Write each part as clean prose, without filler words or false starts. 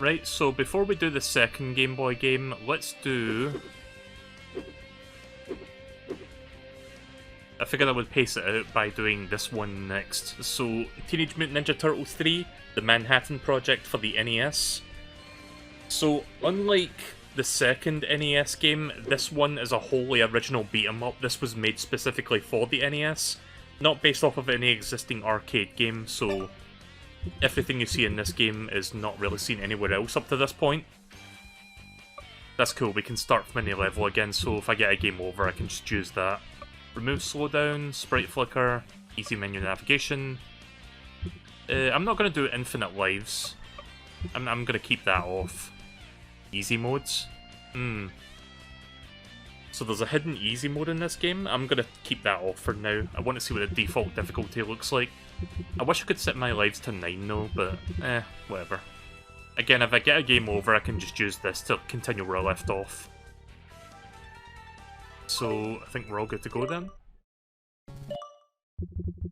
Right, so before we do the second Game Boy game, let's do... I figured I would pace it out by doing this one next. So, Teenage Mutant Ninja Turtles 3, the Manhattan Project for the NES. So, unlike the second NES game, this one is a wholly original beat-em-up. This was made specifically for the NES, not based off of any existing arcade game, so everything you see in this game is not really seen anywhere else up to this point. That's cool, we can start from any level again, so if I get a game over I can just use that. Remove slowdown, sprite flicker, easy menu navigation. I'm not going to do infinite lives. I'm going to keep that off. Easy modes? So there's a hidden easy mode in this game. I'm going to keep that off for now. I want to see what the default difficulty looks like. I wish I could set my lives to 9 though, but whatever. Again, if I get a game over, I can just use this to continue where I left off. So, I think we're all good to go then.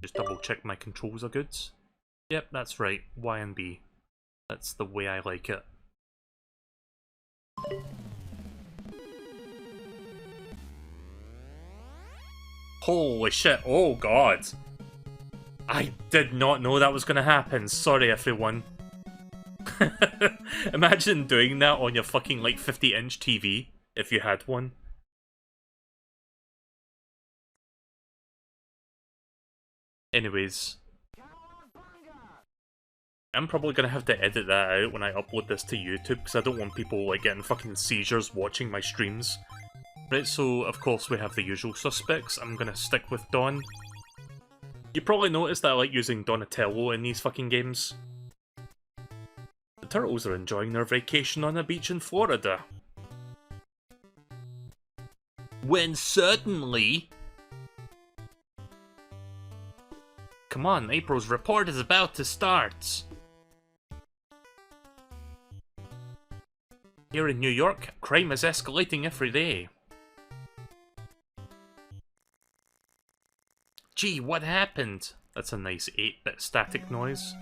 Just double check my controls are good. Yep, that's right. Y and B. That's the way I like it. Holy shit, oh god! I did not know that was gonna happen, sorry everyone. Imagine doing that on your fucking like 50-inch TV, if you had one. Anyways. I'm probably gonna have to edit that out when I upload this to YouTube, because I don't want people like getting fucking seizures watching my streams. Right, so of course we have the usual suspects. I'm gonna stick with Don. You probably noticed that I like using Donatello in these fucking games. The turtles are enjoying their vacation on a beach in Florida. When certainly... Come on, April's report is about to start. Here in New York, crime is escalating every day. Gee, what happened? That's a nice 8-bit static noise.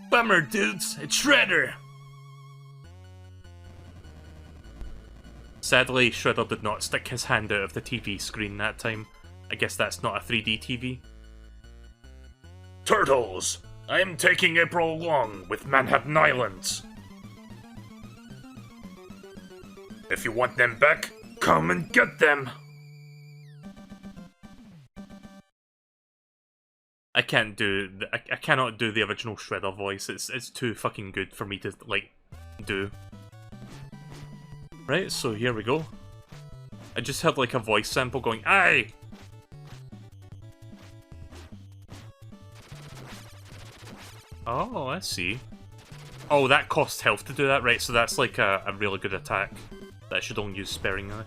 Bummer, dudes! It's Shredder! Sadly, Shredder did not stick his hand out of the TV screen that time. I guess that's not a 3D TV. Turtles! I'm taking April along with Manhattan Island. If you want them back, come and get them! I cannot do the original Shredder voice. It's too fucking good for me to like do. Right, so here we go. I just had like a voice sample going, "Aye!" Oh, I see. Oh, that costs health to do that, right? So that's like a really good attack that I should only use sparingly.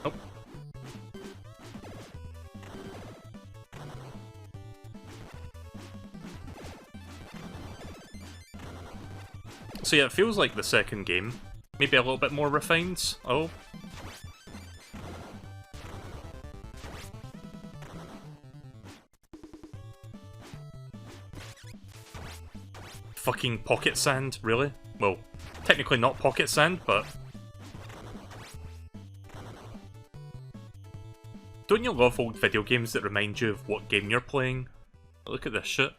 Oh. So yeah, it feels like the second game. Maybe a little bit more refined. Oh. Fucking pocket sand, really? Well, technically not pocket sand, but... Don't you love old video games that remind you of what game you're playing? Look at this shit.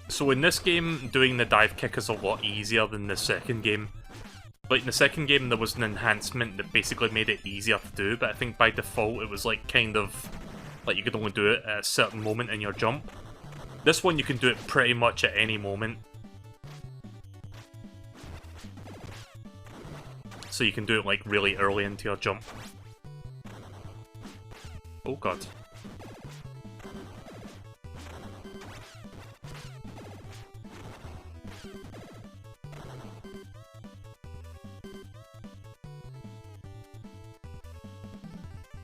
So in this game, doing the dive kick is a lot easier than the second game. Like, in the second game, there was an enhancement that basically made it easier to do, but I think by default it was, like, kind of... like, you could only do it at a certain moment in your jump. This one, you can do it pretty much at any moment. So you can do it, like, really early into your jump. Oh god.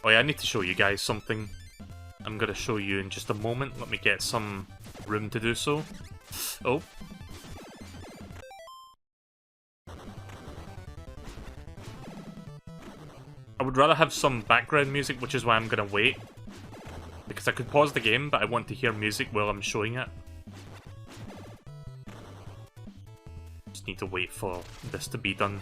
Oh yeah, I need to show you guys something. I'm gonna show you in just a moment. Let me get some room to do so. Oh. would rather have some background music, which is why I'm gonna wait. Because I could pause the game, but I want to hear music while I'm showing it. Just need to wait for this to be done.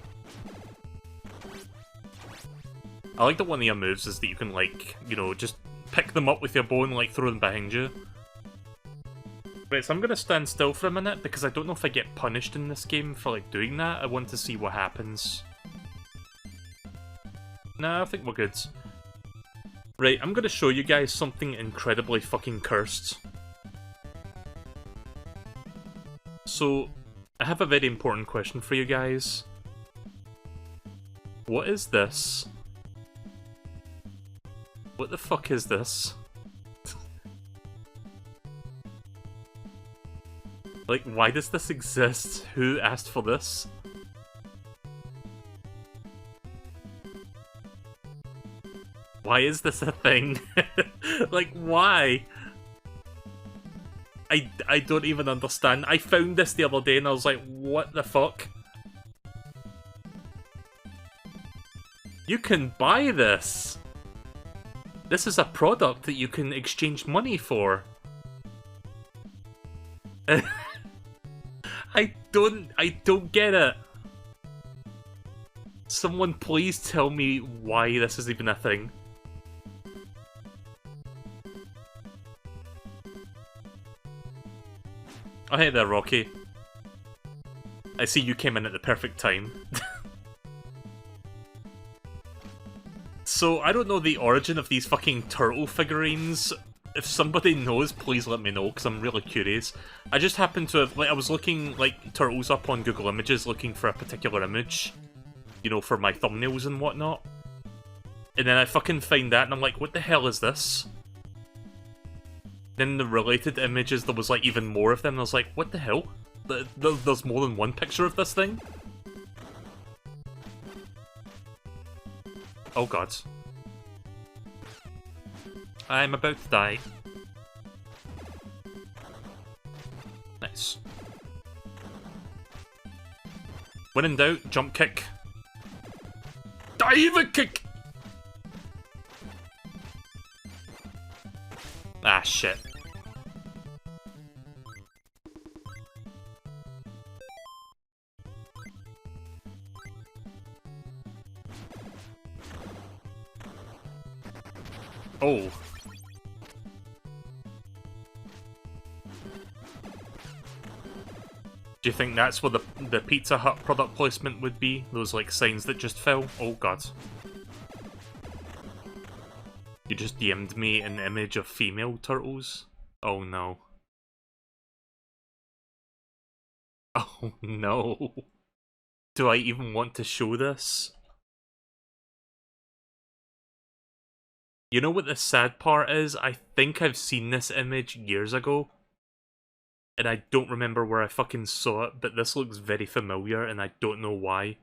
I like that one of your moves is that you can, like, you know, just pick them up with your bow and, like, throw them behind you. Right, so I'm gonna stand still for a minute, because I don't know if I get punished in this game for, like, doing that. I want to see what happens. Nah, I think we're good. Right, I'm gonna show you guys something incredibly fucking cursed. So, I have a very important question for you guys. What is this? What the fuck is this? Like, why does this exist? Who asked for this? Why is this a thing? Like, why? I don't even understand. I found this the other day and I was like, what the fuck? You can buy this! This is a product that you can exchange money for. I don't get it. Someone please tell me why this is even a thing. Oh, hey there, Rocky. I see you came in at the perfect time. So, I don't know the origin of these fucking turtle figurines. If somebody knows, please let me know, because I'm really curious. I just happened to have, like, I was looking, like, turtles up on Google Images, looking for a particular image. You know, for my thumbnails and whatnot. And then I fucking find that, and I'm like, what the hell is this? Then the related images, there was, like, even more of them, and I was like, what the hell? There's more than one picture of this thing? Oh god. I'm about to die. Nice. When in doubt, jump kick. Dive kick! Ah, shit. Oh. Do you think that's what the Pizza Hut product placement would be? Those, like, signs that just fell? Oh god. You just DM'd me an image of female turtles? Oh no. Oh no. Do I even want to show this? You know what the sad part is? I think I've seen this image years ago. And I don't remember where I fucking saw it, but this looks very familiar and I don't know why.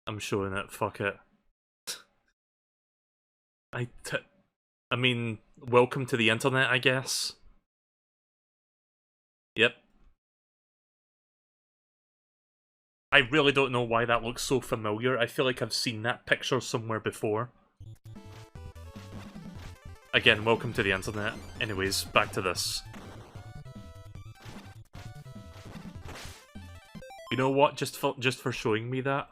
I'm showing it, fuck it. I mean, welcome to the internet, I guess. Yep. I really don't know why that looks so familiar. I feel like I've seen that picture somewhere before. Again, welcome to the internet. Anyways, back to this. You know what? Just for showing me that.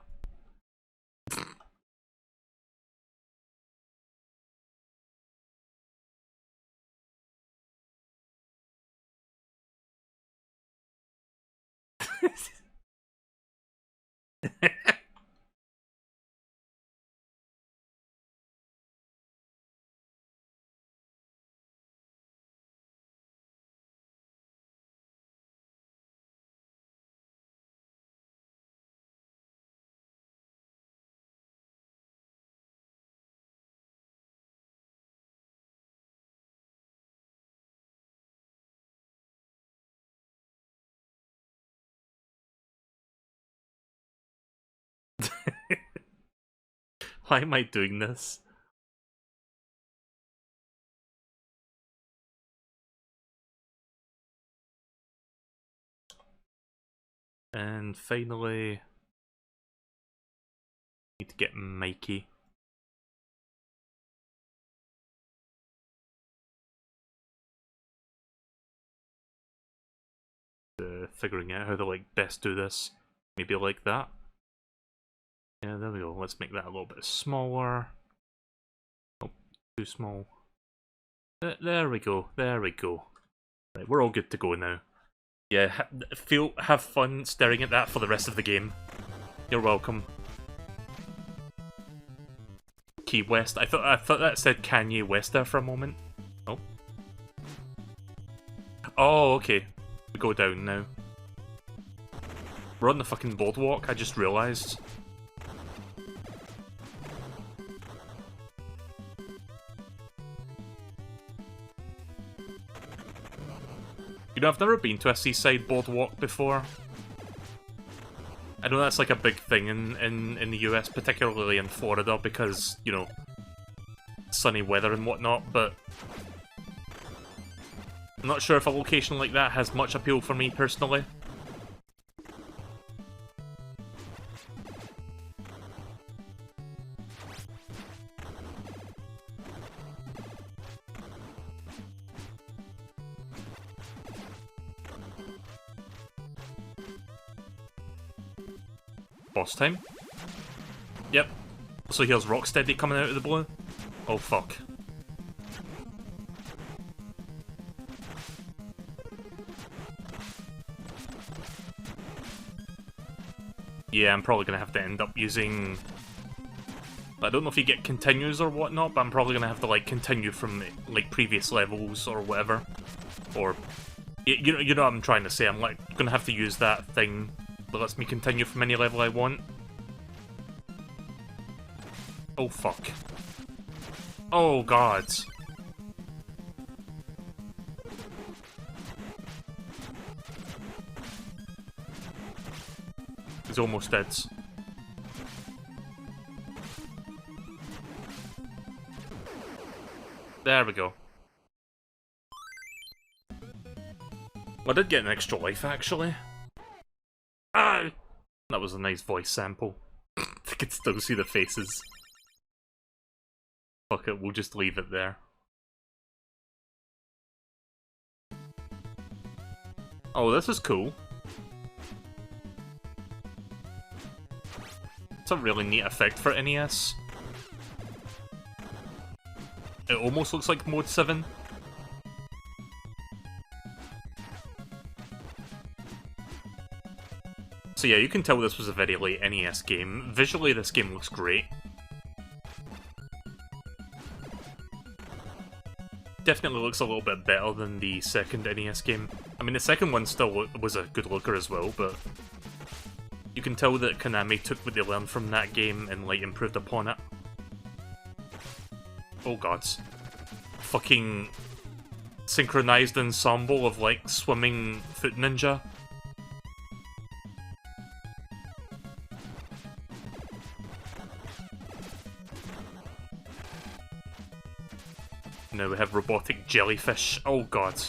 Why am I doing this? And finally... get Mikey. Figuring out how to like best do this. Maybe like that. Yeah, there we go. Let's make that a little bit smaller. Oh, too small. There we go. There we go. Right, we're all good to go now. Yeah, have fun staring at that for the rest of the game. You're welcome. Key West. I thought that said Kanye West there for a moment. Oh. Oh, okay. We go down now. We're on the fucking boardwalk, I just realised. You know, I've never been to a seaside boardwalk before. I know that's like a big thing in the US, particularly in Florida, because, you know, sunny weather and whatnot, but I'm not sure if a location like that has much appeal for me personally. Boss time? Yep. So here's Rocksteady coming out of the blue. Oh fuck. Yeah, I'm probably gonna have to end up using... I don't know if you get continues or whatnot, but I'm probably gonna have to like continue from like previous levels or whatever. Or... You know what I'm trying to say, I'm like gonna have to use that thing that lets me continue from any level I want. Oh fuck. Oh god. He's almost dead. There we go. I did get an extra life actually. Ah! That was a nice voice sample. I could still see the faces. Fuck it, we'll just leave it there. Oh, this is cool. It's a really neat effect for NES. It almost looks like Mode 7. So yeah, you can tell this was a very late NES game. Visually, this game looks great. Definitely looks a little bit better than the second NES game. I mean, the second one still was a good looker as well, but you can tell that Konami took what they learned from that game and, like, improved upon it. Oh god. Fucking synchronized ensemble of, like, swimming foot ninja. Now we have robotic jellyfish. Oh god.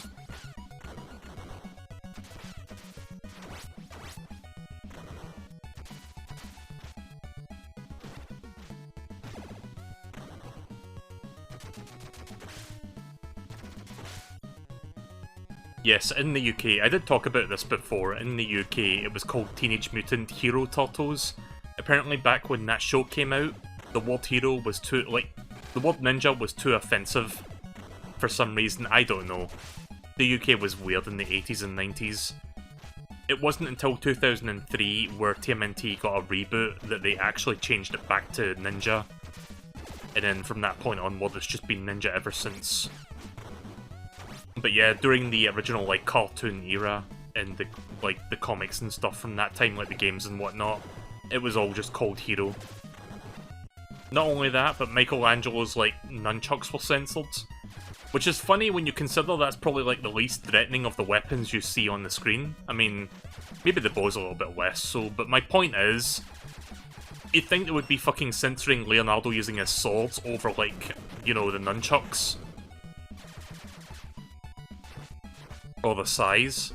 Yes, in the UK, I did talk about this before, in the UK it was called Teenage Mutant Hero Turtles. Apparently back when that show came out, the word hero was too, like, the word ninja was too offensive. For some reason, I don't know. The UK was weird in the 80s and 90s. It wasn't until 2003 where TMNT got a reboot that they actually changed it back to ninja. And then from that point onward, it's just been ninja ever since. But yeah, during the original, like, cartoon era, and the, like, the comics and stuff from that time, like the games and whatnot, it was all just called Hero. Not only that, but Michelangelo's, like, nunchucks were censored. Which is funny when you consider that's probably, like, the least threatening of the weapons you see on the screen. I mean, maybe the bow's a little bit less so, but my point is, you'd think they would be fucking censoring Leonardo using his swords over, like, you know, the nunchucks. Or the size.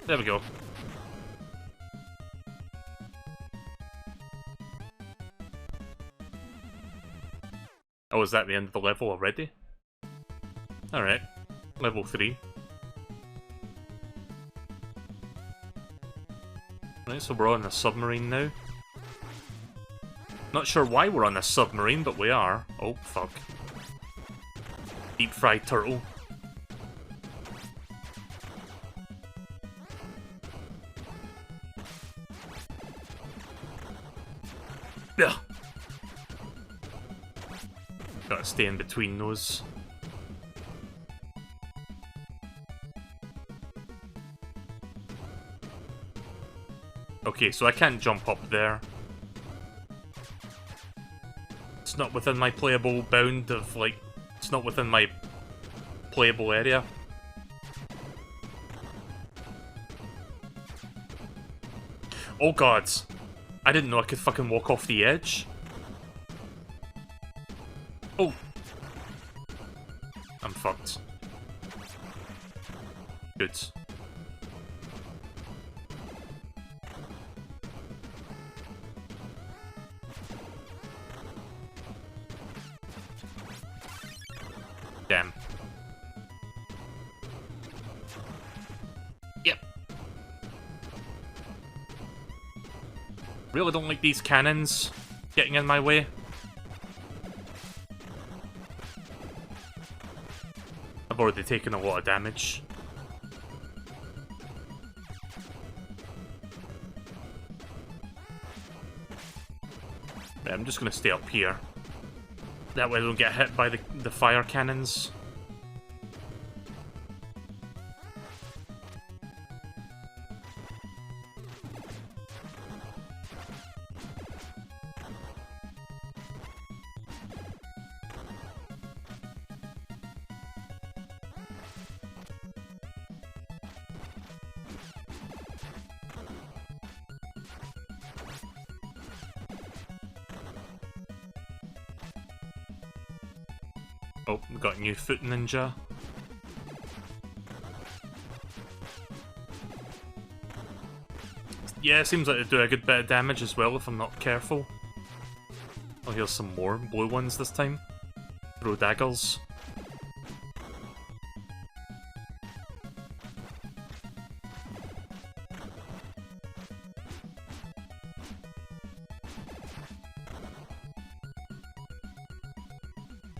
There we go. Oh, is that the end of the level already? Alright. Level 3. Right, so we're on a submarine now. Not sure why we're on a submarine, but we are. Oh, fuck. Deep fried turtle. Ugh. Gotta stay in between those. Okay, so I can't jump up there. It's not within my playable bound of, like... It's not within my playable area. Oh god! I didn't know I could fucking walk off the edge. Oh! I'm fucked. Good. Damn. Yep. Really don't like these cannons getting in my way. I've already taken a lot of damage. Right, I'm just gonna stay up here. That way I don't get hit by the fire cannons. Oh, we got a new foot ninja. Yeah, it seems like they do a good bit of damage as well if I'm not careful. Oh, here's some more blue ones this time. Throw daggers.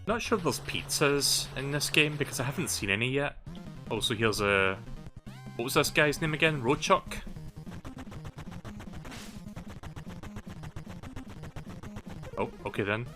Not sure there's pizzas in this game because I haven't seen any yet. Also, here's a... What was this guy's name again? Rochuck? Oh, okay then.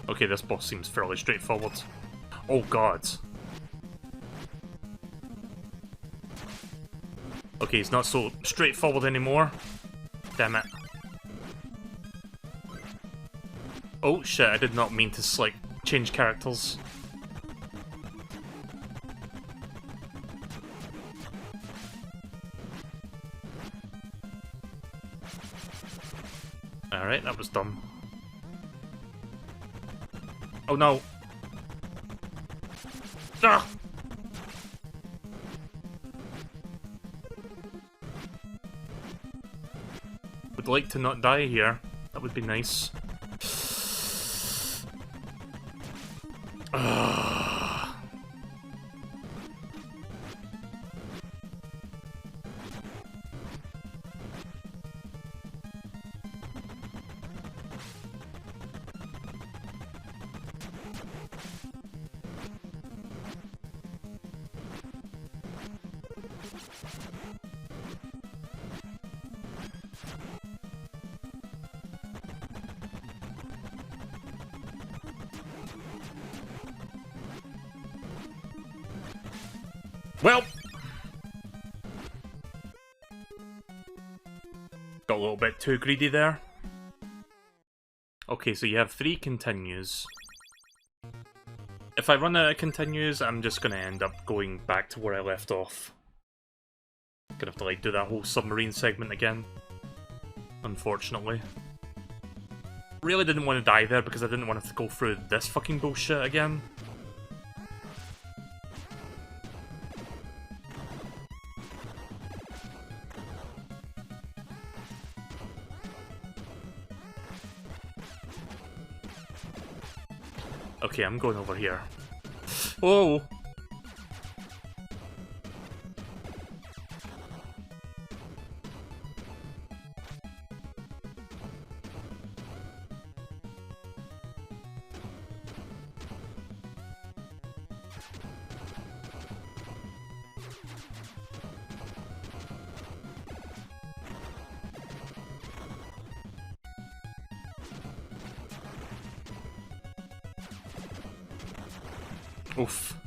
Okay, this boss seems fairly straightforward. Oh god. Okay, he's not so straightforward anymore. Damn it. Oh shit, I did not mean to, like, change characters. Alright, that was dumb. Oh no! Ah! Would like to not die here. That would be nice. Well! Got a little bit too greedy there. Okay, so you have 3 continues. If I run out of continues, I'm just gonna end up going back to where I left off. Gonna have to like do that whole submarine segment again. Unfortunately. Really didn't want to die there because I didn't want to have to go through this fucking bullshit again. Okay, I'm going over here. Whoa! Oof.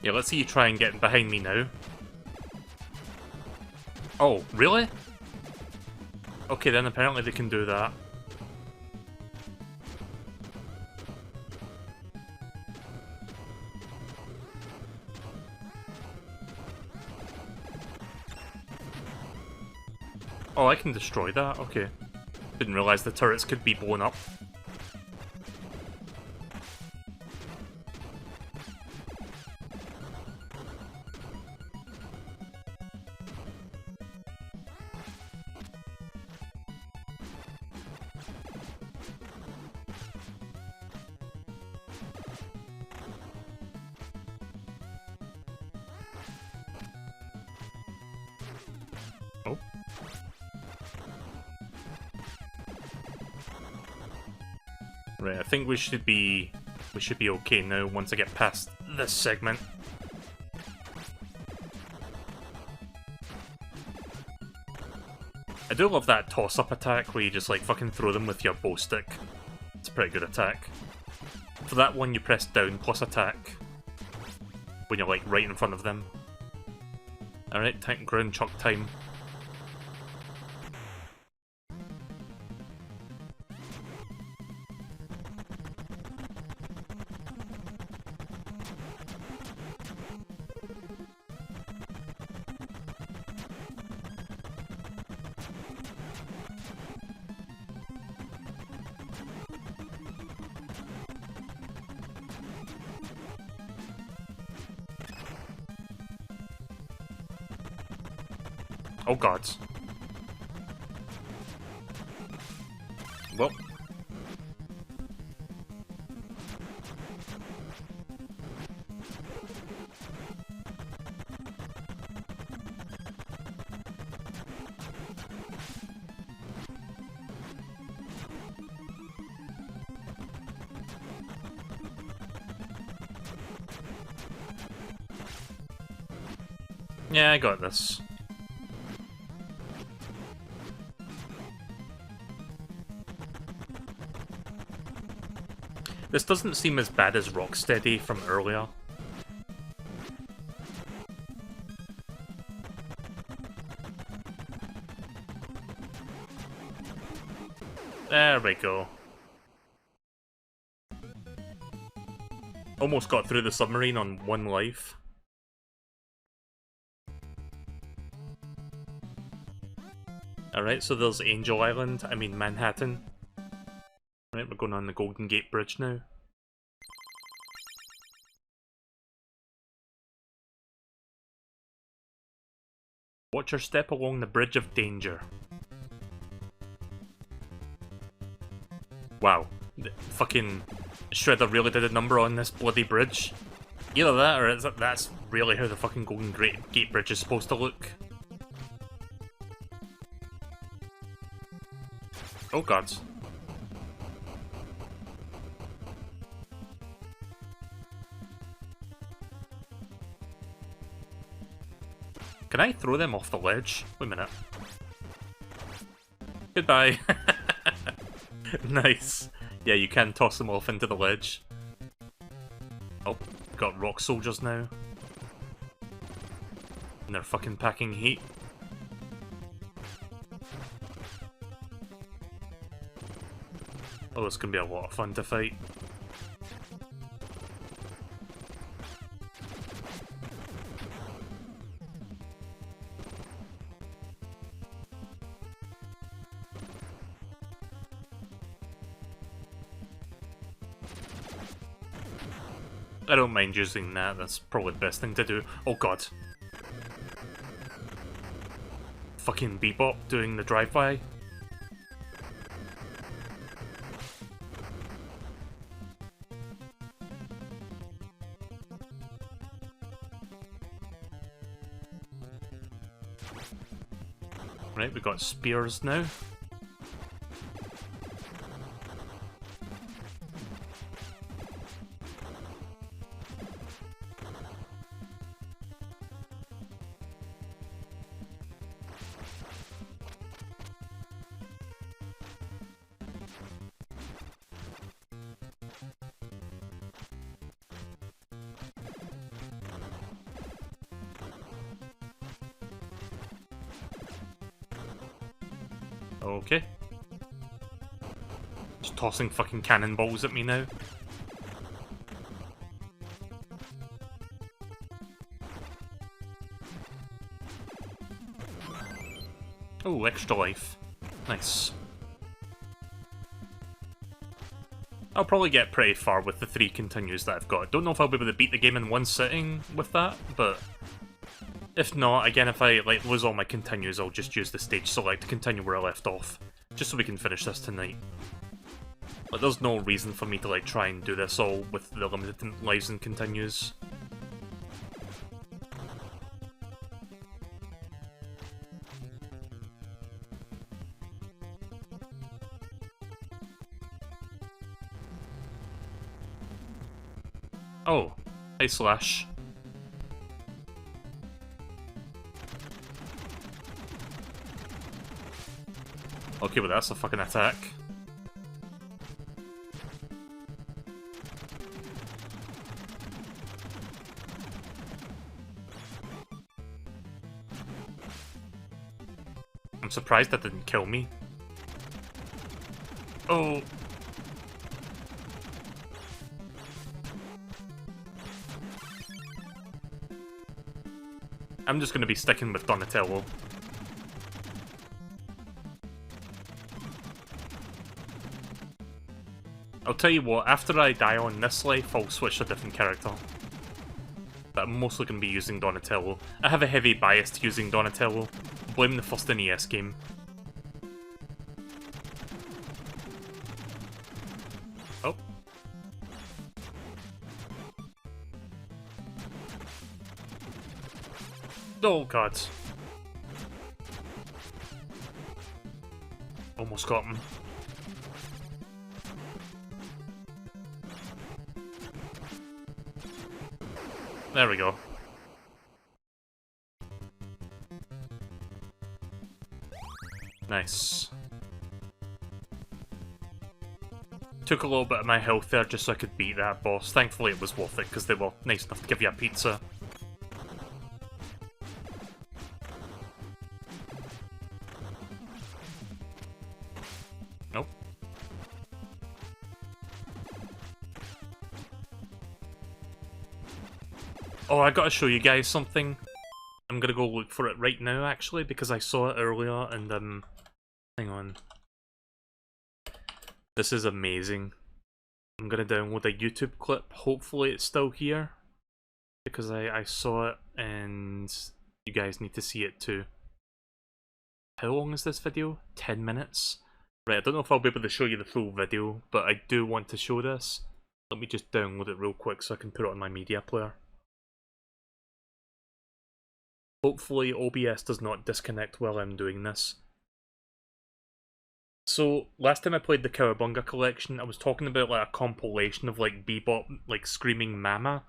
Yeah, let's see you try and get behind me now. Oh, really? Okay, then apparently they can do that. Oh, I can destroy that? Okay. Didn't realize the turrets could be blown up. Oh. Right, I think we should be okay now once I get past this segment. I do love that toss-up attack where you just like fucking throw them with your bow stick. It's a pretty good attack. For that one you press down plus attack when you're like right in front of them. Alright, ground chuck time. Oh god. Well. Yeah, I got this. This doesn't seem as bad as Rocksteady from earlier. There we go. Almost got through the submarine on 1 life. Alright, so there's Angel Island, I mean Manhattan. Right, we're going on the Golden Gate Bridge now. Watch your step along the Bridge of Danger. Wow, the fucking Shredder really did a number on this bloody bridge. Either that, or that's really how the fucking Golden Gate Bridge is supposed to look. Oh god. Can I throw them off the ledge? Wait a minute. Goodbye. Nice. Yeah, you can toss them off into the ledge. Oh, got rock soldiers now. And they're fucking packing heat. Oh, it's gonna be a lot of fun to fight. I don't mind using that, that's probably the best thing to do. Oh god. Fucking Bebop doing the drive-by. Right, we got spears now. Okay. Just tossing fucking cannonballs at me now. Oh, extra life. Nice. I'll probably get pretty far with the 3 continues that I've got. Don't know if I'll be able to beat the game in one sitting with that, but if not, again, if I like lose all my continues, I'll just use the stage select to continue where I left off, just so we can finish this tonight. But there's no reason for me to like try and do this all with the limited lives and continues. Oh, hey Slash. Okay, but that's a fucking attack. I'm surprised that didn't kill me. Oh. I'm just gonna be sticking with Donatello. I'll tell you what, after I die on this life, I'll switch to a different character. But I'm mostly going to be using Donatello. I have a heavy bias to using Donatello. Blame the first NES game. Oh. Oh god. Almost got him. There we go. Nice. Took a little bit of my health there just so I could beat that boss. Thankfully it was worth it because they were nice enough to give you a pizza. Nope. Oh, I gotta show you guys something. I'm gonna go look for it right now, actually, because I saw it earlier, and, hang on. This is amazing. I'm gonna download a YouTube clip, hopefully it's still here, because I saw it, and you guys need to see it too. How long is this video? 10 minutes? Right, I don't know if I'll be able to show you the full video, but I do want to show this. Let me just download it real quick so I can put it on my media player. Hopefully OBS does not disconnect while I'm doing this. So, last time I played the Cowabunga collection, I was talking about like a compilation of like Bebop, like screaming mama.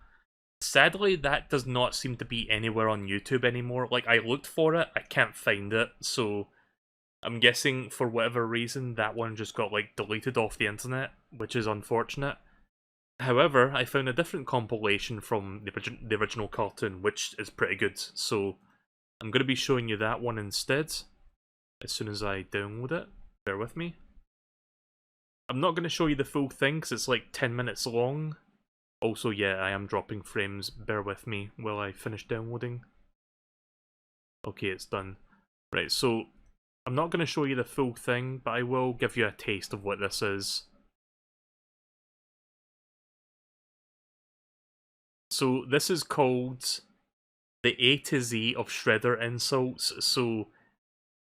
Sadly, that does not seem to be anywhere on YouTube anymore. Like, I looked for it, I can't find it, so I'm guessing for whatever reason that one just got like deleted off the internet, which is unfortunate. However, I found a different compilation from the original cartoon, which is pretty good, so I'm going to be showing you that one instead, as soon as I download it. Bear with me. I'm not going to show you the full thing because it's like 10 minutes long. Also, yeah, I am dropping frames. Bear with me while I finish downloading. Okay, it's done. Right, so I'm not going to show you the full thing, but I will give you a taste of what this is. So this is called the A to Z of Shredder insults. So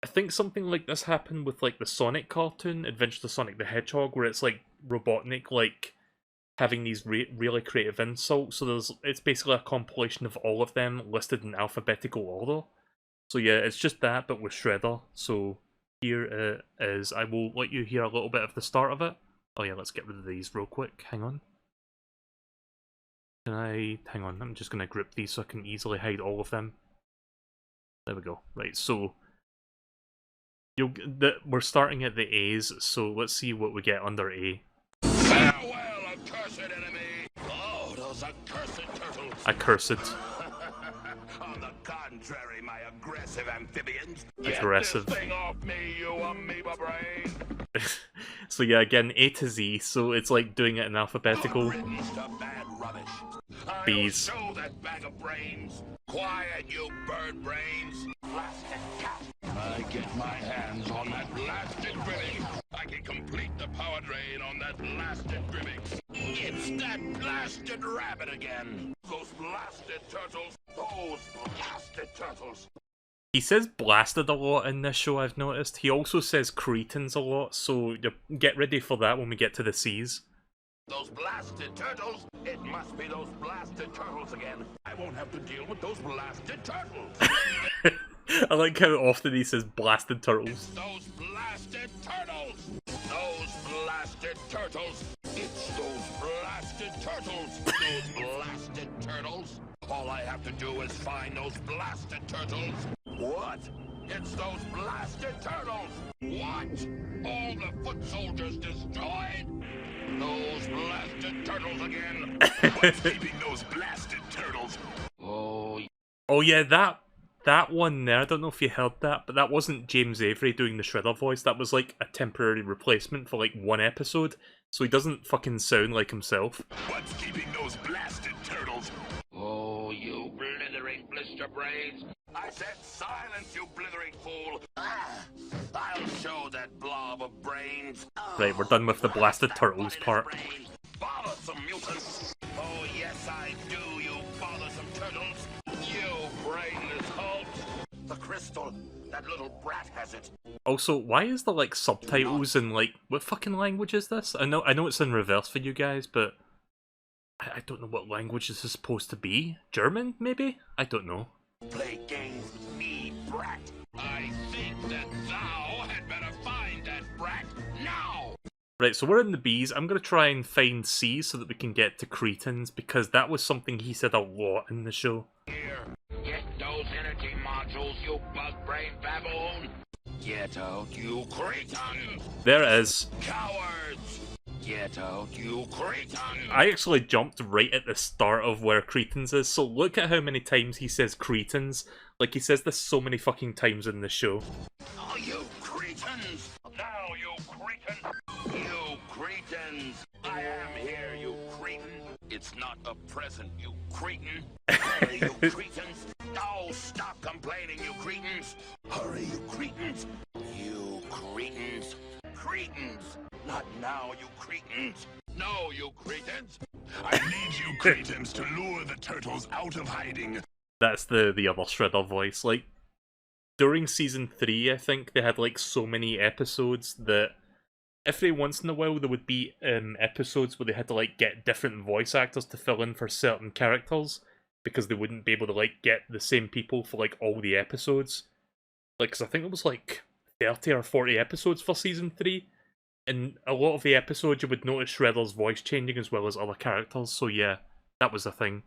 I think something like this happened with like the Sonic cartoon, Adventure of Sonic the Hedgehog, where it's like Robotnik like having these really creative insults. So it's basically a compilation of all of them listed in alphabetical order. So yeah, it's just that, but with Shredder. So here it is. I will let you hear a little bit of the start of it. Oh yeah, let's get rid of these real quick. Hang on. Hang on, I'm just going to group these so I can easily hide all of them. There we go. Right, so we're starting at the A's, so let's see what we get under A. Farewell, accursed enemy! Oh, those accursed turtles! Accursed. On the contrary, my aggressive amphibians. Aggressive. Get this thing off me, you amoeba brain! So yeah, again, A to Z, so it's like doing it in alphabetical. B's. I'll show that bag of brains. Quiet, you bird brains. Blasted cat. I get my hands on that blasted ribbing. I can complete the power drain on that blasted ribbing. It's that blasted rabbit again. Those blasted turtles. Those blasted turtles. He says blasted a lot in this show, I've noticed. He also says cretins a lot, so get ready for that when we get to the C's. Those blasted turtles! It must be those blasted turtles again. I won't have to deal with those blasted turtles. I like how often he says blasted turtles. It's those blasted turtles! Those blasted turtles! It's those blasted turtles! Those blasted turtles! All I have to do is find those blasted turtles. What? It's those blasted turtles! What? All the foot soldiers destroyed? Those blasted turtles again! What's keeping those blasted turtles? Oh yeah, that one there, I don't know if you heard that, but that wasn't James Avery doing the Shredder voice, that was like a temporary replacement for like one episode, so he doesn't fucking sound like himself. What's keeping those blasted turtles? Oh, you blithering blister brains! I said silence, you blithering fool! I'll show that blob of brains. Right, we're done with the blasted turtles part. Bothersome mutants! Oh yes I do, you bothersome turtles! You brainless hulks! The crystal, that little brat has it. Also, why is there like subtitles in like, what fucking language is this? I know it's in reverse for you guys, but I don't know what language this is supposed to be. German, maybe? I don't know. Play games with me, brat! I think that thou had better find that brat now! Right, so we're in the B's. I'm going to try and find C's so that we can get to cretins, because that was something he said a lot in the show. Here, Get those energy modules, you bug brain baboon! get out, you cretins! There it is. Cowards! Get out, you cretins! I actually jumped right at the start of where cretins is, so look at how many times he says cretins. Like, he says this so many fucking times in the show. Oh, you cretins! Now, you cretin! You cretins! I am here, you cretin! It's not a present, you cretin! Hurry, you cretins! Oh, stop complaining, you cretins! Hurry, you cretins! You cretins! Cretins! Not now, you cretins! No, you cretins! I need you cretins to lure the turtles out of hiding! That's the other Shredder voice. Like, during Season 3, I think, they had, like, so many episodes that every once in a while there would be episodes where they had to, like, get different voice actors to fill in for certain characters, because they wouldn't be able to, like, get the same people for, like, all the episodes. Like, 'cause I think it was, like, 30 or 40 episodes for Season 3, and a lot of the episodes you would notice Shredder's voice changing as well as other characters, so yeah, that was a thing.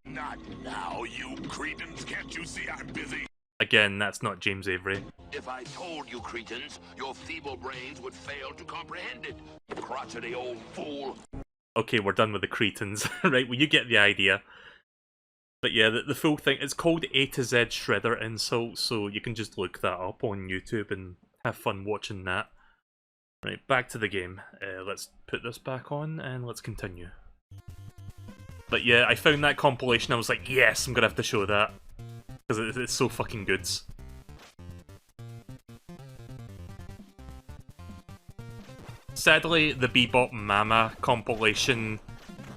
Not now, you cretins! Can't you see I'm busy? Again, that's not James Avery. If I told you cretins, your feeble brains would fail to comprehend it. Crotchety old fool. Okay, we're done with the cretins. Right, well, you get the idea. But yeah, the full thing, it's called A to Z Shredder Insult, so you can just look that up on YouTube and have fun watching that. Right, back to the game. Let's put this back on and let's continue. But yeah, I found that compilation, I was like, yes, I'm gonna have to show that. Because it's so fucking good. Sadly, the Bebop Mama compilation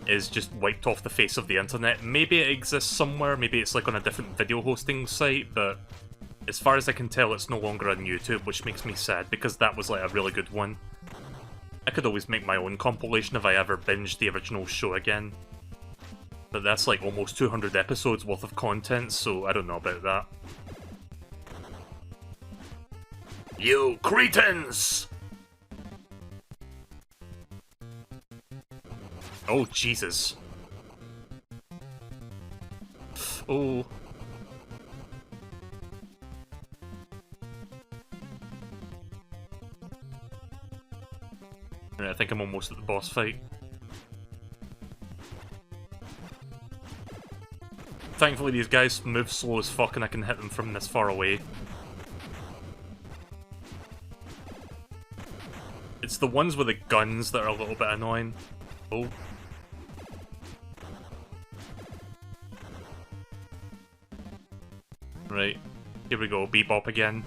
is just wiped off the face of the internet. Maybe it exists somewhere, maybe it's like on a different video hosting site, but as far as I can tell, it's no longer on YouTube, which makes me sad, because that was like a really good one. I could always make my own compilation if I ever binged the original show again. But that's like almost 200 episodes worth of content, so I don't know about that. You cretins! Oh, Jesus. Oh. Right, I think I'm almost at the boss fight. Thankfully these guys move slow as fuck and I can hit them from this far away. It's the ones with the guns that are a little bit annoying. Oh. Right, here we go, Bebop again.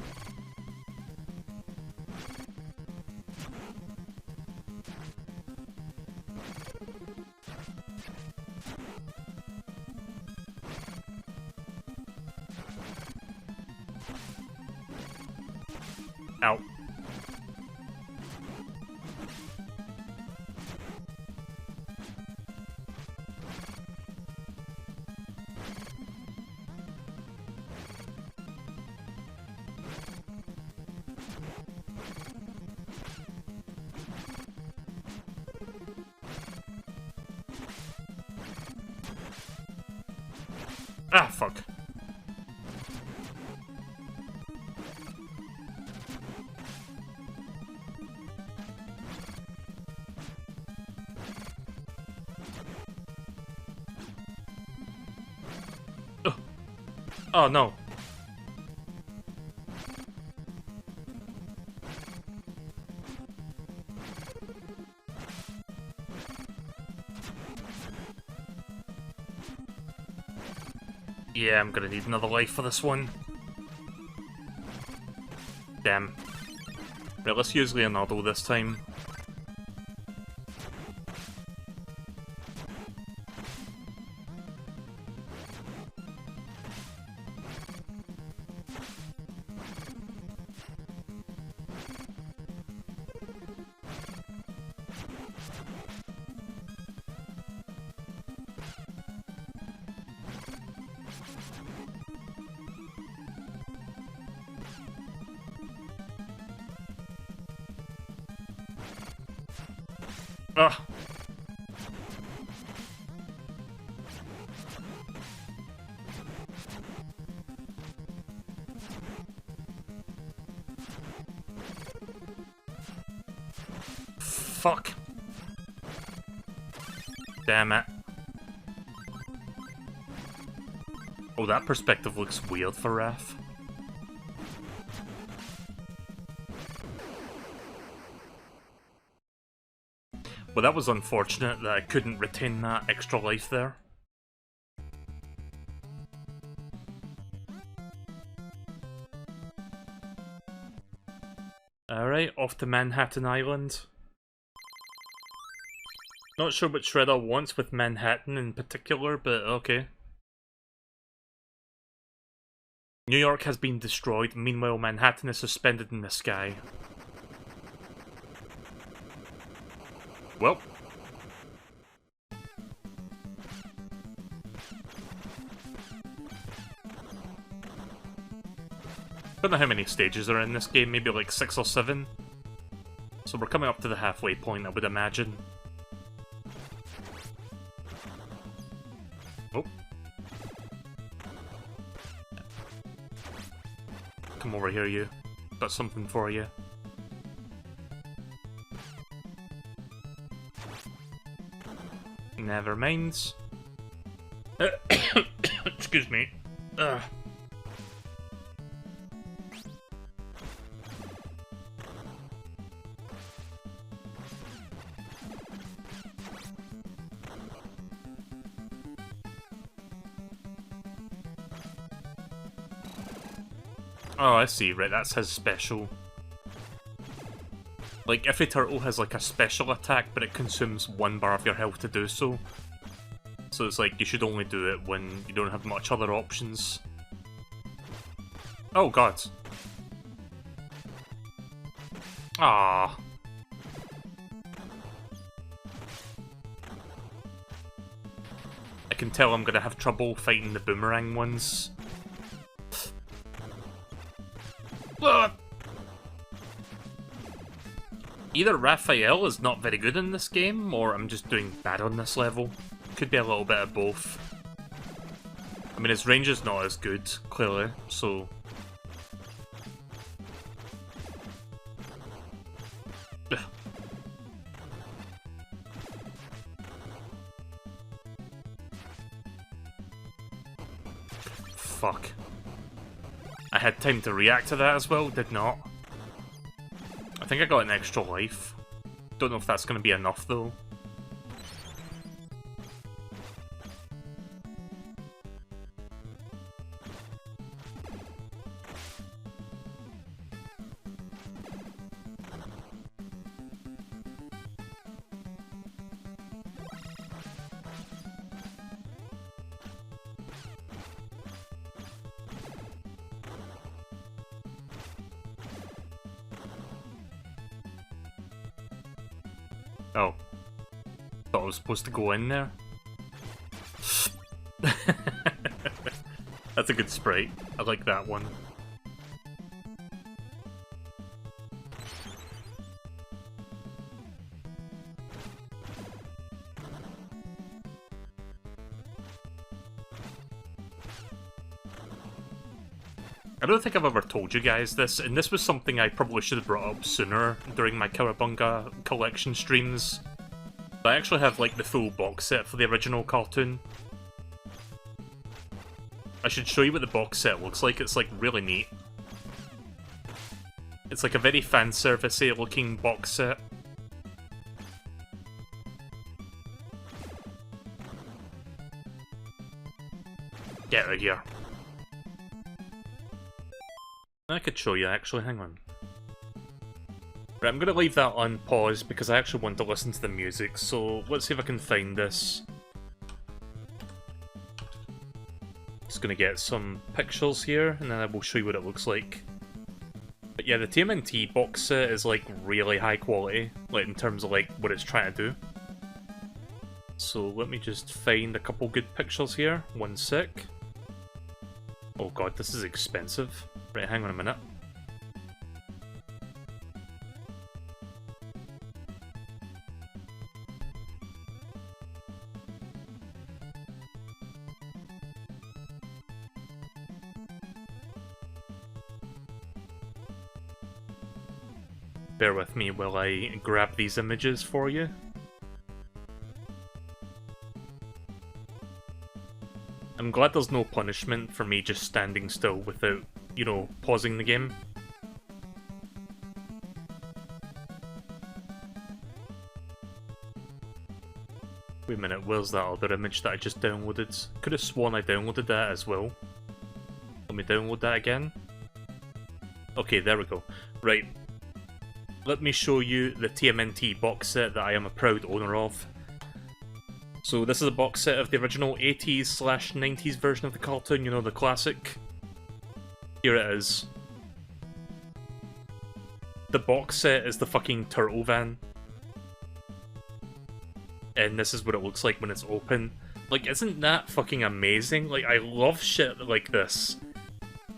Ow. Ah, fuck. Oh, oh no. Yeah, I'm gonna need another life for this one. Damn. Right, let's use Leonardo this time. Ugh. Fuck. Damn it. Oh, that perspective looks weird for Raph. Well, that was unfortunate that I couldn't retain that extra life there. Alright, off to Manhattan Island. Not sure what Shredder wants with Manhattan in particular, but okay. New York has been destroyed, meanwhile Manhattan is suspended in the sky. Well. Don't know how many stages are in this game, maybe like 6 or 7. So we're coming up to the halfway point, I would imagine. Oh. Come over here, you. Got something for you. Never minds. Excuse me. Ugh. Oh, I see. Right, that's his special. Like, every turtle has, like, a special attack, but it consumes 1 bar of your health to do so. So it's like, you should only do it when you don't have much other options. Oh, God. Ah. I can tell I'm gonna have trouble fighting the boomerang ones. Either Raphael is not very good in this game, or I'm just doing bad on this level. Could be a little bit of both. I mean, his range is not as good, clearly, so... Ugh. Fuck. I had time to react to that as well, did not. I think I got an extra life. Don't know if that's going to be enough, though. Oh. Thought I was supposed to go in there. That's a good sprite. I like that one. I don't think I've ever told you guys this, and this was something I probably should have brought up sooner during my Cowabunga collection streams. But I actually have, like, the full box set for the original cartoon. I should show you what the box set looks like. It's, like, really neat. It's, like, a very fan-servicey looking box set. Get out of here. I could show you, actually. Hang on. Right, I'm gonna leave that on pause because I actually want to listen to the music, so let's see if I can find this. Just gonna get some pictures here, and then I will show you what it looks like. But yeah, the TMNT box set is, like, really high quality, like, in terms of, like, what it's trying to do. So let me just find a couple good pictures here. 1 sec. Oh god, this is expensive. Right, hang on a minute. Bear with me while I grab these images for you. I'm glad there's no punishment for me just standing still without, you know, pausing the game. Wait a minute, where's that other image that I just downloaded? Could have sworn I downloaded that as well. Let me download that again. Okay, there we go. Right. Let me show you the TMNT box set that I am a proud owner of. So this is a box set of the original 80s/90s version of the cartoon, you know, the classic. Here it is. The box set is the fucking turtle van. And this is what it looks like when it's open. Like, isn't that fucking amazing? Like, I love shit like this.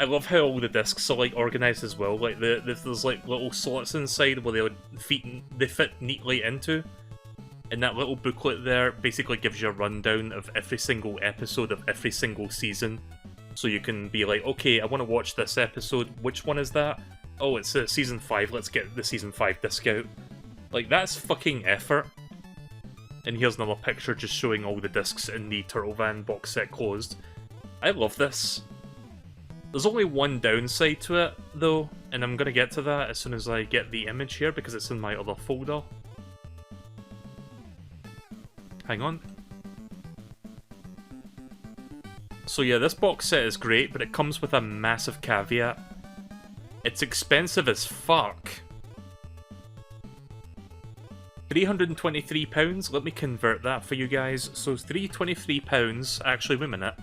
I love how all the discs are, like, organised as well. Like, there's, like, little slots inside where they fit neatly into. And that little booklet there basically gives you a rundown of every single episode of every single season. So you can be like, okay, I want to watch this episode. Which one is that? Oh, it's season 5. Let's get the season 5 disc out. Like, that's fucking effort. And here's another picture just showing all the discs in the Turtle Van box set closed. I love this. There's only one downside to it, though, and I'm going to get to that as soon as I get the image here because it's in my other folder. Hang on. So yeah, this box set is great, but it comes with a massive caveat. It's expensive as fuck. £323, let me convert that for you guys. So £323, actually wait a minute.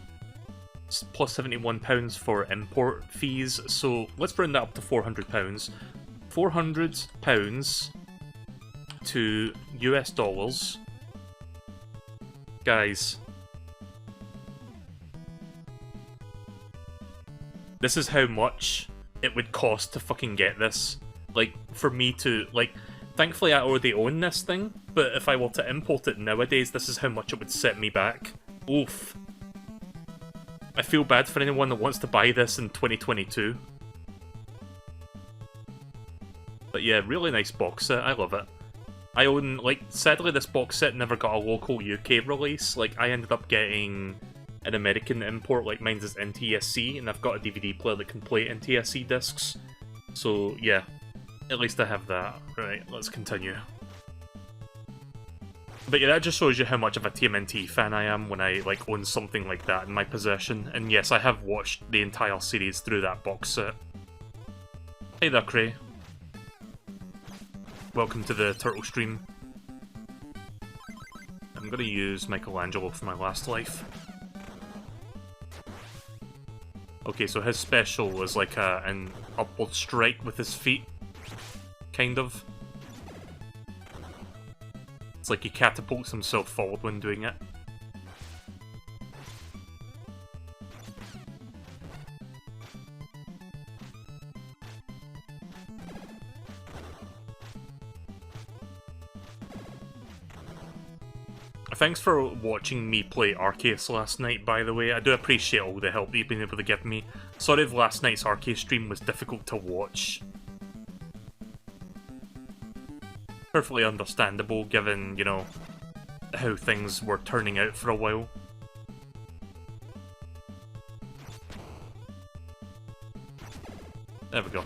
It's plus £71 for import fees, so let's bring that up to £400. £400 to US dollars. Guys. This is how much it would cost to fucking get this. Like, for me to, like, thankfully I already own this thing, but if I were to import it nowadays, this is how much it would set me back. Oof. I feel bad for anyone that wants to buy this in 2022. But yeah, really nice box set, I love it. I own, like, sadly this box set never got a local UK release. Like, I ended up getting an American import, like mine's is NTSC, and I've got a DVD player that can play NTSC discs. So, yeah, at least I have that. Right, let's continue. But yeah, that just shows you how much of a TMNT fan I am when I, like, own something like that in my possession. And yes, I have watched the entire series through that box set. Hey there, Cray. Welcome to the Turtle stream. I'm gonna use Michelangelo for my last life. Okay, so his special was like an upward strike with his feet. Kind of. It's like he catapults himself forward when doing it. Thanks for watching me play Arceus last night, by the way. I do appreciate all the help that you've been able to give me. Sorry if last night's Arceus stream was difficult to watch. Perfectly understandable, given, you know, how things were turning out for a while. There we go.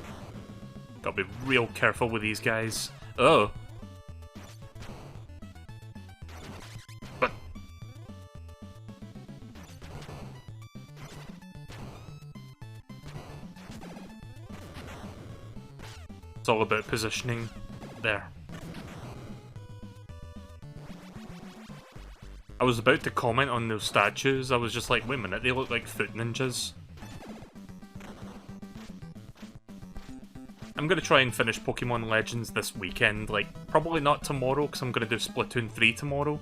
Gotta be real careful with these guys. Oh! But... it's all about positioning. There. I was about to comment on those statues, I was just like, wait a minute, they look like foot ninjas. I'm gonna try and finish Pokemon Legends this weekend, like, probably not tomorrow, because I'm gonna do Splatoon 3 tomorrow.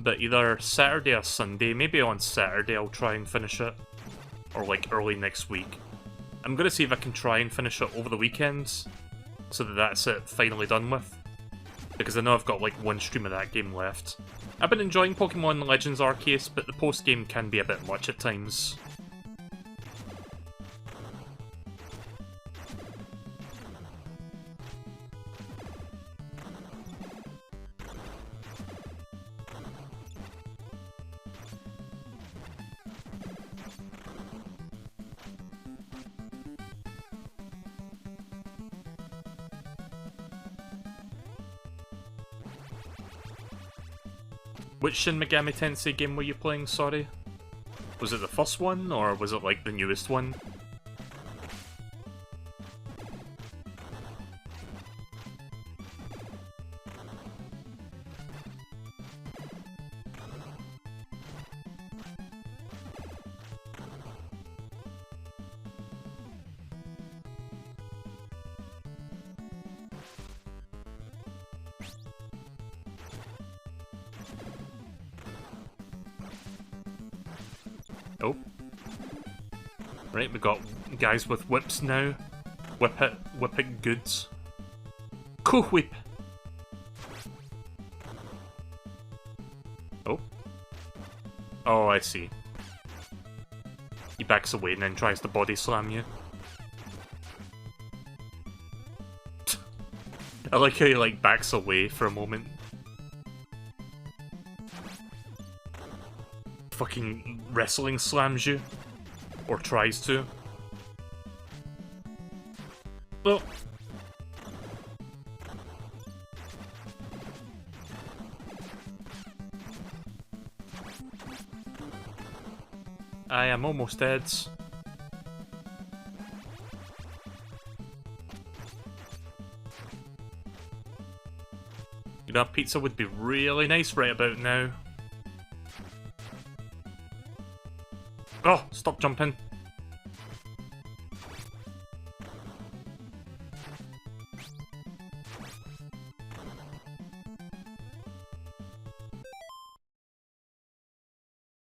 But either Saturday or Sunday, maybe on Saturday I'll try and finish it. Or like early next week. I'm gonna see if I can try and finish it over the weekends, so that that's it finally done with. Because I know I've got like one stream of that game left. I've been enjoying Pokemon Legends Arceus, but the post-game can be a bit much at times. Which Shin Megami Tensei game were you playing, sorry? Was it the first one, or was it like the newest one? Oh. Right, we got guys with whips now. Whip it goods. Cool whip! Oh. Oh, I see. He backs away and then tries to body slam you. I like how he like backs away for a moment. Fucking wrestling slams you. Or tries to. Well. I am almost dead. know, pizza would be really nice right about now. Oh, stop jumping.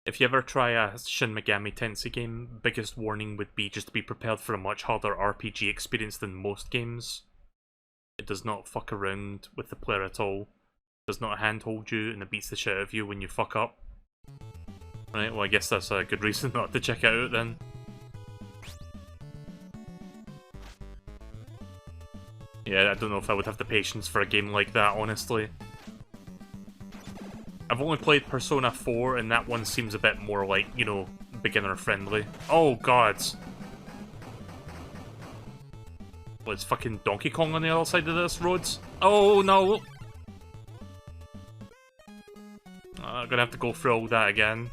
If you ever try a Shin Megami Tensei game, biggest warning would be just to be prepared for a much harder RPG experience than most games. It does not fuck around with the player at all. It does not handhold you, and it beats the shit out of you when you fuck up. Right, well I guess that's a good reason not to check it out then. Yeah, I don't know if I would have the patience for a game like that, honestly. I've only played Persona 4, and that one seems a bit more like, you know, beginner-friendly. Oh, God! Well, it's fucking Donkey Kong on the other side of this road. Oh, no! I'm gonna have to go through all that again.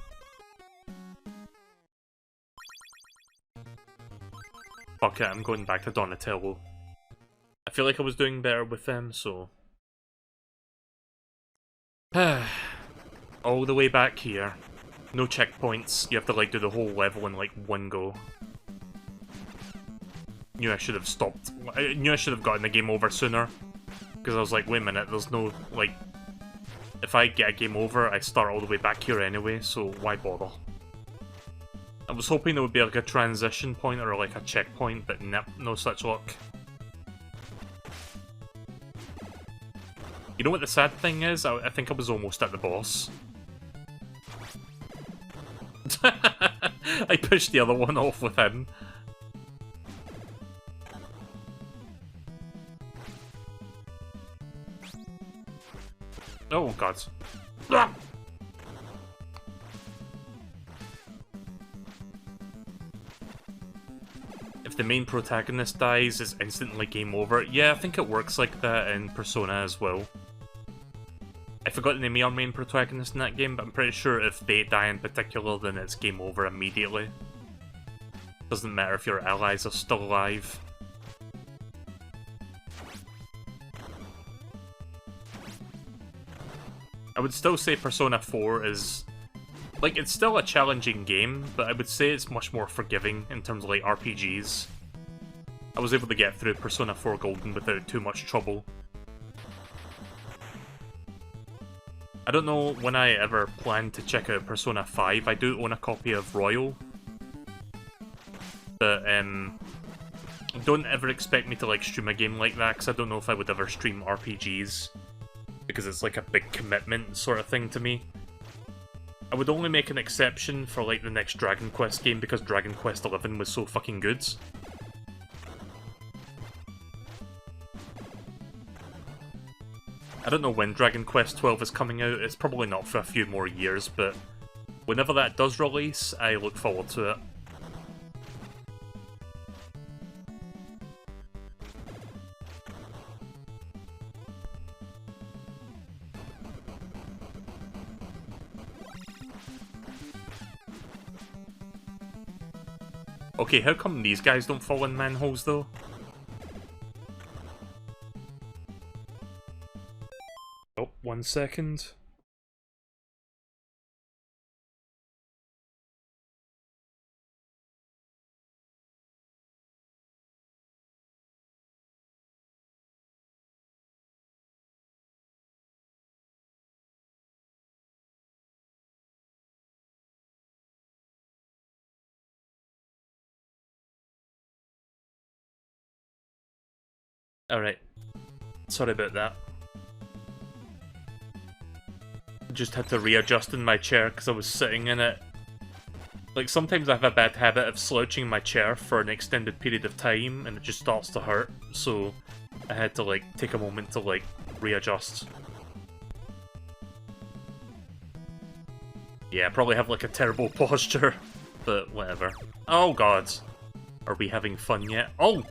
Fuck it, I'm going back to Donatello. I feel like I was doing better with them, so... all the way back here. No checkpoints. You have to, like, do the whole level in, like, one go. Knew I should have stopped. I knew I should have gotten the game over sooner. Because I was like, wait a minute, there's no, like... If I get a game over, I start all the way back here anyway, so why bother? I was hoping there would be, like, a transition point or, like, a checkpoint, but nope, no such luck. You know what the sad thing is? I think I was almost at the boss. I pushed the other one off with him. Oh, God. Ah! If the main protagonist dies, it's instantly game over. Yeah, I think it works like that in Persona as well. I forgot the name of our main protagonist in that game, but I'm pretty sure if they die in particular, then it's game over immediately. Doesn't matter if your allies are still alive. I would still say Persona 4 is... like, it's still a challenging game, but I would say it's much more forgiving in terms of, like, RPGs. I was able to get through Persona 4 Golden without too much trouble. I don't know when I ever plan to check out Persona 5. I do own a copy of Royal. But, don't ever expect me to, like, stream a game like that, because I don't know if I would ever stream RPGs. Because it's, like, a big commitment sort of thing to me. I would only make an exception for, like, the next Dragon Quest game, because Dragon Quest XI was so fucking good. I don't know when Dragon Quest XII is coming out, it's probably not for a few more years, but whenever that does release, I look forward to it. Okay, how come these guys don't fall in manholes, though? Oh, 1 second. Alright. Sorry about that. Just had to readjust in my chair because I was sitting in it. Like, sometimes I have a bad habit of slouching my chair for an extended period of time and it just starts to hurt, so I had to, like, take a moment to, like, readjust. Yeah, I probably have, like, a terrible posture, but whatever. Oh, God. Are we having fun yet? Oh!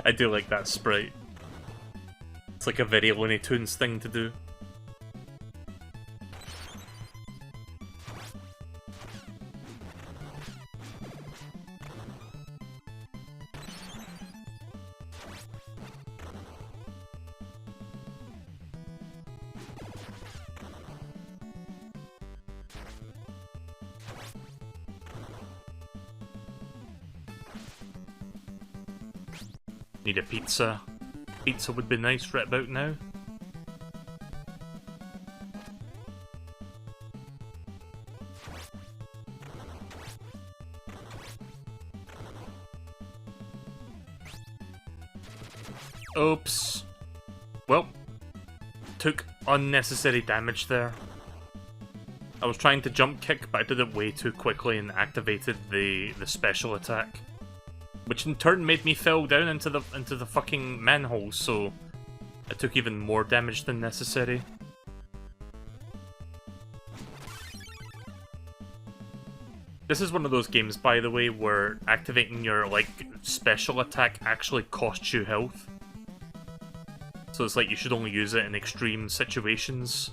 I do like that sprite. It's like a very Looney Tunes thing to do. Need a pizza. Pizza would be nice right about now. Oops. Well, took unnecessary damage there. I was trying to jump kick, but I did it way too quickly and activated the special attack, which in turn made me fall down into the fucking manhole. So I took even more damage than necessary. This is one of those games, by the way, where activating your like special attack actually costs you health. So it's like you should only use it in extreme situations.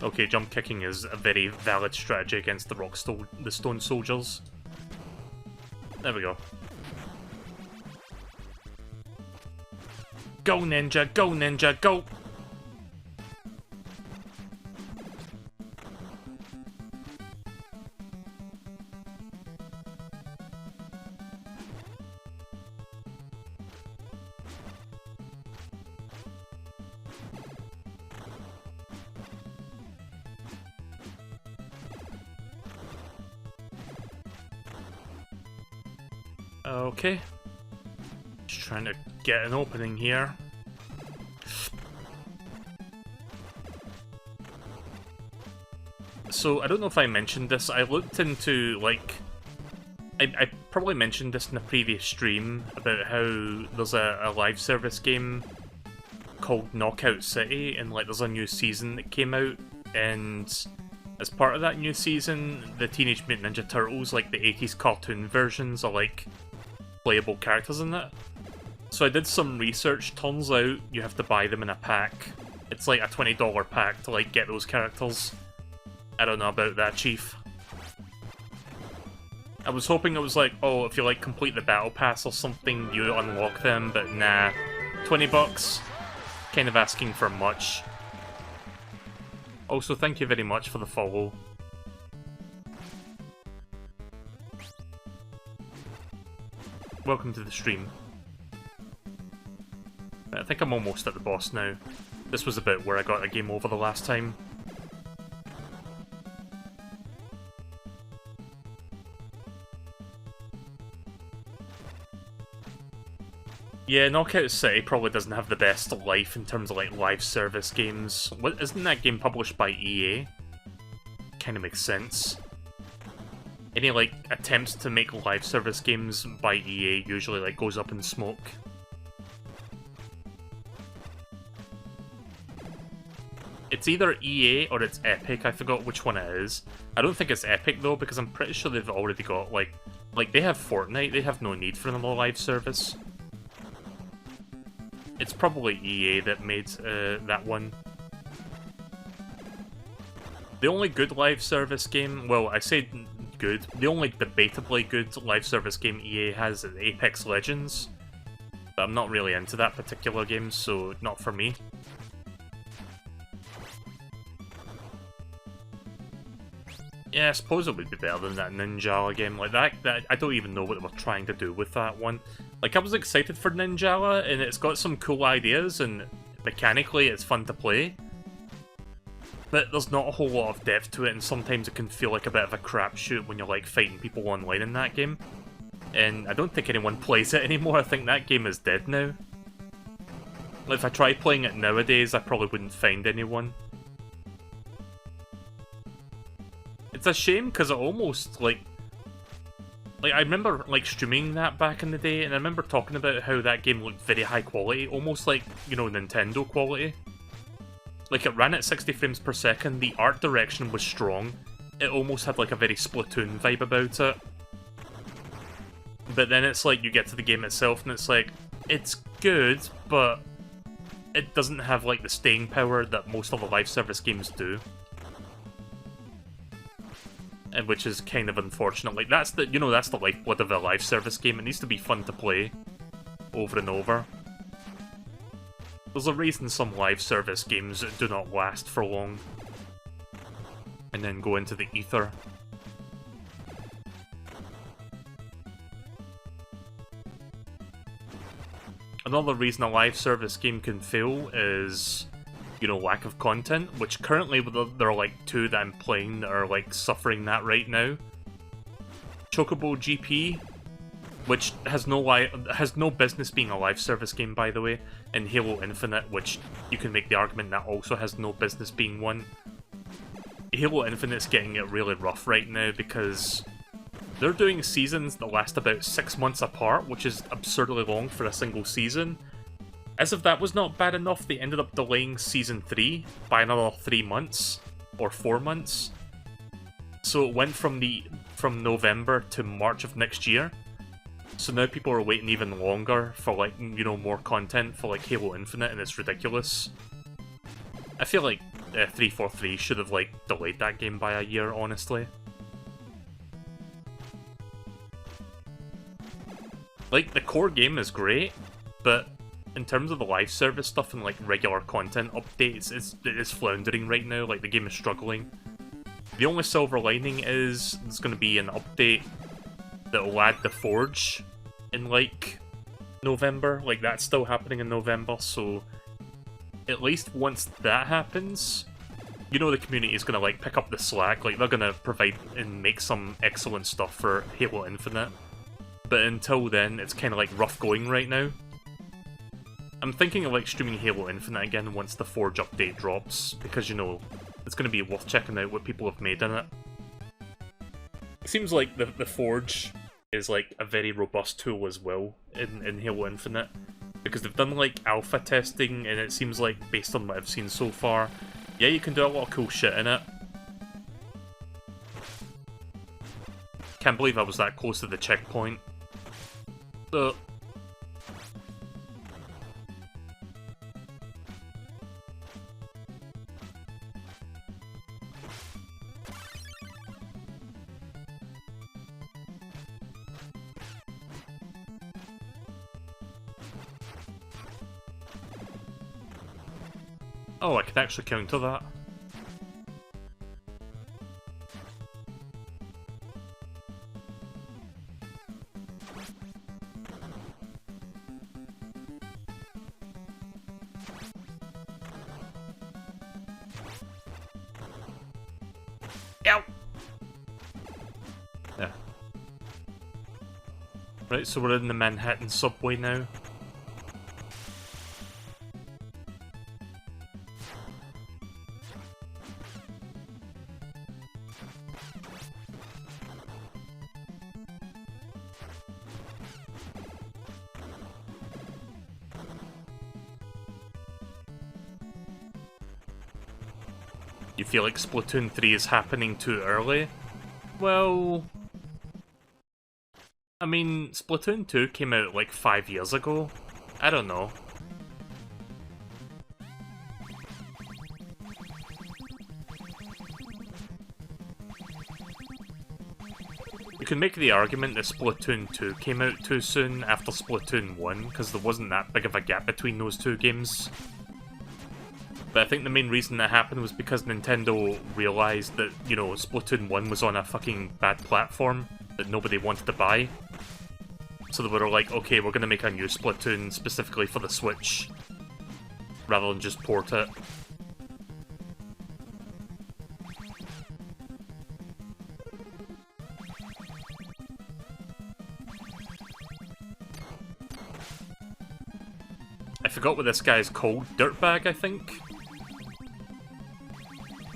Okay, jump kicking is a very valid strategy against the stone soldiers. There we go. Go ninja, go ninja, go! Okay. Just trying to get an opening here. So, I don't know if I mentioned this, I looked into, like... I probably mentioned this in a previous stream, about how there's a live service game called Knockout City, and like there's a new season that came out, and as part of that new season, the Teenage Mutant Ninja Turtles, like the 80s cartoon versions, are like playable characters in it. So I did some research, turns out you have to buy them in a pack. It's like a $20 pack to like get those characters. I don't know about that, Chief. I was hoping it was like, oh, if you like complete the battle pass or something, you unlock them, but nah. 20 bucks? Kind of asking for much. Also, thank you very much for the follow. Welcome to the stream. I think I'm almost at the boss now. This was a bit where I got a game over the last time. Yeah, Knockout City probably doesn't have the best life in terms of like live service games. Isn't that game published by EA? Kind of makes sense. Any like attempts to make live service games by EA usually like goes up in smoke. It's either EA or it's Epic, I forgot which one it is. I don't think it's Epic though, because I'm pretty sure they've already got like they have Fortnite, they have no need for another live service. It's probably EA that made that one. The only good live service game, well, I say good, the only debatably good live service game EA has is Apex Legends. But I'm not really into that particular game, so not for me. Yeah, I suppose it would be better than that Ninjala game. Like that I don't even know what they were trying to do with that one. Like, I was excited for Ninjala, and it's got some cool ideas, and mechanically it's fun to play. But there's not a whole lot of depth to it, and sometimes it can feel like a bit of a crapshoot when you're like fighting people online in that game. And I don't think anyone plays it anymore. I think that game is dead now. Like, if I tried playing it nowadays, I probably wouldn't find anyone. It's a shame, because it almost, like... Like, I remember, like, streaming that back in the day, and I remember talking about how that game looked very high quality, almost like, you know, Nintendo quality. Like, it ran at 60 frames per second, the art direction was strong, it almost had, like, a very Splatoon vibe about it. But then it's like, you get to the game itself, and it's like, it's good, but it doesn't have, like, the staying power that most of the live service games do. And which is kind of unfortunate. Like, that's the, you know, that's the lifeblood of a live service game. It needs to be fun to play over and over. There's a reason some live service games do not last for long and then go into the ether. Another reason a live service game can fail is, you know, lack of content, which currently there are like 2 that I'm playing that are like suffering that right now. Chocobo GP, which has no business being a live service game, by the way, and Halo Infinite, which you can make the argument that also has no business being one. Halo Infinite's getting it really rough right now because they're doing seasons that last about 6 months apart, which is absurdly long for a single season. As if that was not bad enough, they ended up delaying Season 3 by another 3 months, or 4 months. So it went from November to March of next year. So now people are waiting even longer for, like, you know, more content for, like, Halo Infinite, and it's ridiculous. I feel like 343 should have, like, delayed that game by a year, honestly. Like, the core game is great, but in terms of the live service stuff and, like, regular content updates, it is floundering right now. Like, the game is struggling. The only silver lining is there's going to be an update that will add the Forge in, like, November. Like, that's still happening in November, so at least once that happens, you know the community is going to, like, pick up the slack. Like, they're going to provide and make some excellent stuff for Halo Infinite. But until then, it's kind of, like, rough going right now. I'm thinking of, like, streaming Halo Infinite again once the Forge update drops, because, you know, it's going to be worth checking out what people have made in it. It seems like the Forge is, like, a very robust tool as well in Halo Infinite, because they've done, like, alpha testing, and it seems like, based on what I've seen so far, yeah, you can do a lot of cool shit in it. Can't believe I was that close to the checkpoint. Oh, I can actually counter that. Ow! Yeah. Right, so we're in the Manhattan subway now. You feel like Splatoon 3 is happening too early? Well, I mean, Splatoon 2 came out like 5 years ago. I don't know. You can make the argument that Splatoon 2 came out too soon after Splatoon 1, because there wasn't that big of a gap between those two games. But I think the main reason that happened was because Nintendo realised that, you know, Splatoon 1 was on a fucking bad platform that nobody wanted to buy. So they were like, okay, we're gonna make a new Splatoon specifically for the Switch, rather than just port it. I forgot what this guy's called. Dirtbag, I think?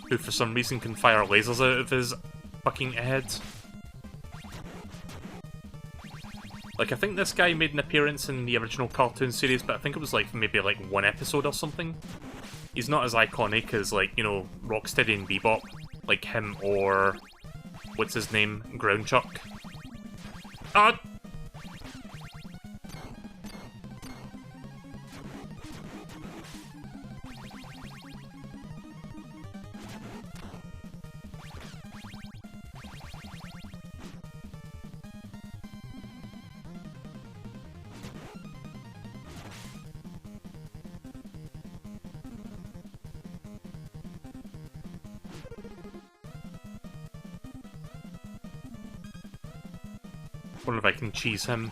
Who for some reason can fire lasers out of his fucking head. Like, I think this guy made an appearance in the original cartoon series, but I think it was like maybe like one episode or something. He's not as iconic as, like, you know, Rocksteady and Bebop, like him or what's his name, Groundchuck. Ah! Wonder if I can cheese him.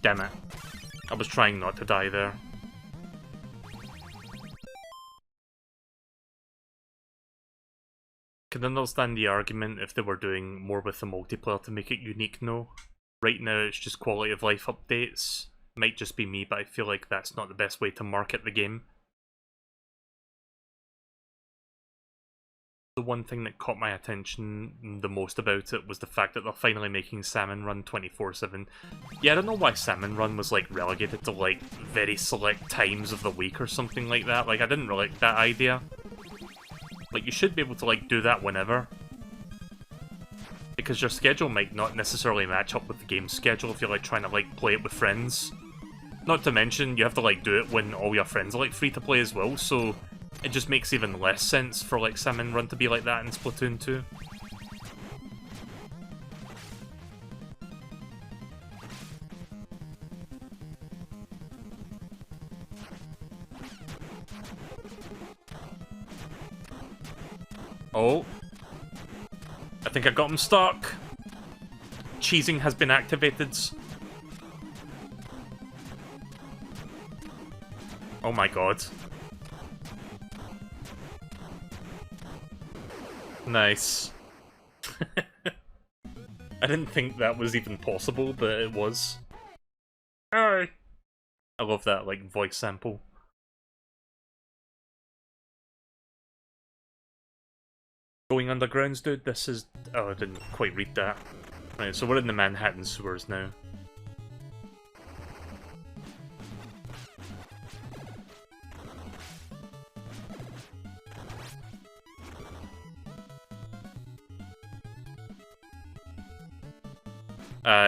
Damn it. I was trying not to die there. Can understand the argument if they were doing more with the multiplayer to make it unique, no. Right now it's just quality of life updates. Might just be me, but I feel like that's not the best way to market the game. The one thing that caught my attention the most about it was the fact that they're finally making Salmon Run 24/7. Yeah, I don't know why Salmon Run was like relegated to like very select times of the week or something like that. Like, I didn't really like that idea. Like, you should be able to like do that whenever. Because your schedule might not necessarily match up with the game's schedule if you're like trying to like play it with friends. Not to mention, you have to like do it when all your friends are like free to play as well, so it just makes even less sense for like Salmon Run to be like that in Splatoon 2. Oh. I think I got him stuck. Cheesing has been activated. Oh my god. Nice. I didn't think that was even possible, but it was. Hi. I love that, like, voice sample. Going undergrounds, dude, this is... Oh, I didn't quite read that. Right, so we're in the Manhattan sewers now.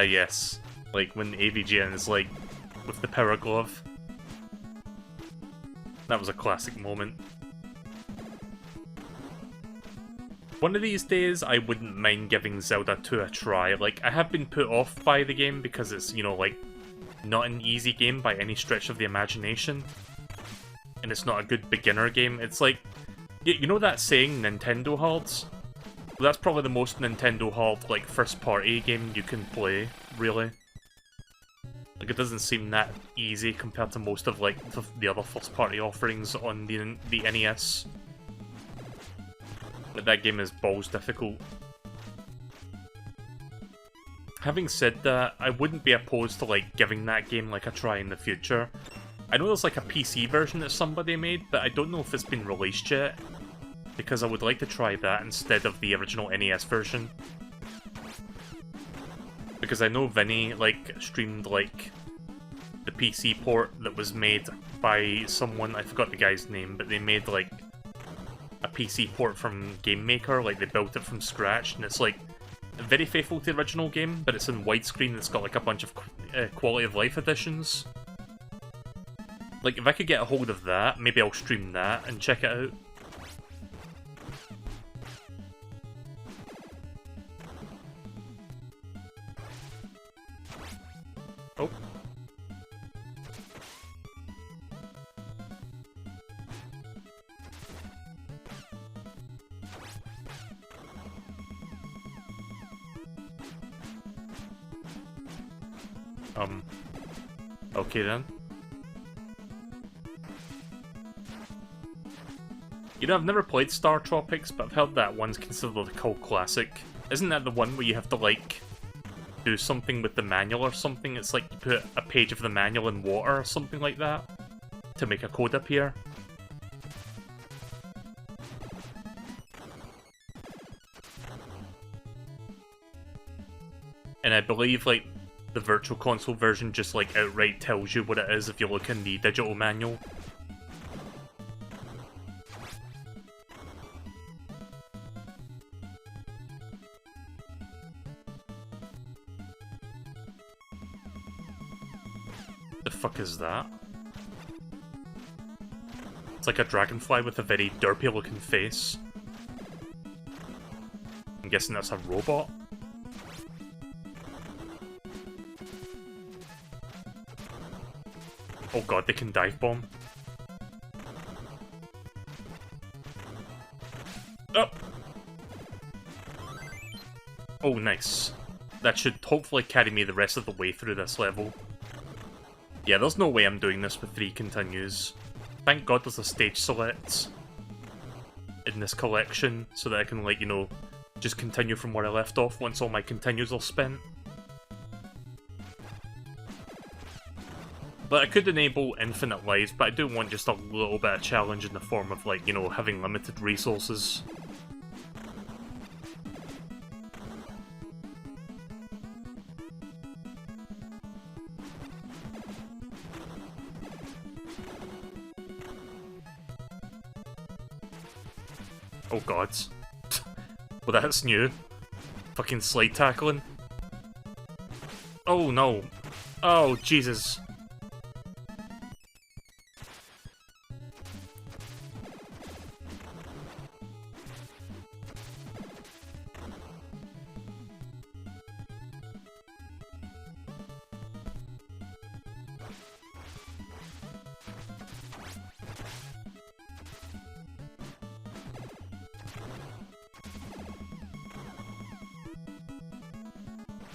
Yes. Like, when AVGN is, like, with the power glove. That was a classic moment. One of these days, I wouldn't mind giving Zelda 2 a try. Like, I have been put off by the game because it's, you know, like, not an easy game by any stretch of the imagination. And it's not a good beginner game. It's like, you know that saying, Nintendo hard? Well, that's probably the most Nintendo hard, like, first-party game you can play, really. Like, it doesn't seem that easy compared to most of, like, the other first-party offerings on the NES. Like, that game is balls difficult. Having said that, I wouldn't be opposed to, like, giving that game, like, a try in the future. I know there's, like, a PC version that somebody made, but I don't know if it's been released yet. Because I would like to try that instead of the original NES version. Because I know Vinny, like, streamed, like, the PC port that was made by someone, I forgot the guy's name, but they made, like, a PC port from Game Maker, like, they built it from scratch, and it's, like, very faithful to the original game, but it's in widescreen, it's got, like, a bunch of quality of life additions. Like, if I could get a hold of that, maybe I'll stream that and check it out. Oh. Okay then. You know, I've never played Star Tropics, but I've heard that one's considered a cult classic. Isn't that the one where you have to, like, do something with the manual or something? It's like you put a page of the manual in water or something like that to make a code appear. And I believe, like, the Virtual Console version just, like, outright tells you what it is if you look in the digital manual. The fuck is that? It's like a dragonfly with a very derpy looking face. I'm guessing that's a robot. Oh god, they can dive bomb. Oh! Oh, nice. That should hopefully carry me the rest of the way through this level. Yeah, there's no way I'm doing this with 3 continues. Thank god there's a stage select in this collection, so that I can, like, you know, just continue from where I left off once all my continues are spent. But I could enable infinite lives, but I do want just a little bit of challenge in the form of, like, you know, having limited resources. Oh god. Well, that's new. Fucking slide tackling. Oh no. Oh, Jesus.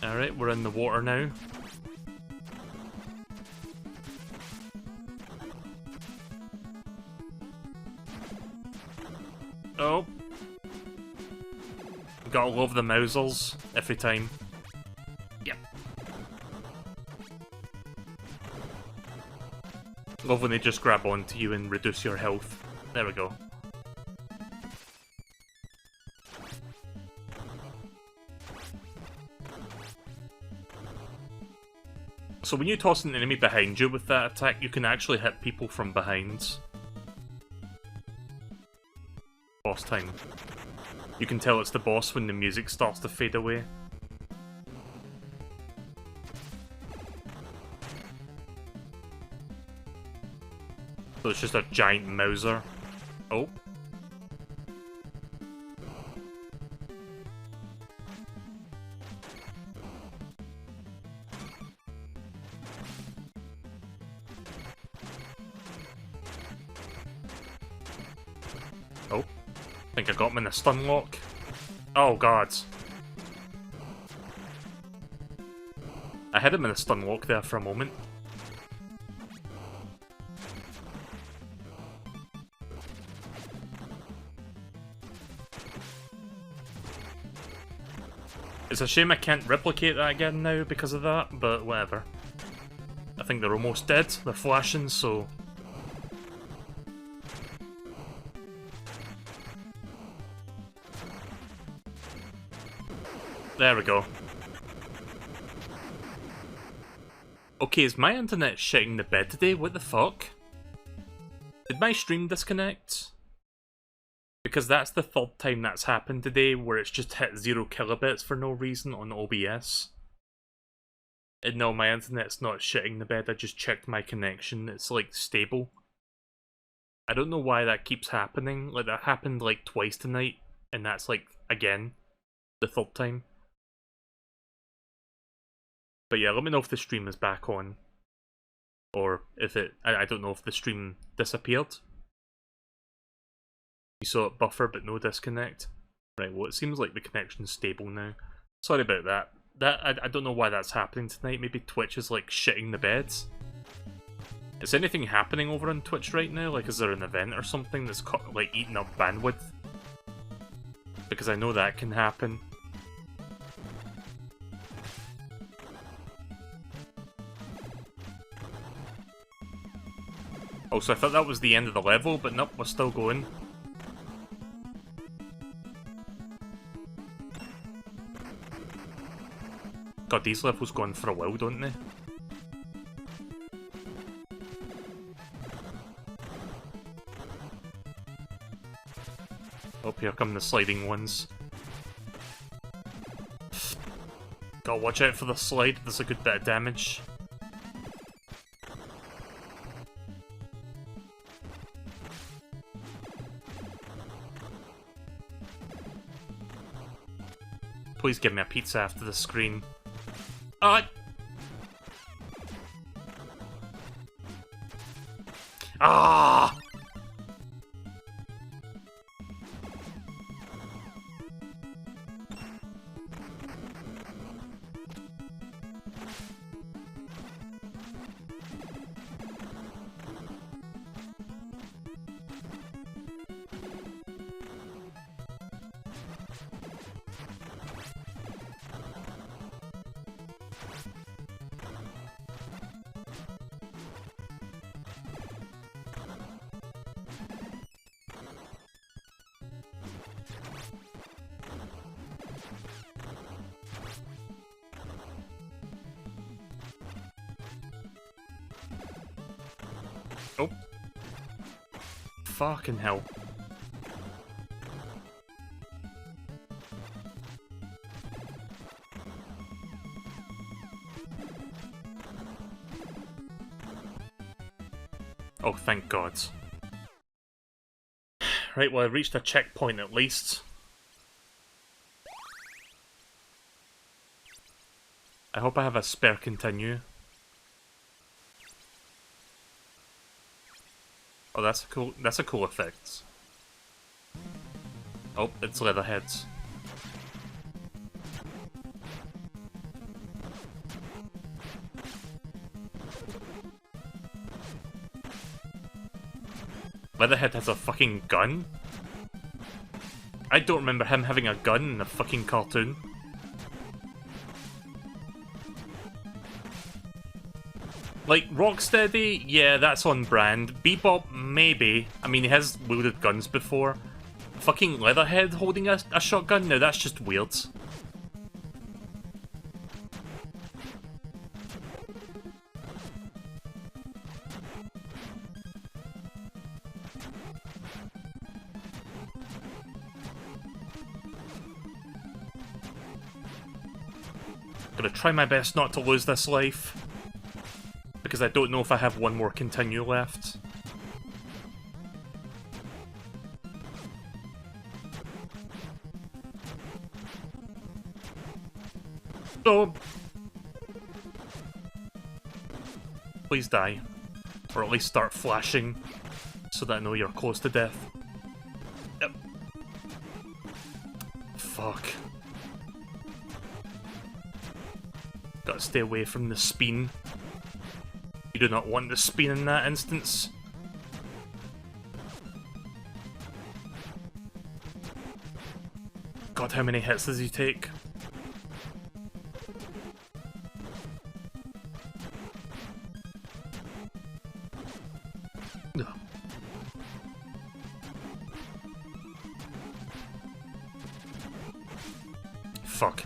Alright, we're in the water now. Oh. Gotta love the Mausers every time. Yep. Love when they just grab onto you and reduce your health. There we go. So when you toss an enemy behind you with that attack, you can actually hit people from behind. Boss time. You can tell it's the boss when the music starts to fade away. So it's just a giant Mauser. Oh. Oh. I think I got him in a stun lock. Oh god. I had him in a stun lock there for a moment. It's a shame I can't replicate that again now because of that, but whatever. I think they're almost dead. They're flashing, so... There we go. Okay, is my internet shitting the bed today? What the fuck? Did my stream disconnect? Because that's the third time that's happened today, where it's just hit 0 kilobits for no reason on OBS. And no, my internet's not shitting the bed, I just checked my connection, it's like stable. I don't know why that keeps happening, like that happened like twice tonight, and that's like, again, the third time. But yeah, let me know if the stream is back on. Or if it, I don't know if the stream disappeared. You saw it buffer but no disconnect. Right, well it seems like the connection's stable now. Sorry about that. I don't know why that's happening tonight. Maybe Twitch is like shitting the beds. Is anything happening over on Twitch right now? Like is there an event or something that's like eating up bandwidth? Because I know that can happen. Oh, so I thought that was the end of the level, but nope, we're still going. God, these levels go on for a while, don't they? Oh, here come the sliding ones. Gotta watch out for the slide, there's a good bit of damage. Please give me a pizza after the screen. Ah! Ah! Oh. Fucking hell. Oh, thank God. Right, well, I reached a checkpoint at least. I hope I have a spare continue. Oh, that's a cool effect. Oh, it's Leatherheads. Leatherhead has a fucking gun? I don't remember him having a gun in the fucking cartoon. Like, Rocksteady, yeah, that's on brand. Bebop, maybe. I mean, he has wielded guns before. Fucking Leatherhead holding a shotgun? No, that's just weird. Gonna try my best not to lose this life. Because I don't know if I have one more continue left. Oh! Please die. Or at least start flashing, so that I know you're close to death. Yep. Fuck. Gotta stay away from the spin. You do not want the spin in that instance. God, how many hits does he take? Ugh. Fuck.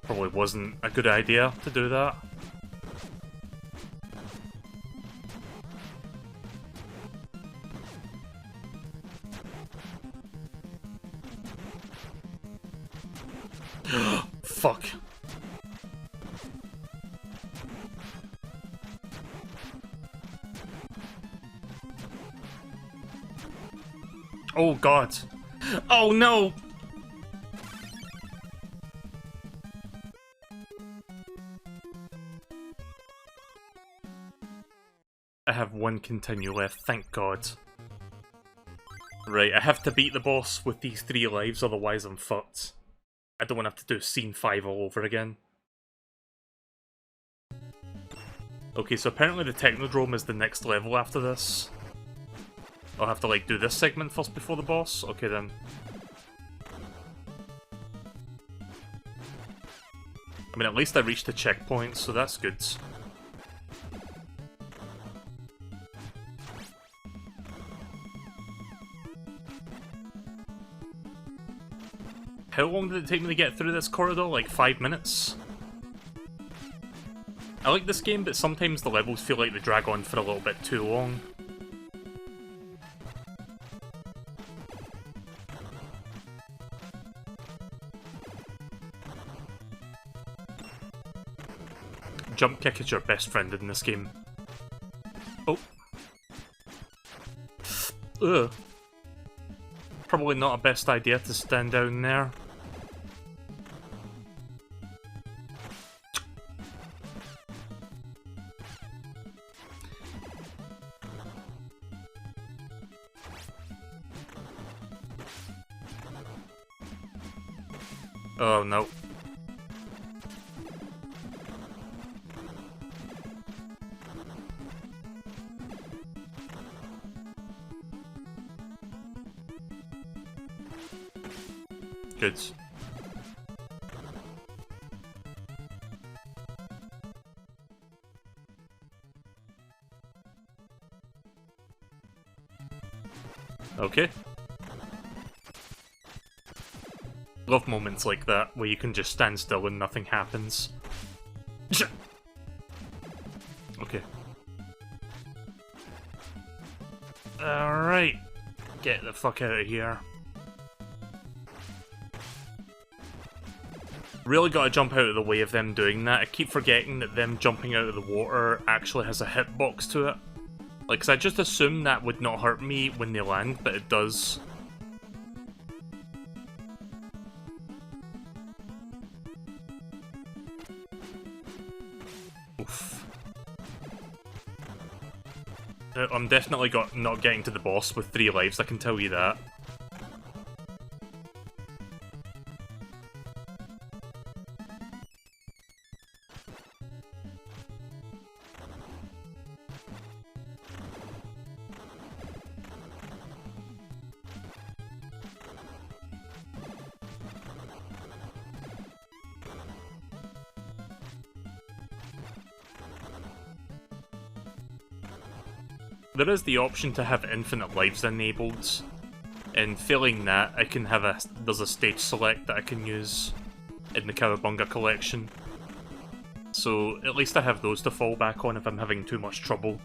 Probably wasn't a good idea to do that. Fuck. Oh God. Oh no! I have one continue left, thank God. Right, I have to beat the boss with these 3 lives, otherwise I'm fucked. I don't want to have to do scene 5 all over again. Okay, so apparently the Technodrome is the next level after this. I'll have to, like, do this segment first before the boss? Okay, then. I mean, at least I reached the checkpoint, so that's good. How long did it take me to get through this corridor? Like 5 minutes? I like this game, but sometimes the levels feel like they drag on for a little bit too long. Jump kick is your best friend in this game. Oh. Ugh. Probably not a best idea to stand down there. Oh no. Good. Okay. Love moments like that, where you can just stand still and nothing happens. Okay. Alright. Get the fuck out of here. Really gotta jump out of the way of them doing that. I keep forgetting that them jumping out of the water actually has a hitbox to it. Like, 'cause I just assume that would not hurt me when they land, but it does. Oof. I'm definitely not getting to the boss with 3 lives, I can tell you that. There is the option to have infinite lives enabled, and failing that, I can have there's a stage select that I can use in the Cowabunga collection. So at least I have those to fall back on if I'm having too much trouble.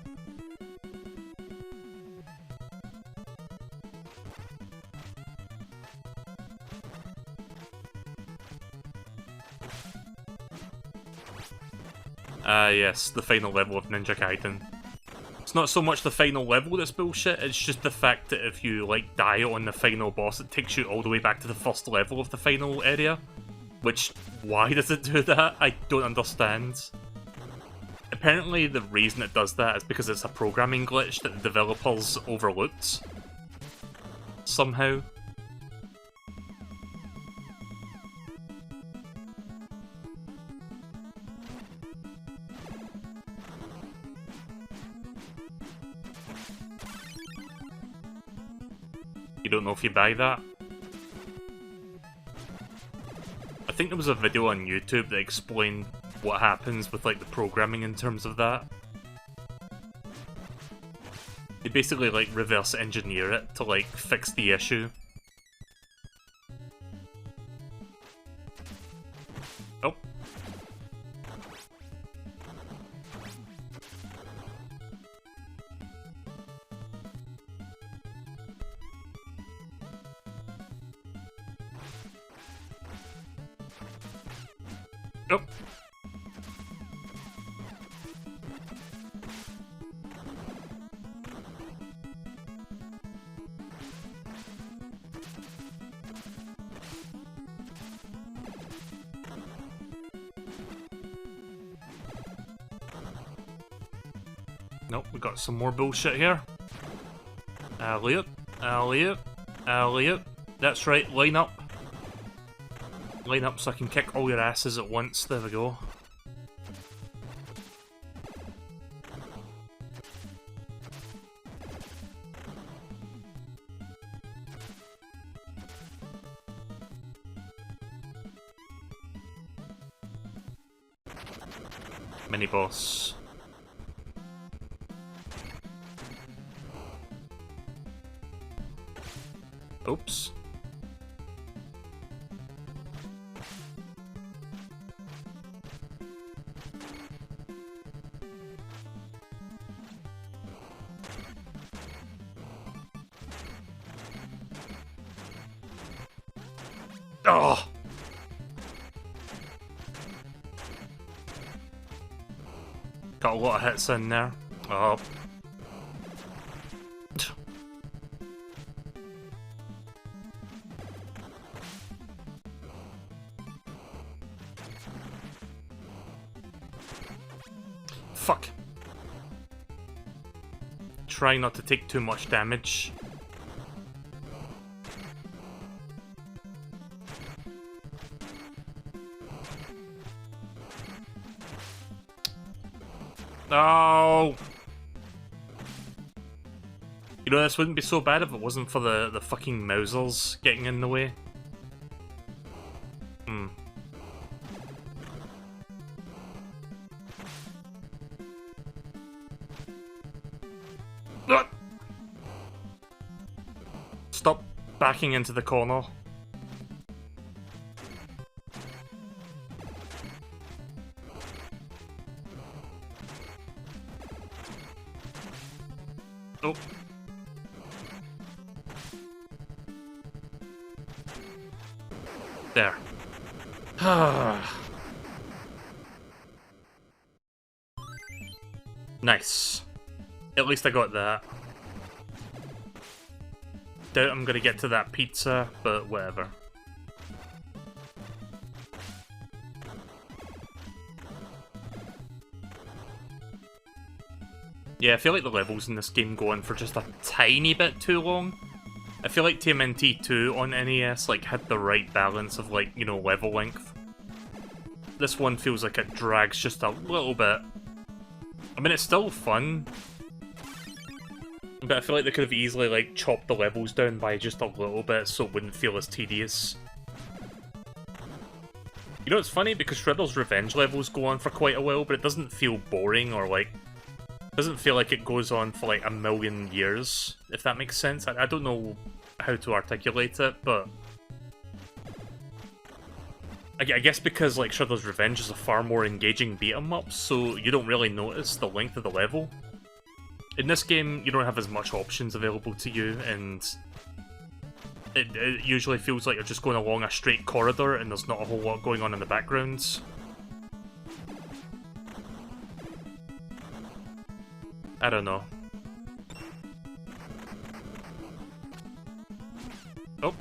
Ah yes, the final level of Ninja Gaiden. It's not so much the final level that's bullshit, it's just the fact that if you, like, die on the final boss, it takes you all the way back to the first level of the final area. Which, why does it do that? I don't understand. Apparently the reason it does that is because it's a programming glitch that the developers overlooked. Somehow. You don't know if you buy that? I think there was a video on YouTube that explained what happens with, like, the programming in terms of that. They basically, like, reverse engineer it to, like, fix the issue. Oh. Oh. Nope, we got some more bullshit here. Alley-oop, alley-oop, alley-oop. That's right, line up. Line up so I can kick all your asses at once. There we go. Mini boss. Oops. Oh! Got a lot of hits in there. Oh. Fuck. Try not to take too much damage. Oh! You know, this wouldn't be so bad if it wasn't for the fucking Mausers getting in the way. Hmm. Stop backing into the corner. Oh. There. Nice. At least I got that. Doubt I'm gonna get to that pizza, but whatever. Yeah, I feel like the levels in this game go on for just a tiny bit too long. I feel like TMNT 2 on NES like had the right balance of like, you know, level length. This one feels like it drags just a little bit. I mean, it's still fun, but I feel like they could have easily like chopped the levels down by just a little bit so it wouldn't feel as tedious. You know, it's funny because Shredder's Revenge levels go on for quite a while, but it doesn't feel boring or like... doesn't feel like it goes on for like a million years, if that makes sense. I don't know how to articulate it, but... I guess because like Shredder's Revenge is a far more engaging beat-em-up, so you don't really notice the length of the level. In this game, you don't have as much options available to you, and it usually feels like you're just going along a straight corridor and there's not a whole lot going on in the background. I don't know. Oh.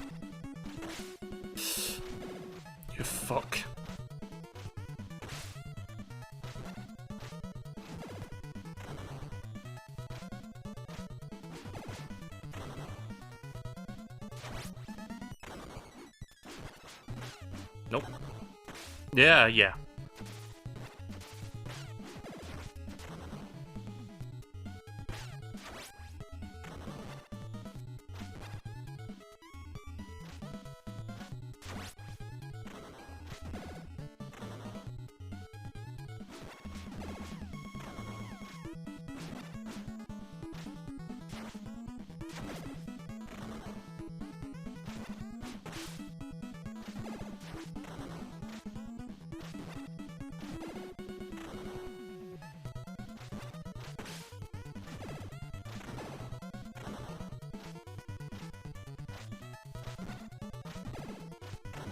You fuck. Nope. Yeah, yeah.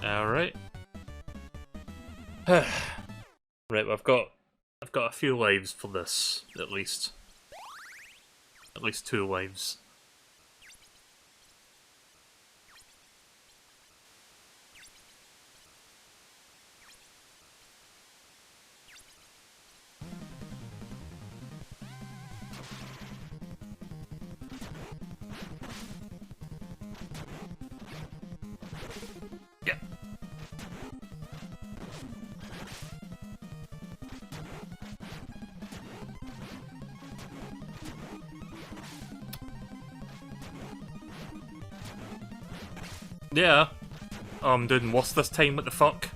Alright. Right, well, I've got a few lives for this, at least. At least 2 lives. Yeah. Yeah. Oh, I'm doing worse this time, what the fuck?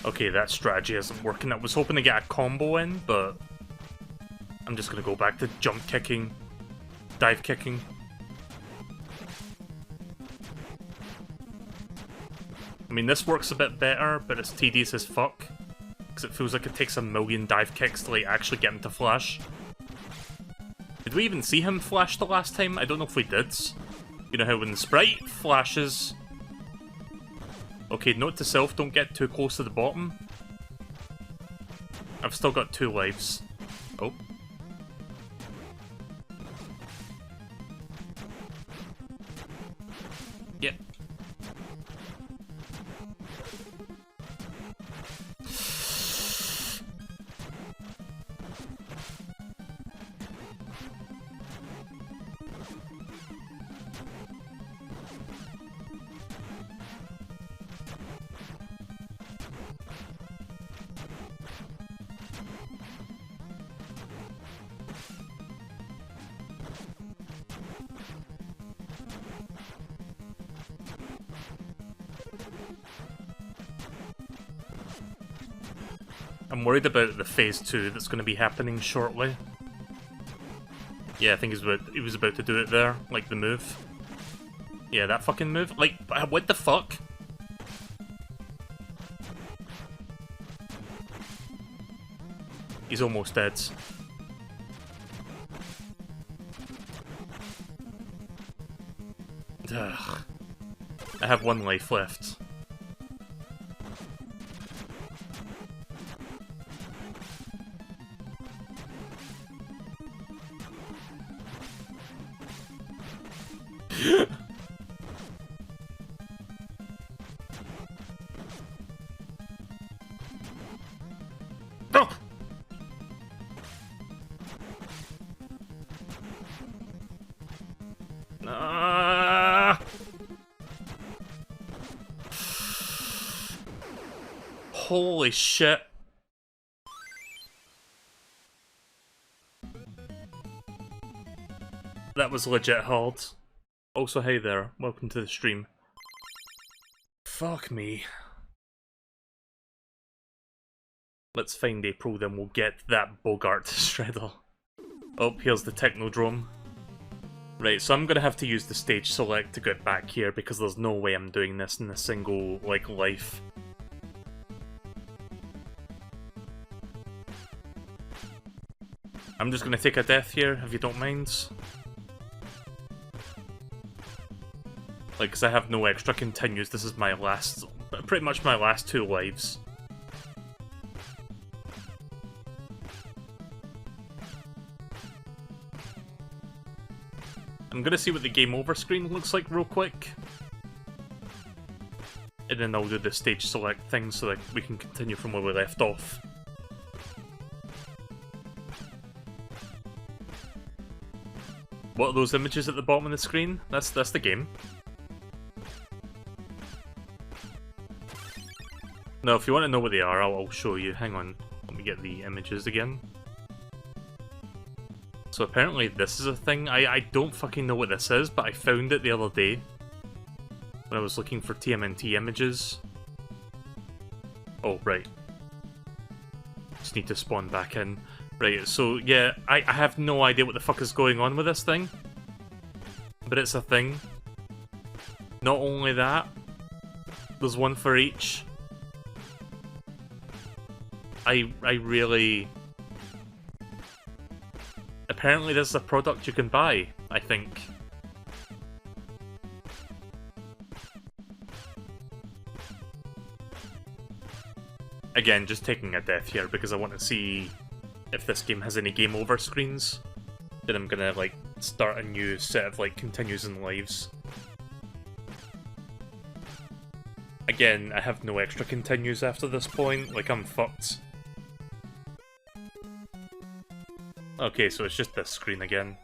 Okay, that strategy isn't working. I was hoping to get a combo in, but I'm just gonna go back to jump kicking, dive kicking. I mean, this works a bit better, but it's tedious as fuck. Because it feels like it takes a million dive kicks to like actually get him to flash. Did we even see him flash the last time? I don't know if we did. You know how when the sprite flashes... Okay, note to self, don't get too close to the bottom. I've still got 2 lives. Oh. Yep. I'm worried about the phase 2 that's going to be happening shortly. Yeah, I think he was about to do it there, like the move. Yeah, that fucking move. Like, what the fuck? He's almost dead. Ugh. I have 1 life left. Oh! Holy shit. That was legit hard. Also, hey there, welcome to the stream. Fuck me. Let's find April, then we'll get that Bogart Shredder. Oh, here's the Technodrome. Right, so I'm gonna have to use the stage select to get back here because there's no way I'm doing this in a single, like, life. I'm just gonna take a death here, if you don't mind. Like, because I have no extra continues, this is my last, pretty much my last 2 lives. I'm gonna see what the game over screen looks like real quick. And then I'll do the stage select thing so that we can continue from where we left off. What are those images at the bottom of the screen? That's the game. No, if you want to know what they are, I'll show you. Hang on, let me get the images again. So apparently this is a thing. I don't fucking know what this is, but I found it the other day when I was looking for TMNT images. Oh, right. Just need to spawn back in. Right, so yeah, I have no idea what the fuck is going on with this thing. But it's a thing. Not only that, there's one for each. I really... Apparently this is a product you can buy, I think. Again, just taking a death here because I want to see if this game has any game over screens. Then I'm gonna, like, start a new set of, like, continues and lives. Again, I have no extra continues after this point, like, I'm fucked. Okay, so it's just this screen again.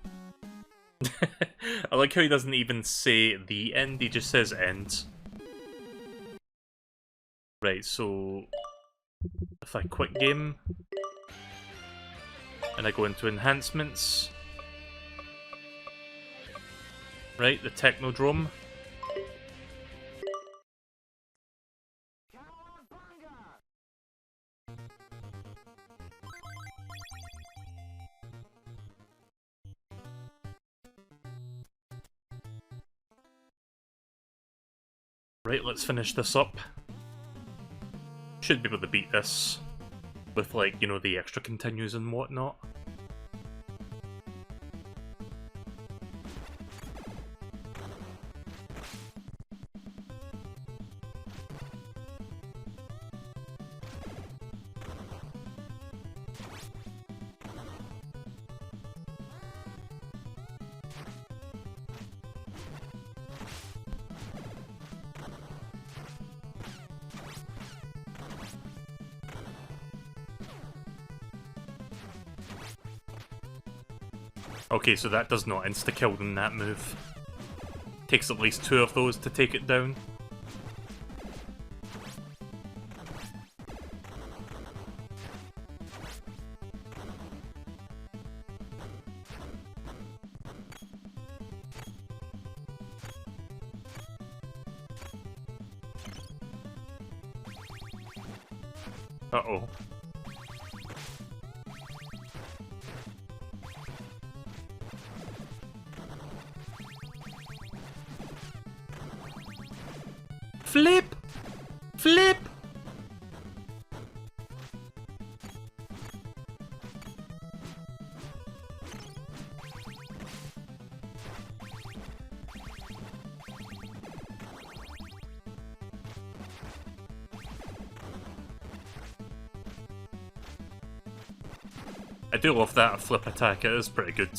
I like how he doesn't even say the end, he just says end. Right, so... if I quit game... and I go into enhancements... Right, the Technodrome. Right, let's finish this up. Should be able to beat this with, like, you know, the extra continues and whatnot. Okay, so that does not insta-kill them, that move. Takes at least 2 of those to take it down. Uh-oh. Flip! Flip! I do love that flip attack, it is pretty good.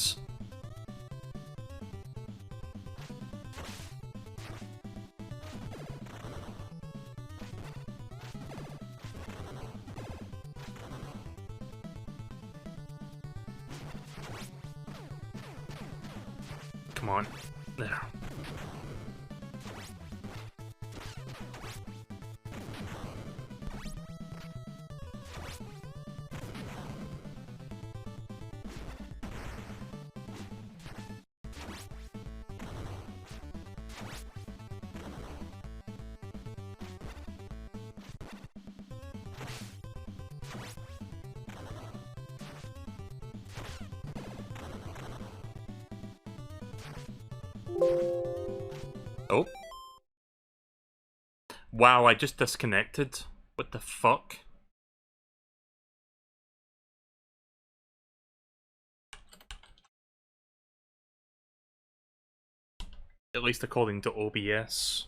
Come on. There. Oh. Wow, I just disconnected. What the fuck? At least according to OBS.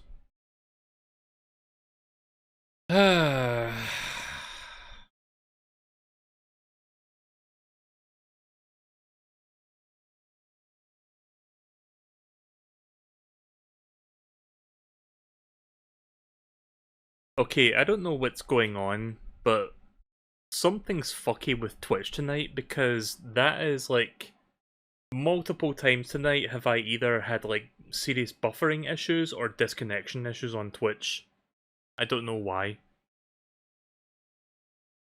Okay, I don't know what's going on, but something's fucky with Twitch tonight, because that is like multiple times tonight have I either had like serious buffering issues or disconnection issues on Twitch. I don't know why.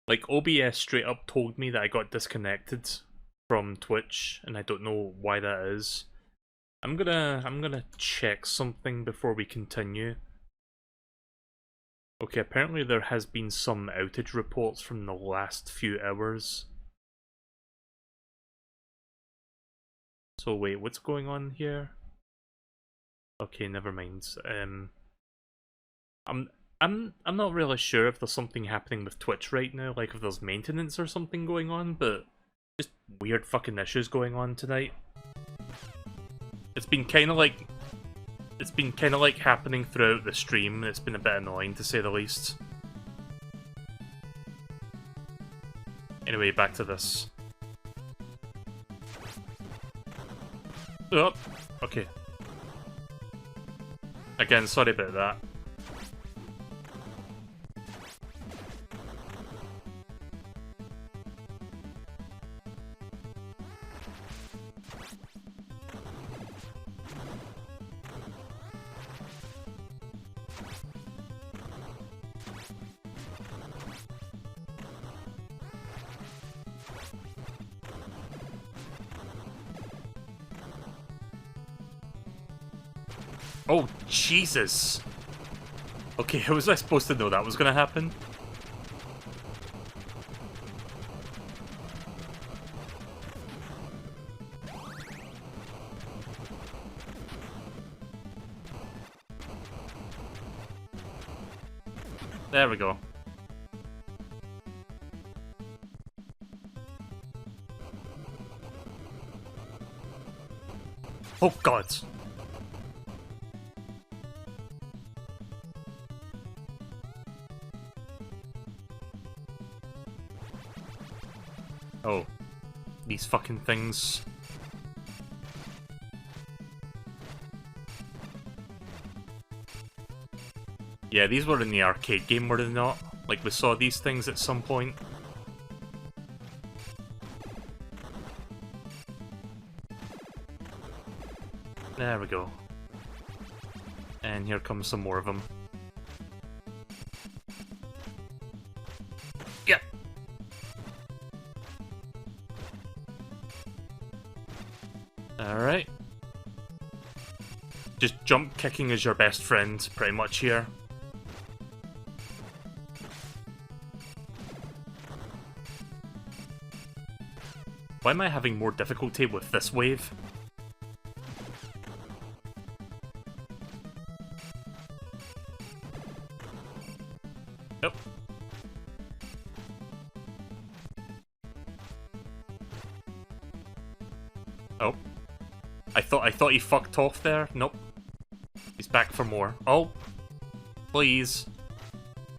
Like OBS straight up told me that I got disconnected from Twitch, and I don't know why that is. I'm gonna check something before we continue. Okay, apparently there has been some outage reports from the last few hours. So wait, what's going on here? Okay, never mind. I'm not really sure if there's something happening with Twitch right now, like if there's maintenance or something going on, but just weird fucking issues going on tonight. It's been kind of like happening throughout the stream. It's been a bit annoying to say the least. Anyway, back to this. Oh, okay. Again, sorry about that. Oh, Jesus! Okay, how was I supposed to know that was gonna happen? There we go. Oh god! Oh. These fucking things. Yeah, these were in the arcade game, were they not? Like, we saw these things at some point. There we go. And here comes some more of them. Yeah. Alright. Just jump kicking is your best friend, pretty much here. Why am I having more difficulty with this wave? Nope. Oh. I thought he fucked off there. Nope. He's back for more. Oh. Please.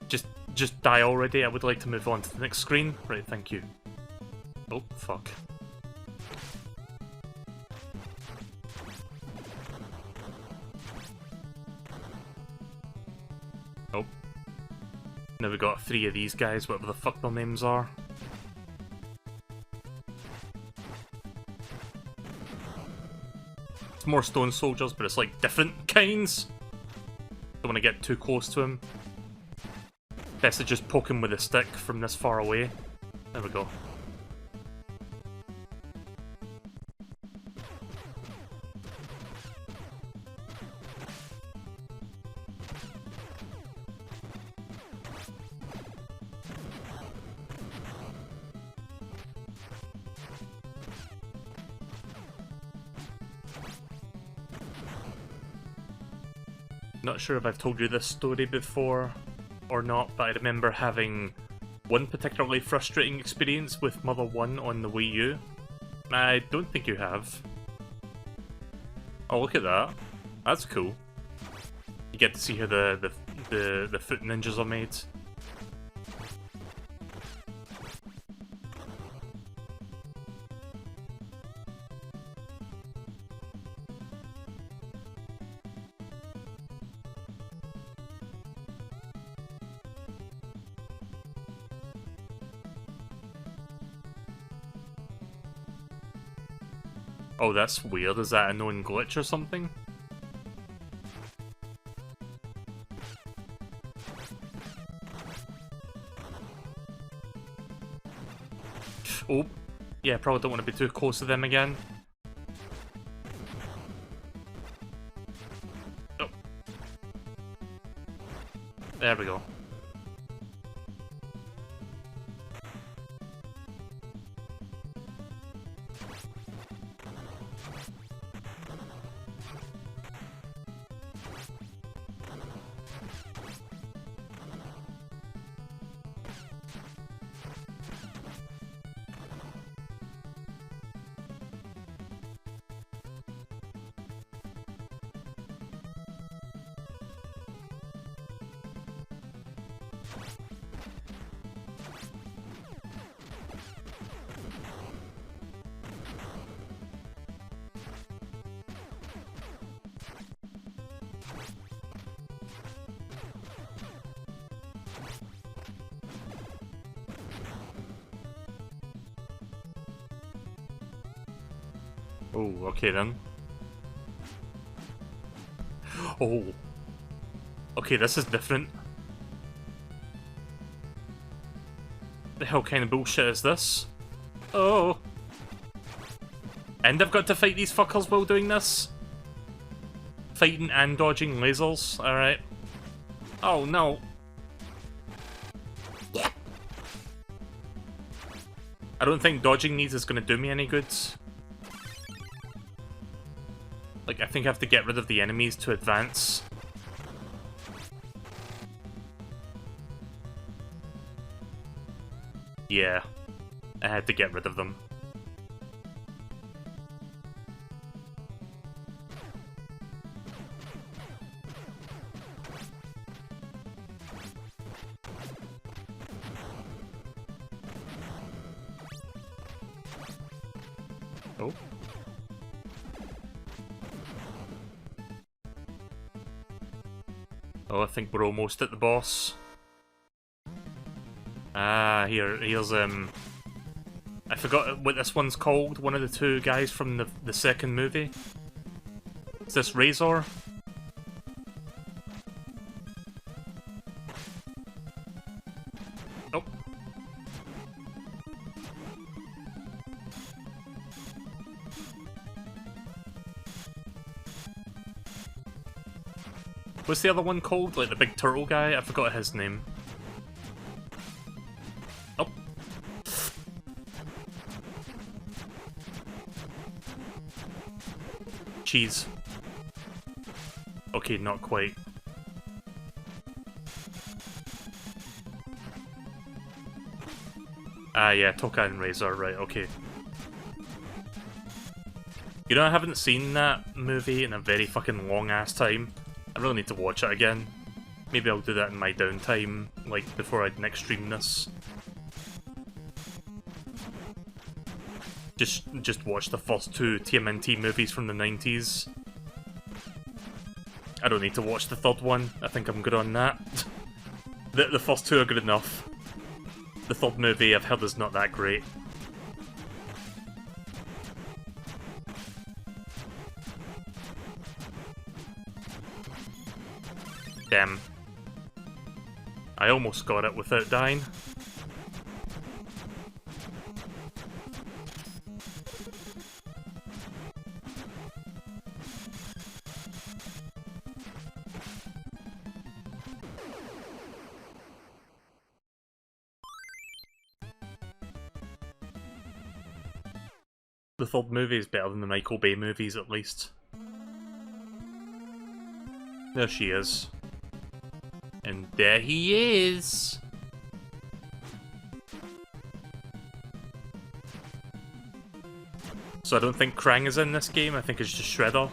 Just die already. I would like to move on to the next screen. Right, thank you. Oh, fuck. Oh. Now we got 3 of these guys, whatever the fuck their names are. It's more stone soldiers, but it's like different kinds. Don't want to get too close to him. Best to just poke him with a stick from this far away. There we go. Not sure if I've told you this story before or not, but I remember having one particularly frustrating experience with Mother 1 on the Wii U. I don't think you have. Oh, look at that. That's cool. You get to see how the foot ninjas are made. Oh, that's weird. Is that a known glitch or something? Oh, yeah, probably don't want to be too close to them again. Oh. There we go. Oh, okay then. Oh. Okay, this is different. The hell kind of bullshit is this? Oh. And I've got to fight these fuckers while doing this? Fighting and dodging lasers, alright. Oh no. I don't think dodging these is going to do me any good. Like, I think I have to get rid of the enemies to advance. Yeah, I had to get rid of them. Oh. Oh, I think we're almost at the boss. Ah, here's I forgot what this one's called. One of the two guys from the second movie. Is this Razor? Oh. What's the other one called? Like the big turtle guy? I forgot his name. Oh. Cheese. Okay, not quite. Ah, yeah, Toka and Razor, right, okay. You know, I haven't seen that movie in a very fucking long-ass time. I really need to watch it again. Maybe I'll do that in my downtime, like, before I next stream this. Just watch the first two TMNT movies from the 90s. I don't need to watch the third one. I think I'm good on that. The first two are good enough. The third movie I've heard is not that great. Damn. I almost got it without dying. The third movie is better than the Michael Bay movies, at least. There she is. And there he is! So I don't think Krang is in this game, I think it's just Shredder.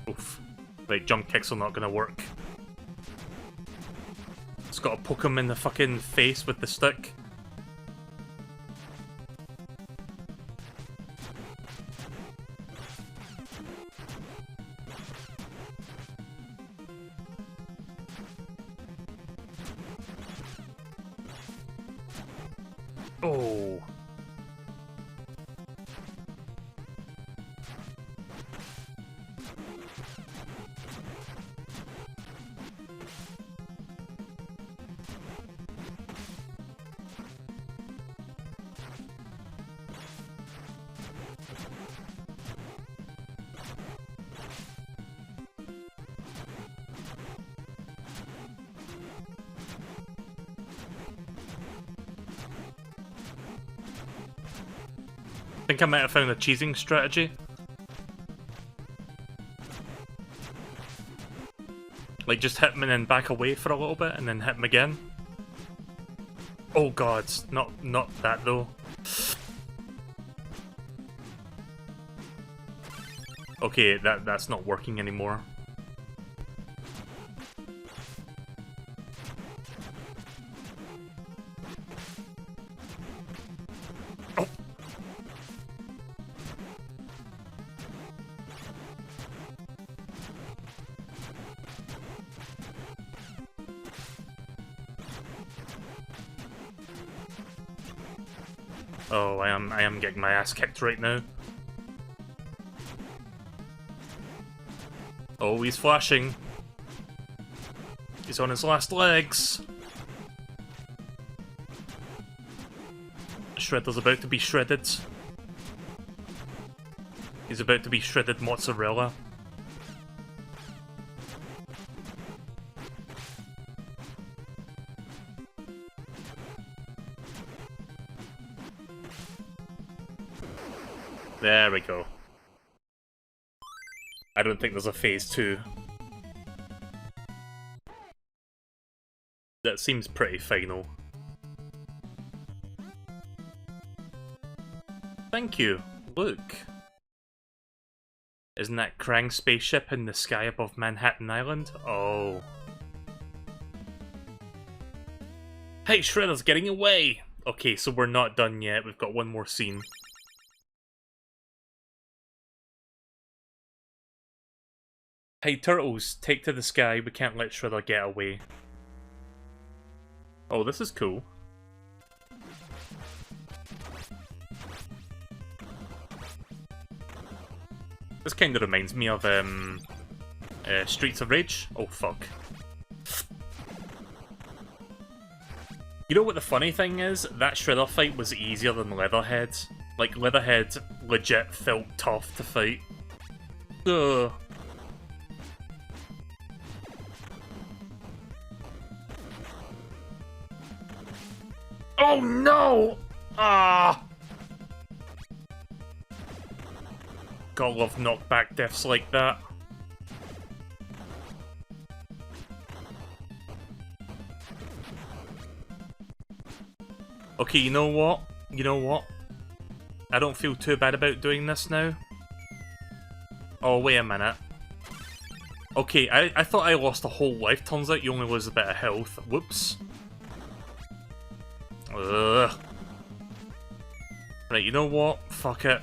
Oof. Right, jump kicks are not gonna work. It's gotta poke him in the fucking face with the stick. Oh. I think I might have found a cheesing strategy. Like, just hit him and then back away for a little bit, and then hit him again. Oh god, not that though. Okay, that's not working anymore. Oh, I am getting my ass kicked right now. Oh, he's flashing. He's on his last legs. Shredder's about to be shredded. He's about to be shredded mozzarella. There we go. I don't think there's a phase 2. That seems pretty final. Thank you. Look. Isn't that Krang's spaceship in the sky above Manhattan Island? Oh. Hey, Shredder's getting away! Okay, so we're not done yet. We've got one more scene. Hey, Turtles, take to the sky. We can't let Shredder get away. Oh, this is cool. This kind of reminds me of Streets of Rage. Oh, fuck. You know what the funny thing is? That Shredder fight was easier than Leatherhead. Like, Leatherhead legit felt tough to fight. Ugh. Oh no! Ah! Gotta love knockback deaths like that. Okay, you know what? You know what? I don't feel too bad about doing this now. Oh, wait a minute. Okay, I thought I lost a whole life. Turns out you only lose a bit of health. Whoops. Ugh. Right, you know what? Fuck it.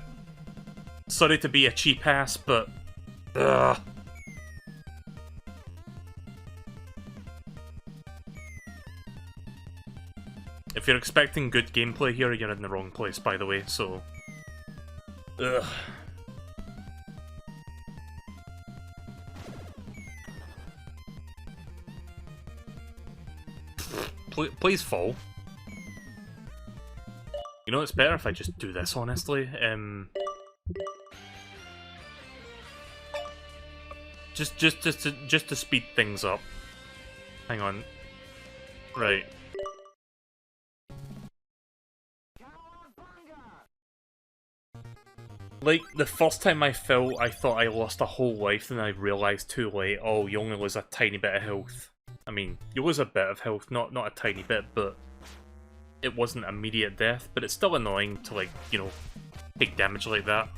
Sorry to be a cheap ass, but... Ugh. If you're expecting good gameplay here, you're in the wrong place, by the way, so... Ugh. Please fall. You know, it's better if I just do this, honestly. Just to speed things up. Hang on. Right. Like, the first time I fell, I thought I lost a whole life, then I realised too late, oh, you only lose a tiny bit of health. I mean, you lose a bit of health, not a tiny bit, but it wasn't immediate death, but it's still annoying to, like, you know, take damage like that.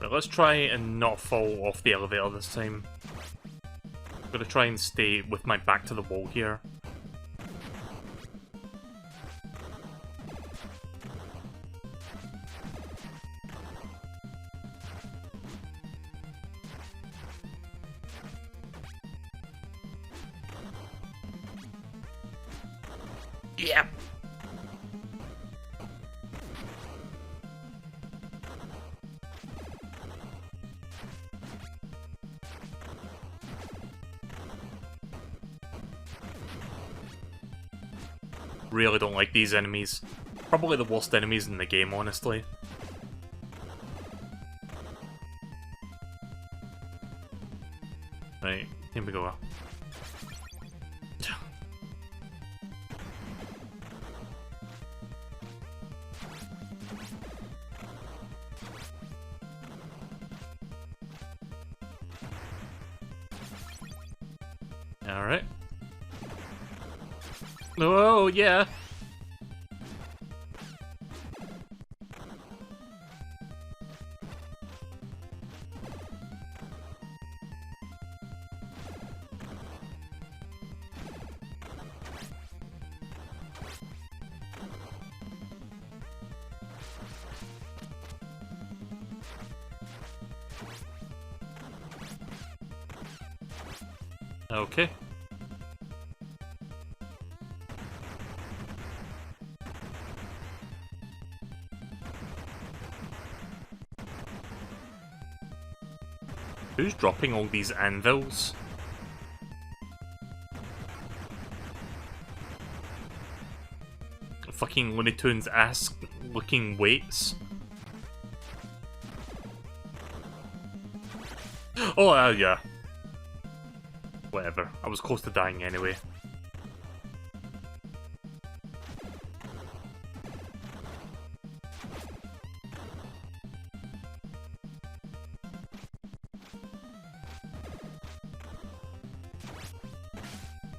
Right, let's try and not fall off the elevator this time. I'm gonna try and stay with my back to the wall here. Yeah. Really don't like these enemies. Probably the worst enemies in the game, honestly. Right, here we go. Alright. Oh, yeah. Okay. Who's dropping all these anvils? Fucking Looney Tunes ass-looking weights. Oh, yeah. Whatever. I was close to dying anyway.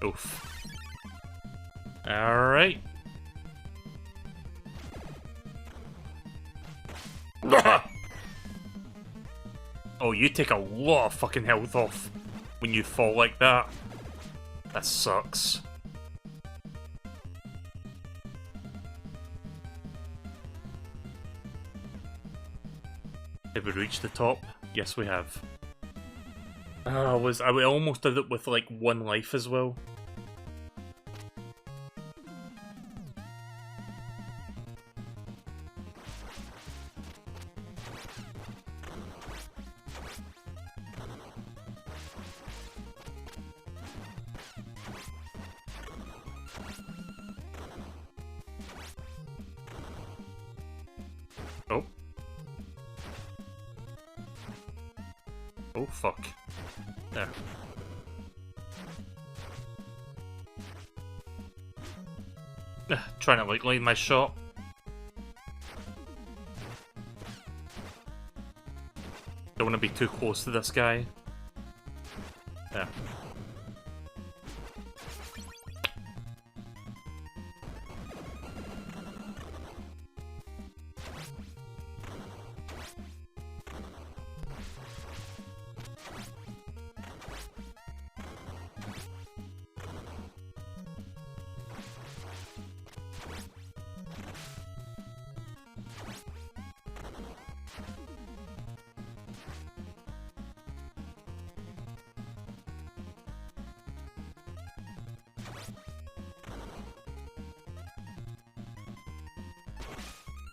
Oof. Alright. Oh, you take a lot of fucking health off when you fall like that. That sucks. Have we reached the top? Yes, we have. I almost did it with like 1 life as well. Oh. Oh, fuck. There. Trying to, like, line my shot. Don't want to be too close to this guy. There.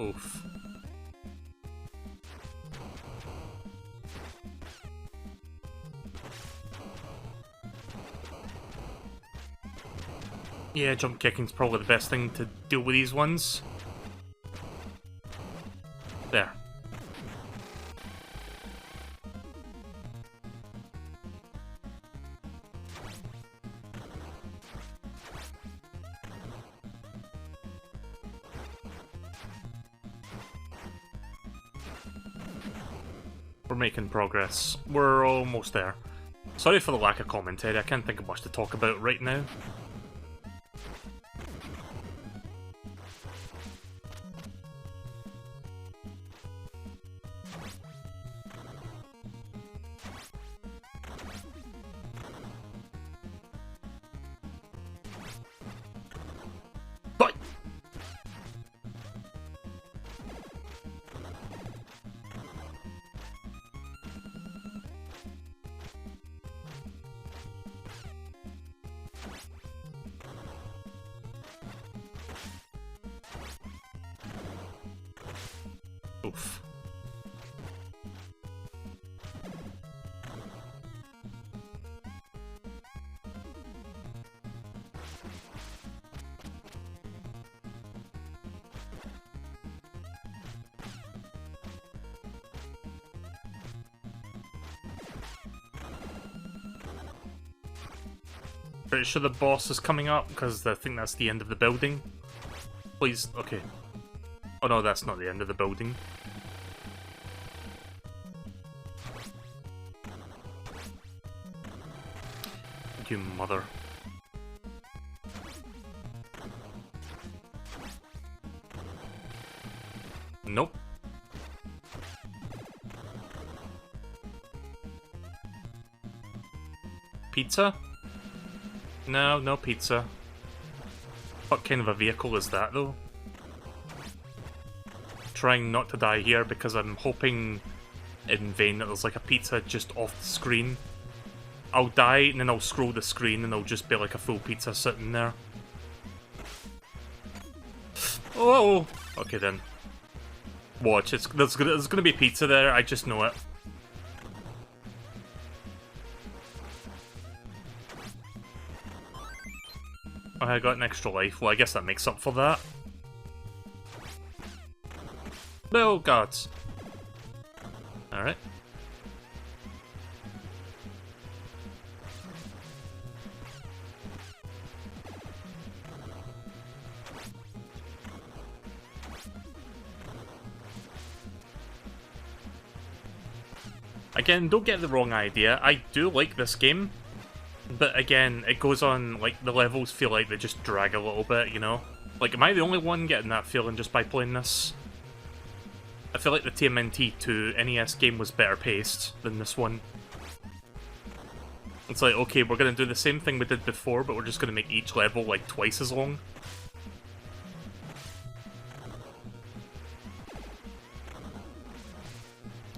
Oof. Yeah, jump kicking's probably the best thing to deal with these ones. There. We're making progress. We're almost there. Sorry for the lack of commentary, I can't think of much to talk about right now. But oof. Pretty sure the boss is coming up, because I think that's the end of the building. Please, okay. Oh no, that's not the end of the building. You mother. Nope. Pizza? No, no pizza. What kind of a vehicle is that, though? Trying not to die here because I'm hoping in vain that there's like a pizza just off the screen. I'll die and then I'll scroll the screen and there'll just be like a full pizza sitting there. Oh! Okay then. Watch, there's gonna be pizza there, I just know it. Oh, I got an extra life. Well, I guess that makes up for that. No, gods. Alright. Again, don't get the wrong idea. I do like this game. but again, it goes on, like, the levels feel like they just drag a little bit, you know? Like, am I the only one getting that feeling just by playing this? I feel like the TMNT 2 NES game was better paced than this one. It's like, okay, we're gonna do the same thing we did before, but we're just gonna make each level, like, twice as long.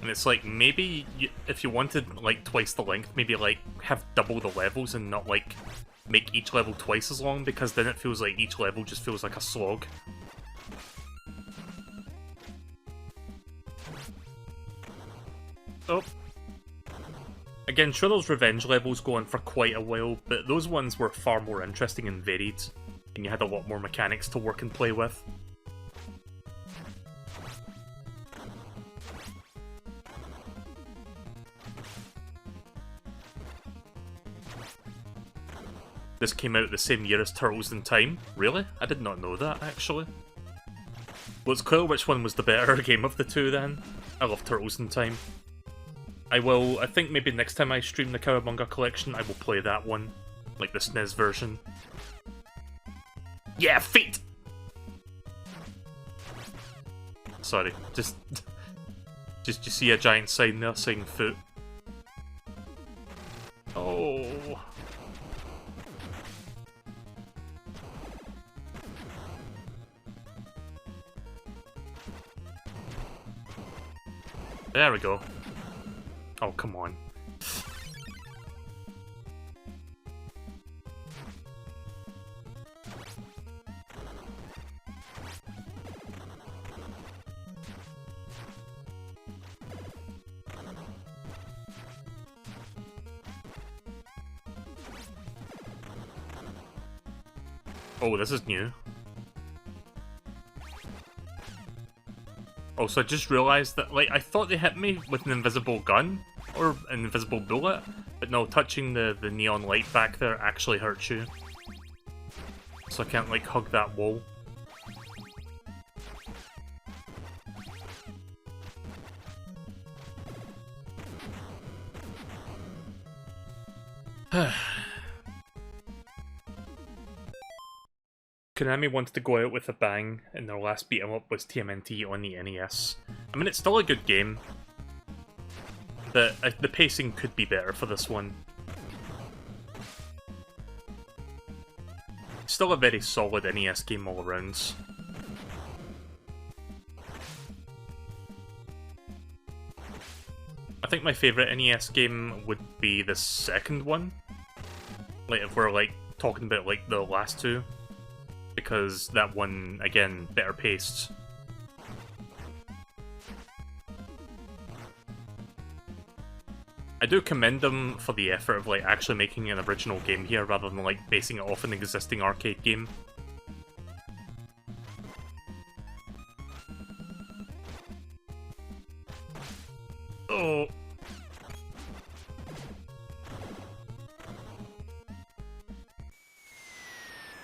And it's like, maybe if you wanted, like, twice the length, maybe, like, have double the levels and not, like, make each level twice as long, because then it feels like each level just feels like a slog. Oh. Again, sure those revenge levels go on for quite a while, but those ones were far more interesting and varied, and you had a lot more mechanics to work and play with. This came out the same year as Turtles in Time. Really? I did not know that, actually. Well, it's clear which one was the better game of the two, then. I love Turtles in Time. I think maybe next time I stream the Cowabunga collection, I will play that one. Like the SNES version. Yeah, feet! Sorry, just you see a giant sign there saying foot. Oh... There we go. Oh, come on. Oh, this is new. Oh, so I just realised that, like, I thought they hit me with an invisible gun, or an invisible bullet, but no, touching the neon light back there actually hurts you. So I can't, like, hug that wall. Konami wanted to go out with a bang, and their last beat-em-up was TMNT on the NES. I mean, it's still a good game. The pacing could be better for this one. Still a very solid NES game all around. I think my favourite NES game would be the second one. Like, if we're, like, talking about, like, the last two. Because that one, again, better paced. I do commend them for the effort of, like, actually making an original game here rather than, like, basing it off an existing arcade game. Oh.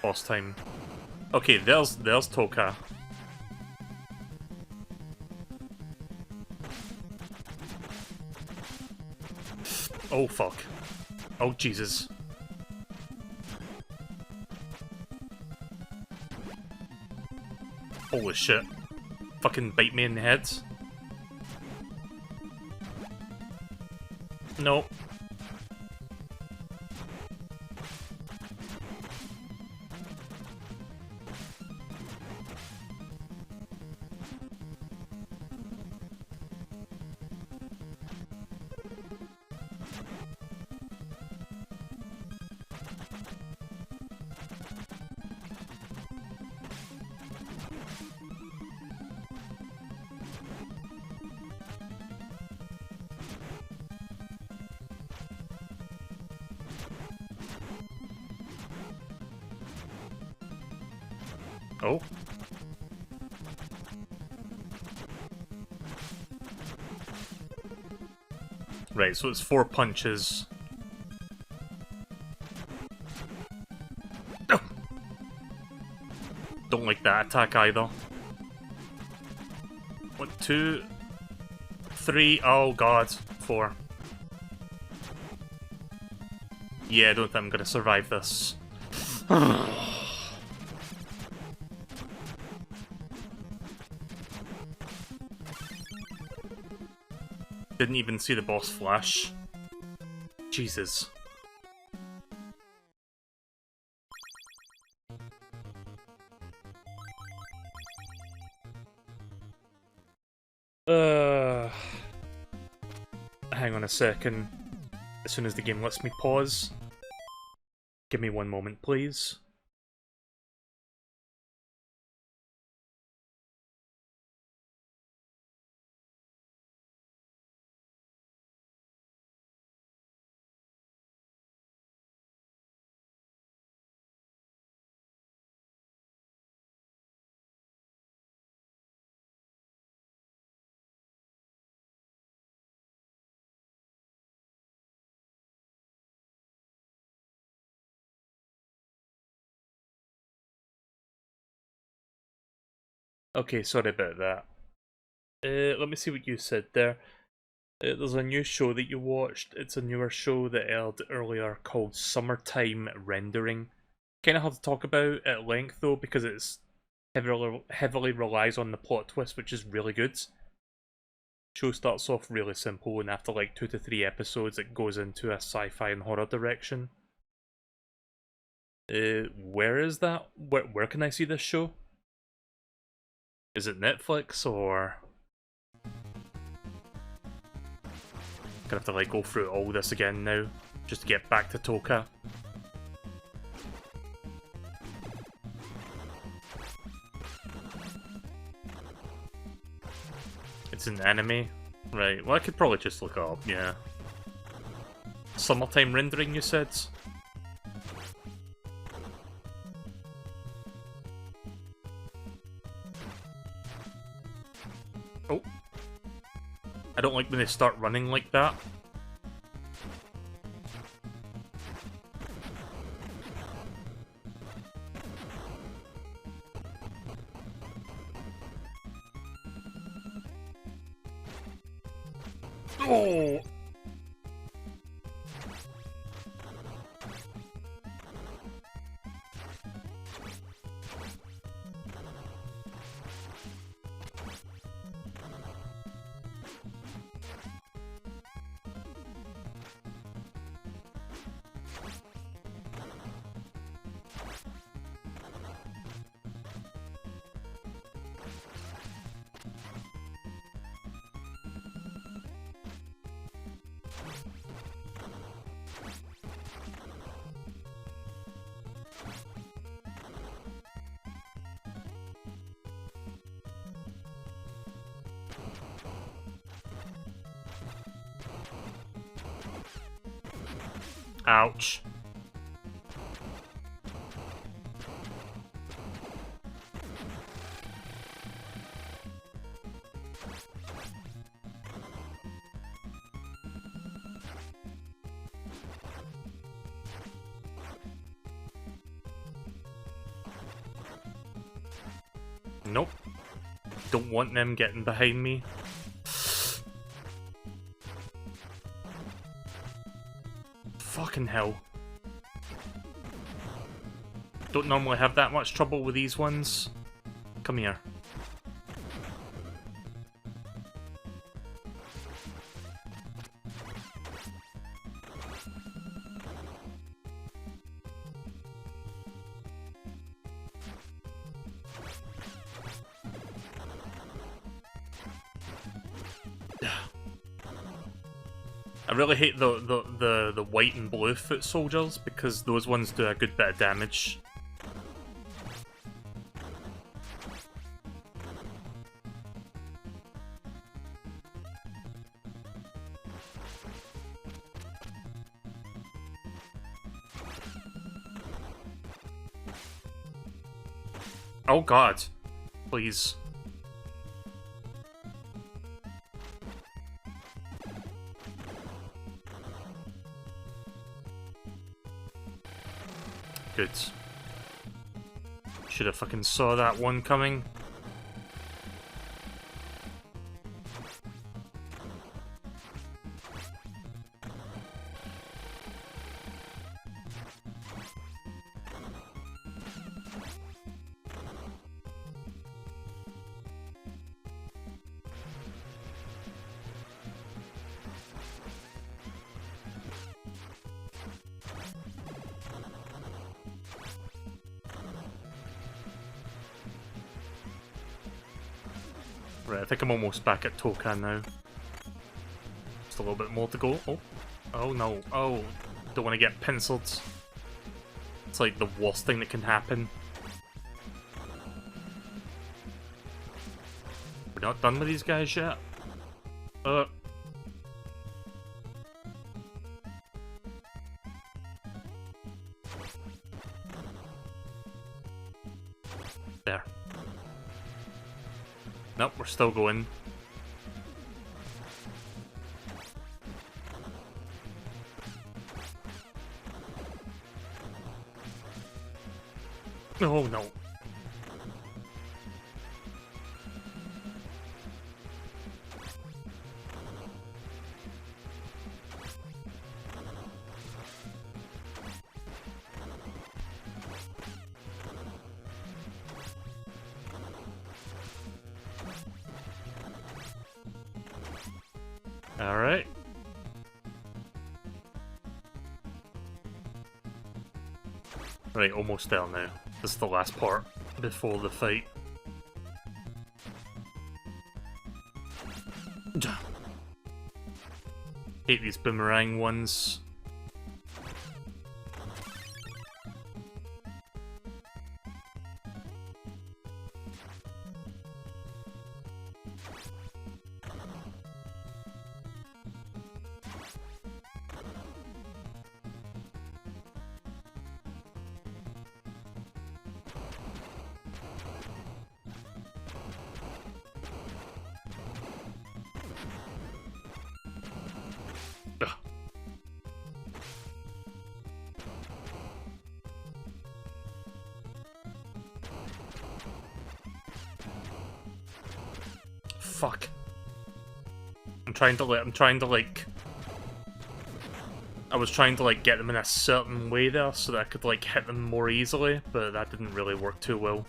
Boss time. Okay, there's Toka. Oh fuck. Oh Jesus. Holy shit. Fucking bite me in the head. No. Oh. Right, so it's 4 punches. Oh. Don't like that attack either. 1, 2, 3, oh god, 4. Yeah, I don't think I'm gonna survive this. Didn't even see the boss flash. Jesus. Hang on a second. As soon as the game lets me pause. Give me one moment, please. Okay, sorry about that. Let me see what you said there. There's a new show that you watched. It's a newer show that aired earlier called Summertime Rendering. Kind of hard to talk about at length though, because it's heavily relies on the plot twist, which is really good. Show starts off really simple, and after like 2 to 3 episodes, it goes into a sci-fi and horror direction. Where is that? Where can I see this show? Is it Netflix or? Gonna have to like go through all this again now, just to get back to Toka. It's an anime? Right, well I could probably just look it up, yeah. Summertime Rendering, you said? Oh. I don't like when they start running like that. Oh! Ouch. Nope. Don't want them getting behind me. Fucking hell. Don't normally have that much trouble with these ones. Come here. I really hate the white and blue foot soldiers because those ones do a good bit of damage. Oh god. Please. Good. Should have fucking saw that one coming. Right, I think I'm almost back at Toka now. Just a little bit more to go. Oh. Oh no. Oh. Don't want to get pincered. It's like the worst thing that can happen. We're not done with these guys yet. There. Nope, we're still going. Oh no. Alright. Right, almost there now. This is the last part before the fight. Hate these boomerang ones. Fuck. I'm trying to like I was trying to like get them in a certain way there so that I could like hit them more easily, but that didn't really work too well.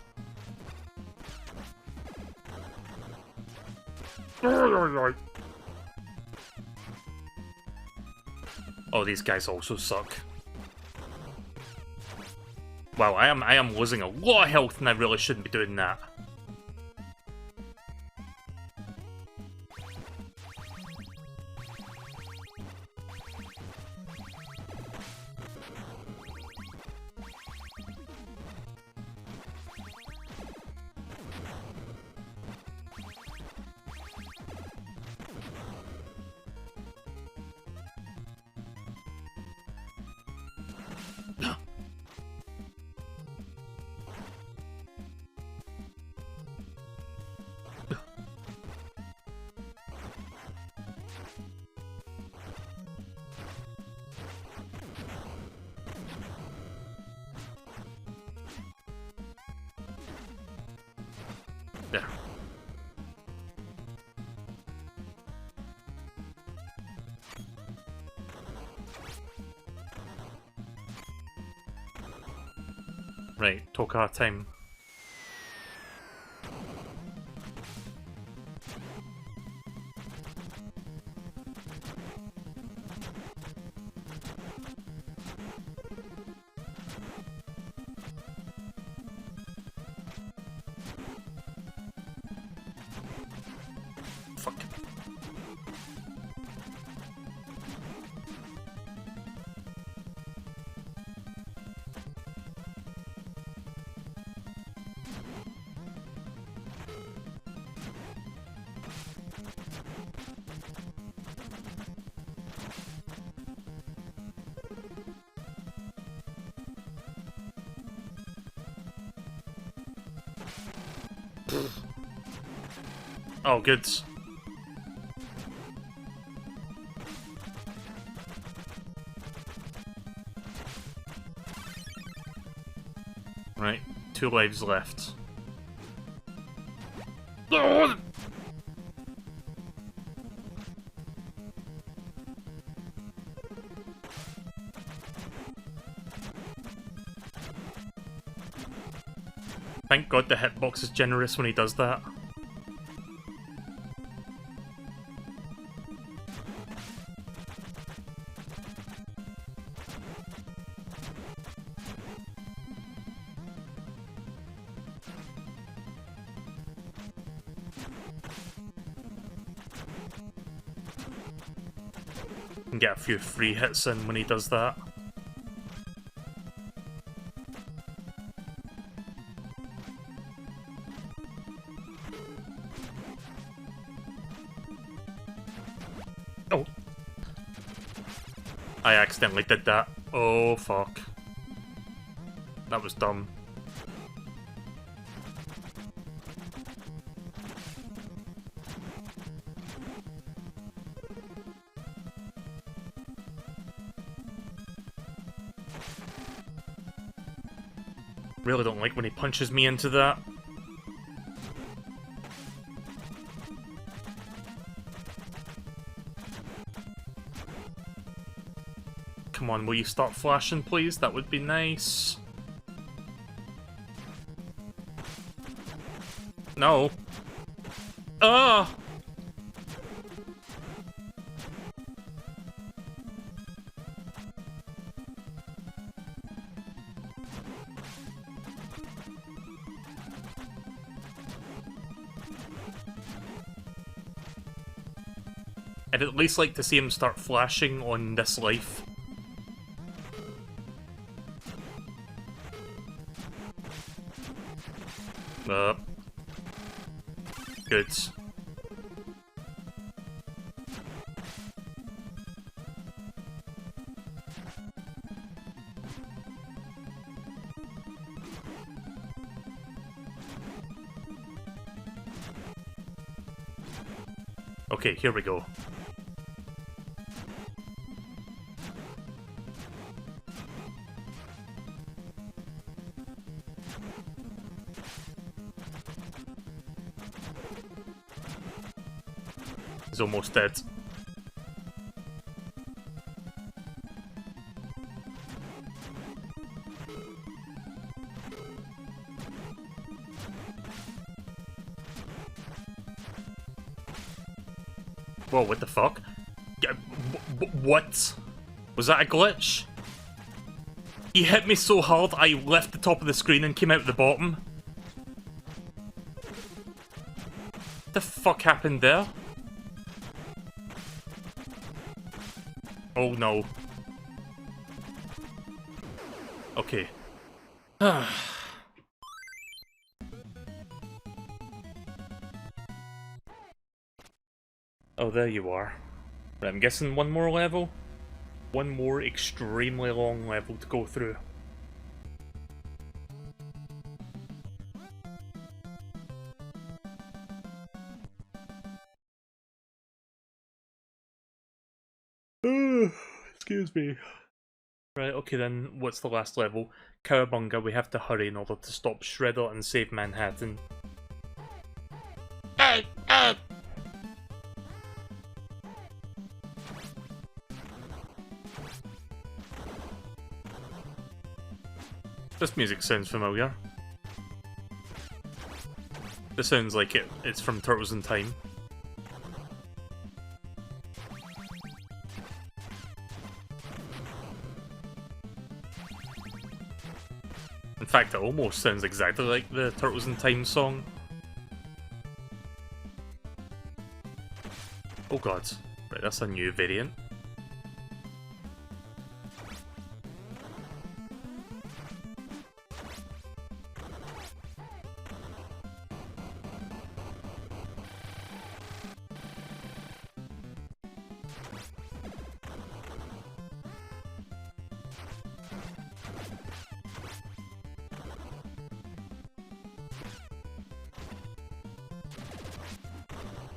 Oh, these guys also suck. Wow, I am losing a lot of health and I really shouldn't be doing that. There. Right, Toka time. Fuck. Oh, good. Right, 2 lives left. Thank God the hitbox is generous when he does that. Can get a few free hits in when he does that. Oh. I accidentally did that. Oh, fuck. That was dumb. Really don't like when he punches me into that. Come on, will you start flashing, please? That would be nice. No. Ah! I'd at least like to see him start flashing on this life. Good. Okay, here we go. He's almost dead. Whoa, what the fuck? What? Was that a glitch? He hit me so hard I left the top of the screen and came out the bottom. What the fuck happened there? Oh no. Okay. Oh, there you are. Right, I'm guessing one more level? One more extremely long level to go through. Excuse me. Right, okay then, what's the last level? Cowabunga, we have to hurry in order to stop Shredder and save Manhattan. This music sounds familiar. This sounds like it's from Turtles in Time. In fact, it almost sounds exactly like the Turtles in Time song. Oh god. Right, that's a new variant.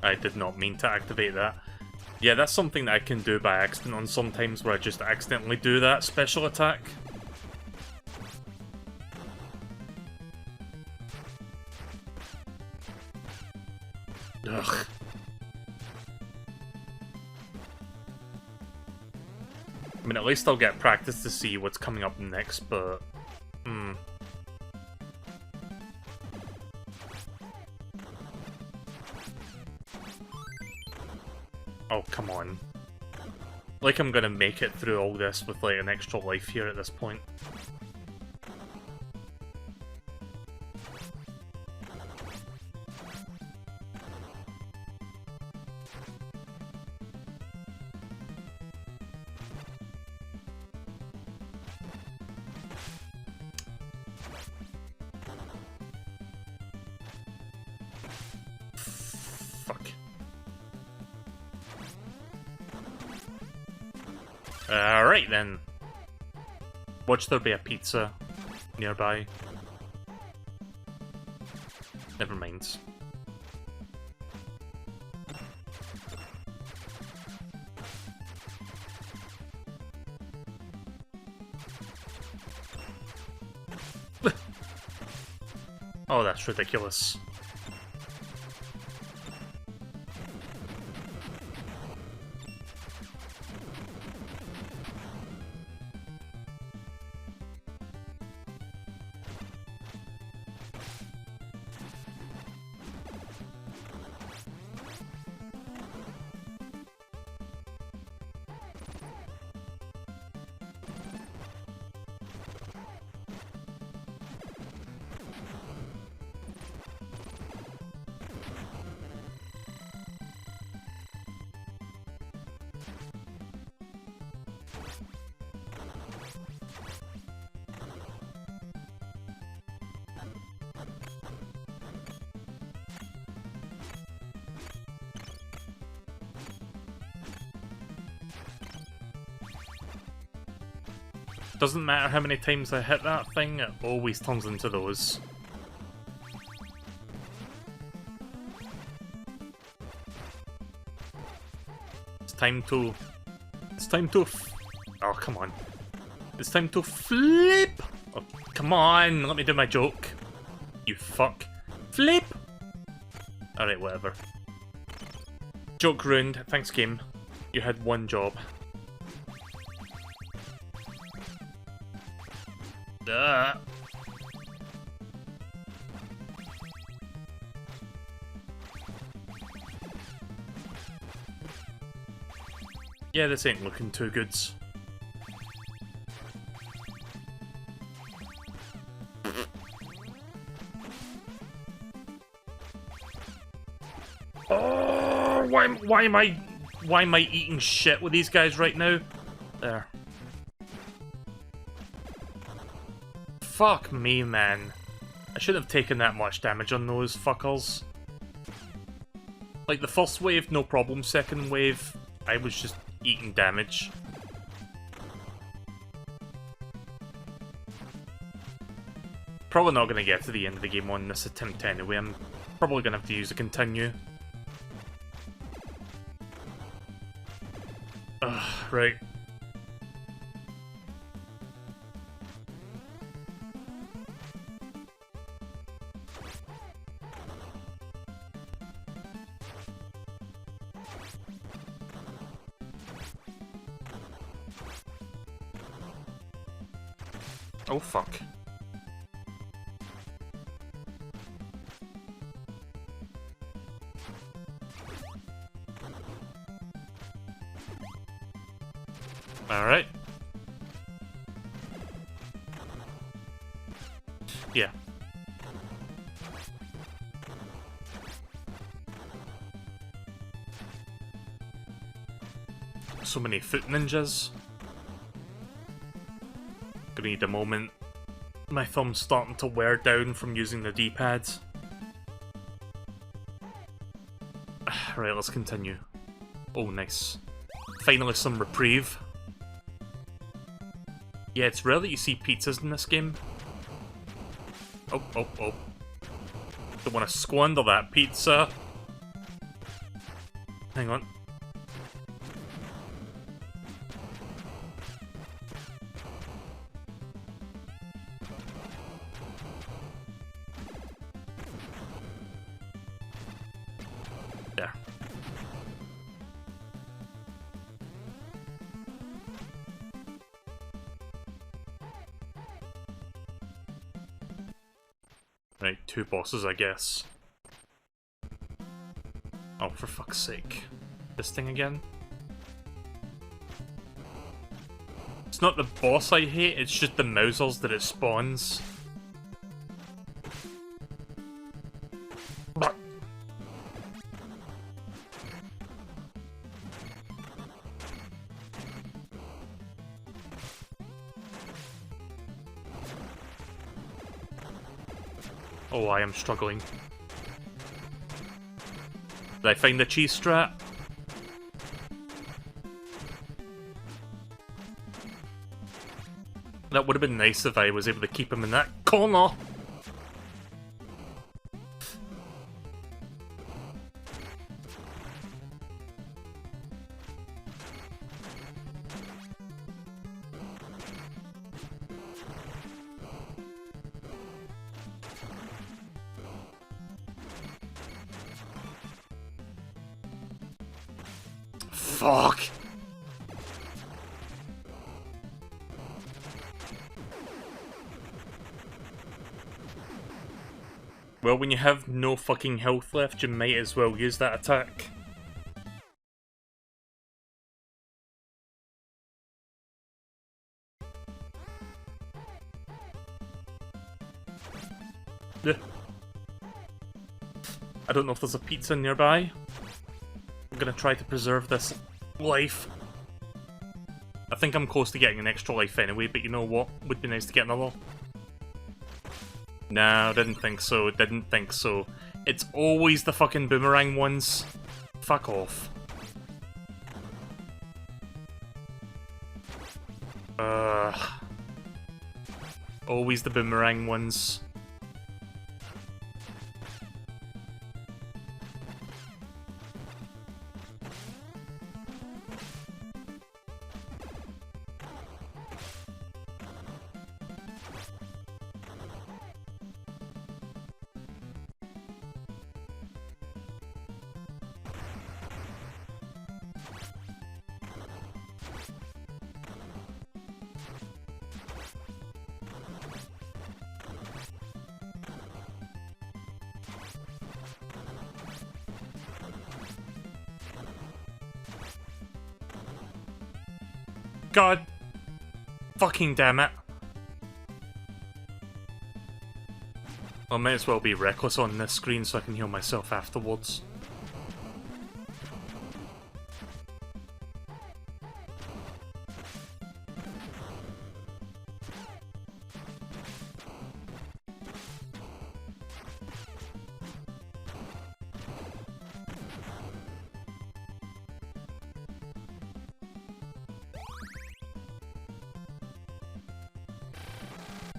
I did not mean to activate that. Yeah, that's something that I can do by accident on sometimes where I just accidentally do that special attack. Ugh. I mean, at least I'll get practice to see what's coming up next, but... Oh, come on. Like I'm gonna make it through all this with like an extra life here at this point. Alright then. Watch there be a pizza nearby. Never mind. Oh, that's ridiculous. Doesn't matter how many times I hit that thing, it always turns into those. It's time to... Oh, come on. It's time to flip! Oh, come on, let me do my joke. You fuck. Flip! Alright, whatever. Joke ruined. Thanks, game. You had one job. Duh. Yeah, this ain't looking too good. Oh, why am I eating shit with these guys right now? There. Fuck me, man. I shouldn't have taken that much damage on those fuckers. Like, the first wave, no problem. Second wave, I was just eating damage. Probably not going to get to the end of the game on this attempt anyway. I'm probably going to have to use a continue. Ugh, right. Oh, fuck. Alright. Yeah. So many foot ninjas. Gonna need a moment. My thumb's starting to wear down from using the D-pad. Right, let's continue. Oh, nice. Finally some reprieve. Yeah, it's rare that you see pizzas in this game. Oh, oh, oh. Don't want to squander that pizza. Hang on. There. Right, two bosses, I guess. Oh, for fuck's sake. This thing again? It's not the boss I hate, it's just the Mousers that it spawns. Oh, I am struggling. Did I find the cheese strat? That would have been nice if I was able to keep him in that corner. Fuck! Well, when you have no fucking health left, you might as well use that attack. Ugh. I don't know if there's a pizza nearby. I'm gonna try to preserve this life. I think I'm close to getting an extra life anyway, but you know what? Would be nice to get another. No, didn't think so, didn't think so. It's always the fucking boomerang ones. Fuck off. Always the boomerang ones. God fucking damn it. I might as well be reckless on this screen so I can heal myself afterwards.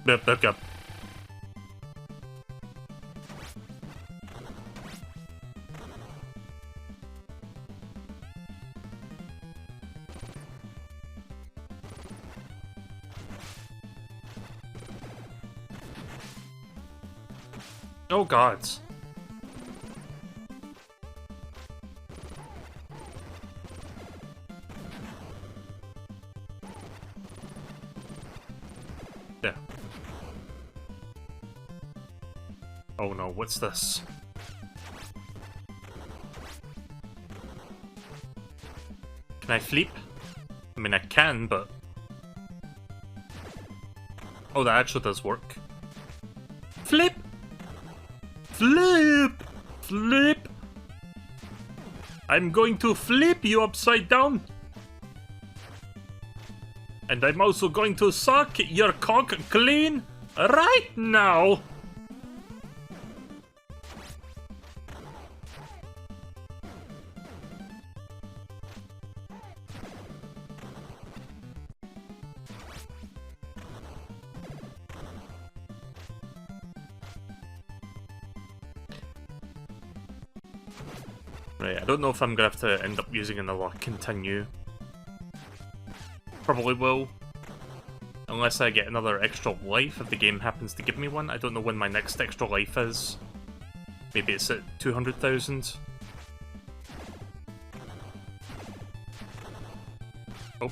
Yep. Oh god. Yeah. Oh no, what's this? Can I FLEEP? I mean, I can, but... Oh, that actually does work. FLEEP! FLEEP! FLEEP! I'm going to FLEEP you upside down! And I'm also going to suck your cock clean right now! Right, I don't know if I'm gonna have to end up using another continue. Probably will. Unless I get another extra life, if the game happens to give me one. I don't know when my next extra life is. Maybe it's at 200,000. Oh.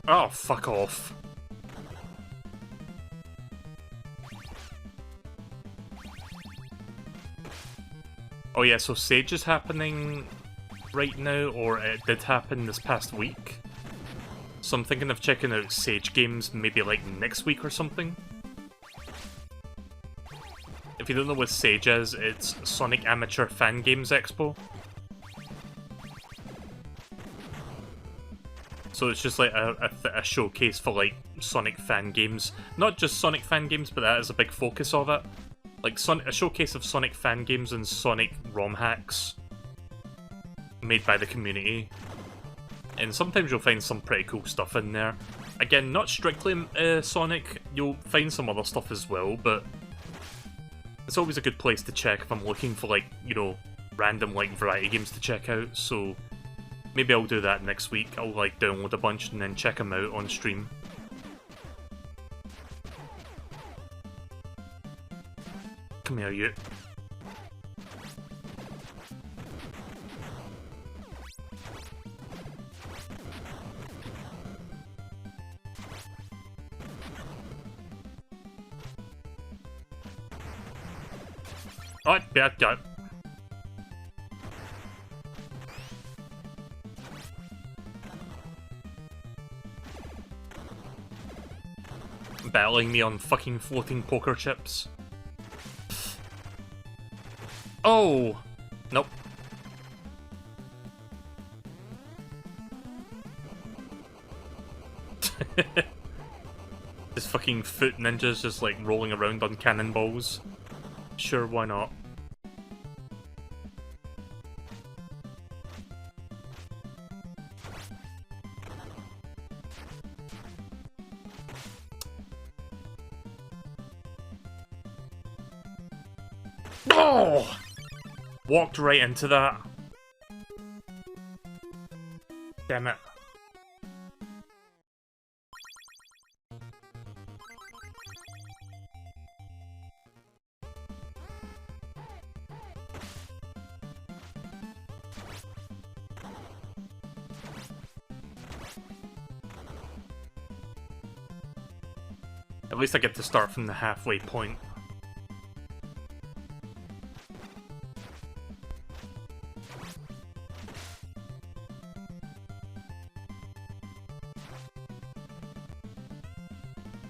Oh, fuck off. Oh yeah, so Sage is happening right now, or it did happen this past week. So I'm thinking of checking out Sage games maybe like next week or something. If you don't know what Sage is, it's Sonic Amateur Fan Games Expo. So it's just like a showcase for like Sonic fan games. Not just Sonic fan games, but that is a big focus of it. Like a showcase of Sonic fan games and Sonic ROM hacks made by the community. And sometimes you'll find some pretty cool stuff in there. Again, not strictly Sonic, you'll find some other stuff as well, but it's always a good place to check if I'm looking for like, you know, random like variety games to check out, so maybe I'll do that next week. I'll like download a bunch and then check them out on stream. Come here, you. Alright, bad guy. Battling me on fucking floating poker chips. Oh! Nope. This fucking foot ninjas just like rolling around on cannonballs. Sure, why not? Oh! Walked right into that. Damn it. At least I get to start from the halfway point.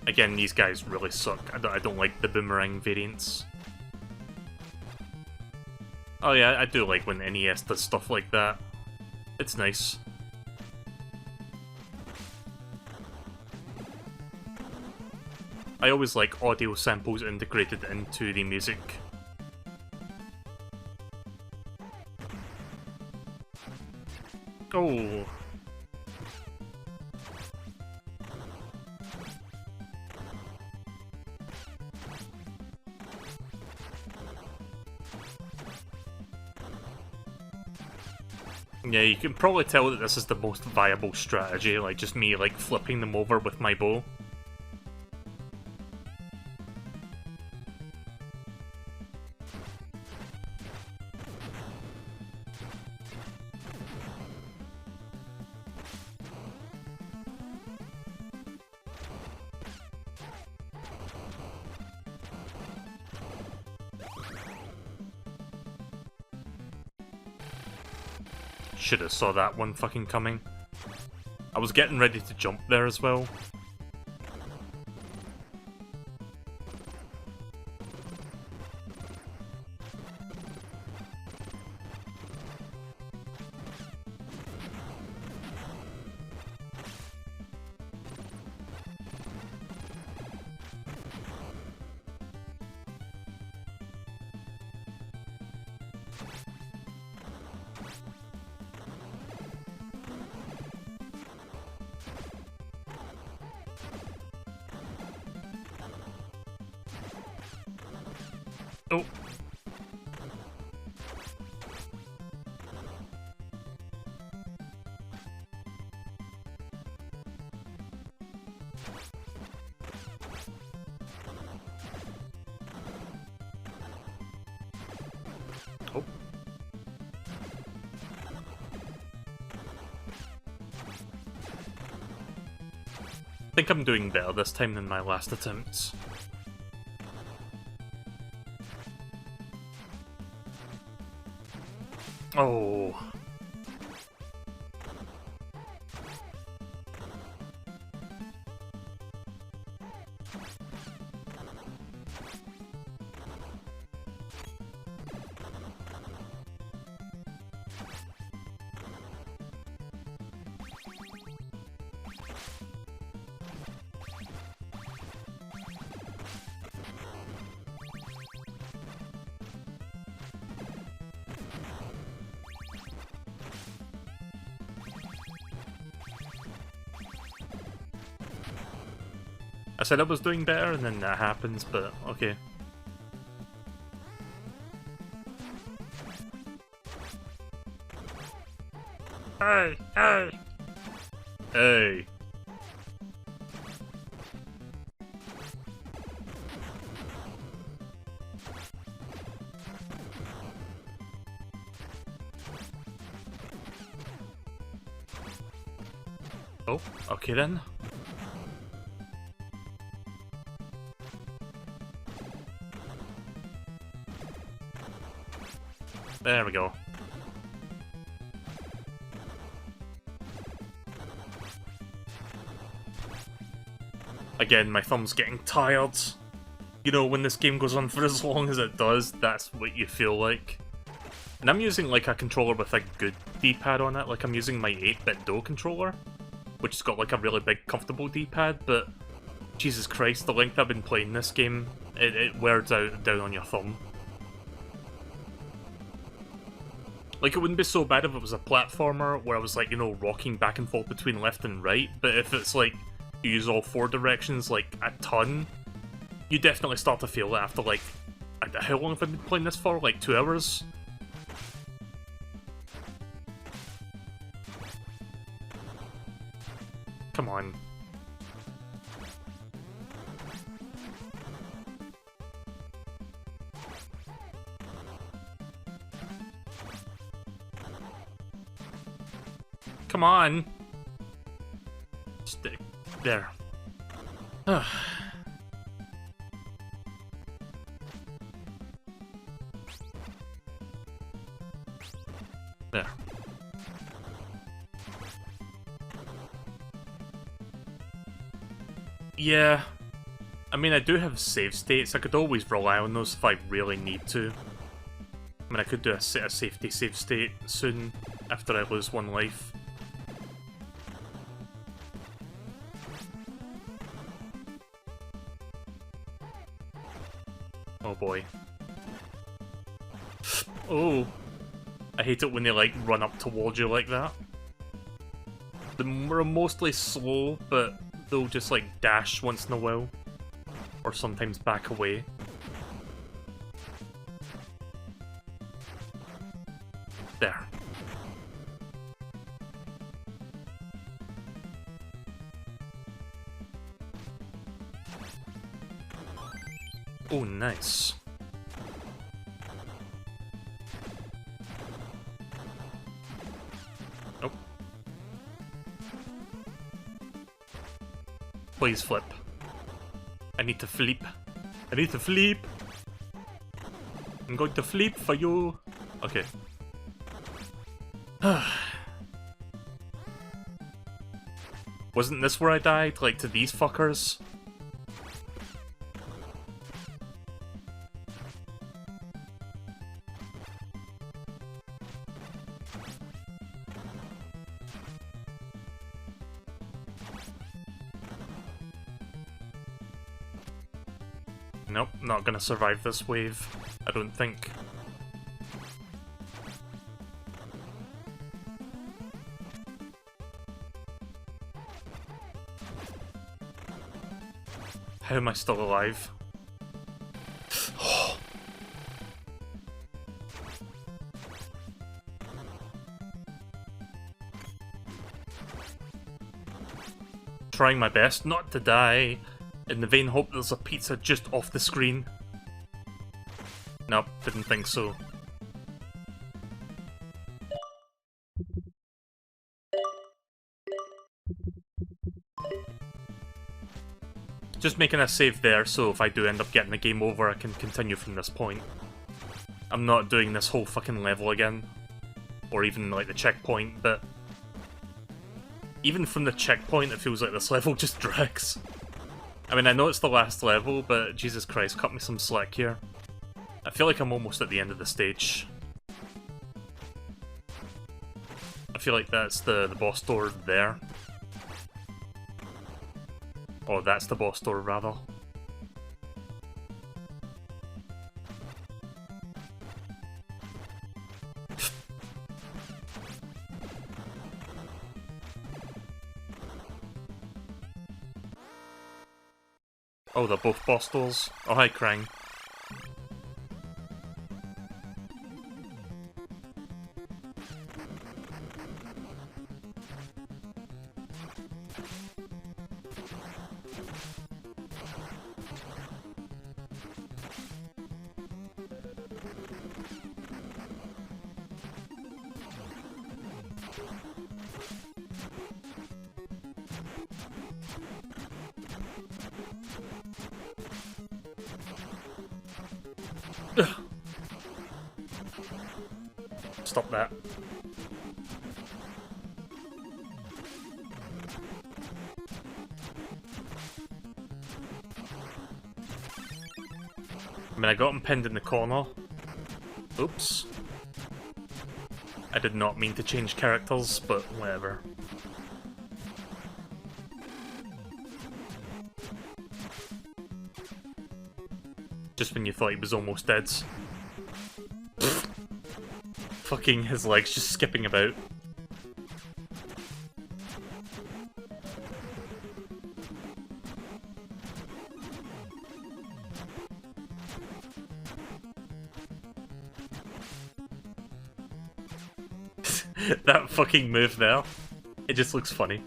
Again, these guys really suck. I don't like the boomerang variants. Oh yeah, I do like when NES does stuff like that. It's nice. I always like audio samples integrated into the music. Oh. Yeah, you can probably tell that this is the most viable strategy, like just me like flipping them over with my bow. Should have saw that one fucking coming. I was getting ready to jump there as well. Oh. Oh. I think I'm doing better this time than my last attempts. Oh. I said I was doing better, and then that happens, but okay. Hey! Hey! Hey! Oh, okay then. There we go. Again, my thumb's getting tired. You know, when this game goes on for as long as it does, that's what you feel like. And I'm using like a controller with a good D-pad on it, like I'm using my 8-bit Do controller, which has got like a really big, comfortable D-pad, but Jesus Christ, the length I've been playing this game, it wears out down on your thumb. Like, it wouldn't be so bad if it was a platformer where I was like, you know, rocking back and forth between left and right, but if it's like, you use all 4 directions like a ton, you definitely start to feel it after like, how long have I been playing this for? Like 2 hours? Come on. Come on! Stick. There. There. Yeah. I mean, I do have save states. I could always rely on those if I really need to. I mean, I could do a safety save state soon after I lose 1 life. Oh boy. Oh. I hate it when they like run up towards you like that. They're mostly slow, but they'll just like dash once in a while. Or sometimes back away. There. Oh, nice. Oh. Please flip. I need to FLEEP. I need to FLEEP. I'm going to FLEEP for you. Okay. Wasn't this where I died? Like, to these fuckers? Nope, not gonna survive this wave, I don't think. How am I still alive? Trying my best not to die, in the vain hope there's a pizza just off the screen. Nope, didn't think so. Just making a save there, so if I do end up getting the game over, I can continue from this point. I'm not doing this whole fucking level again. Or even, like, the checkpoint, but... even from the checkpoint, it feels like this level just drags. I mean, I know it's the last level, but Jesus Christ, cut me some slack here. I feel like I'm almost at the end of the stage. I feel like that's the boss door there. Oh, that's the boss door, rather. Oh, they're both Bostels. Oh, hi, Krang. Stop that. I mean, I got him pinned in the corner. Oops. I did not mean to change characters, but whatever. Just when you thought he was almost dead. Fucking his legs just skipping about. That fucking move there. It just looks funny.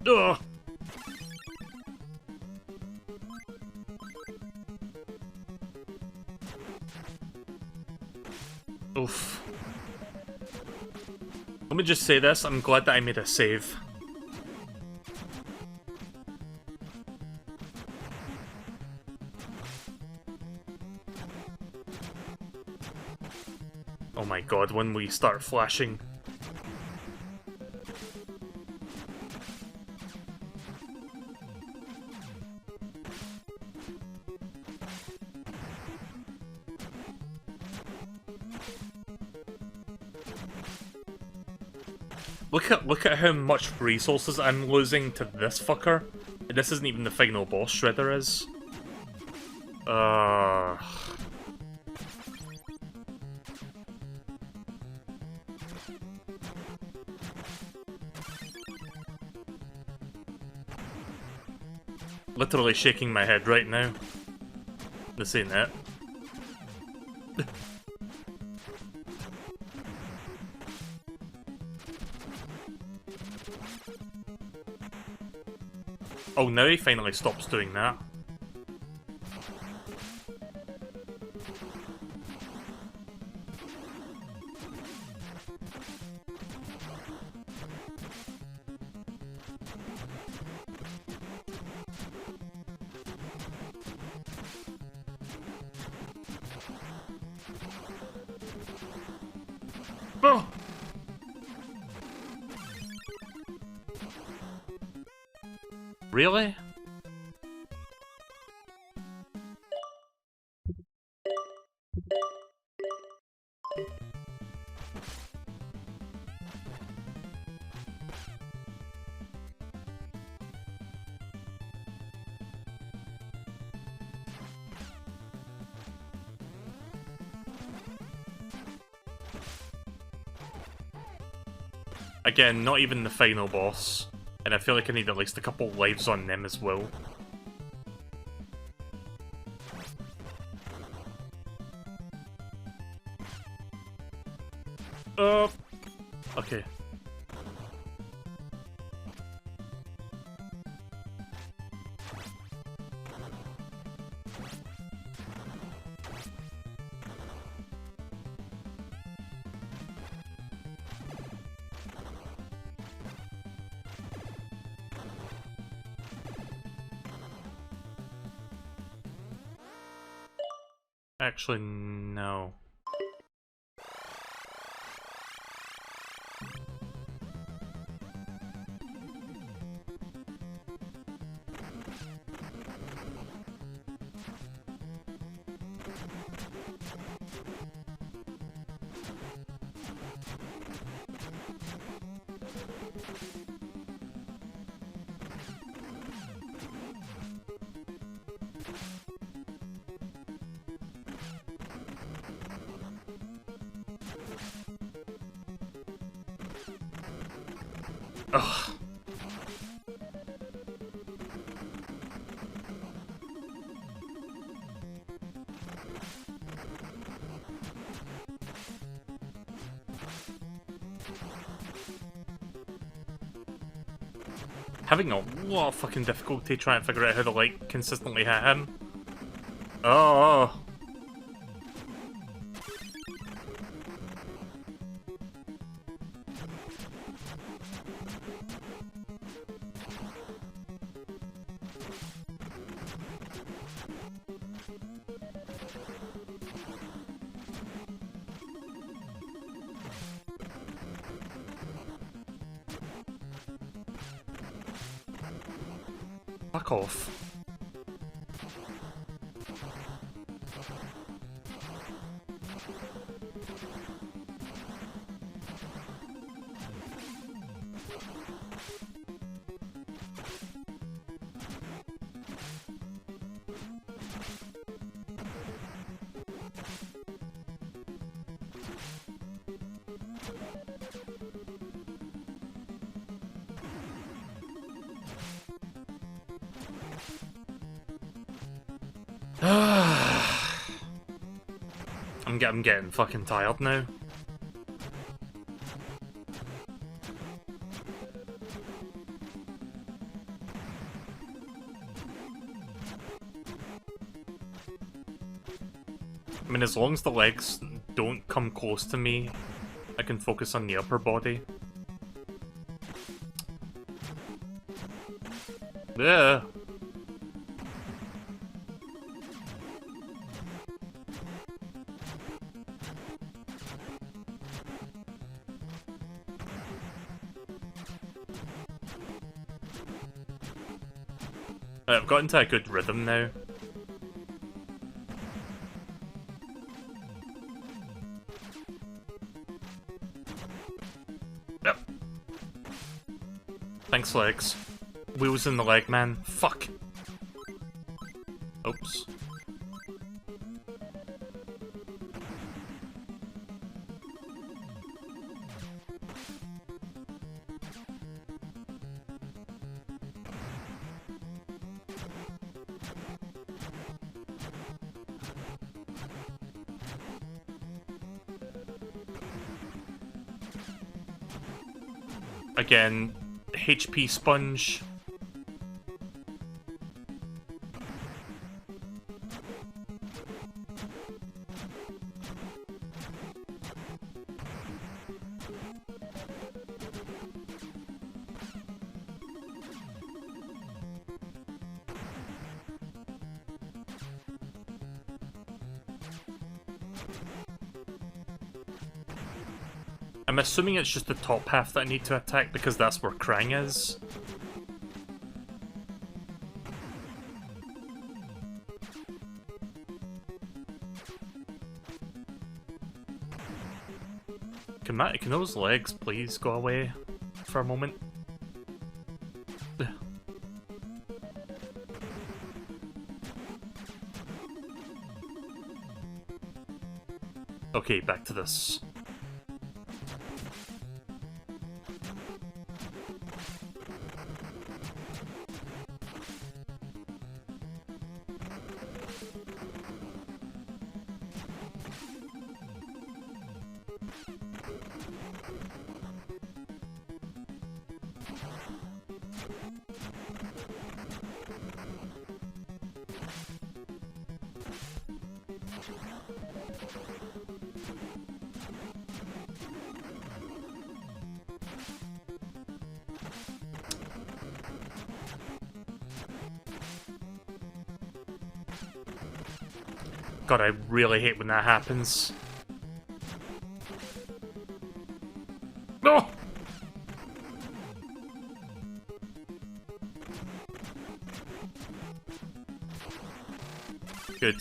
Ugh. Oof. Let me just say this, I'm glad that I made a save. Oh my god, when we start flashing. Look at how much resources I'm losing to this fucker. And this isn't even the final boss, Shredder is. Literally shaking my head right now. This ain't it. Oh, now he finally stops doing that. Oh! Really? Again, not even the final boss. And I feel like I need at least a couple lives on them as well. Okay. Actually, no. Ugh. Having a lot of fucking difficulty trying to figure out how to, like, consistently hit him. Oh. Fuck off. I'm getting fucking tired now. I mean, as long as the legs don't come close to me, I can focus on the upper body. Yeah. I've got into a good rhythm now. Yep. Thanks, legs. Wheels in the leg, man. Fuck. Oops. Again, HP sponge. I'm assuming it's just the top half that I need to attack because that's where Krang is. Can those legs please go away for a moment? Okay, back to this. God, I really hate when that happens. No! Good.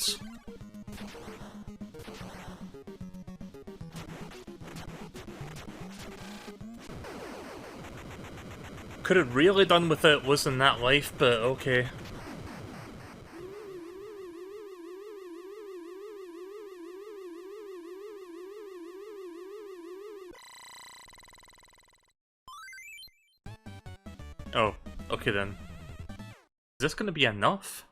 Could have really done without losing that life, but okay. Okay then. Is this gonna be enough?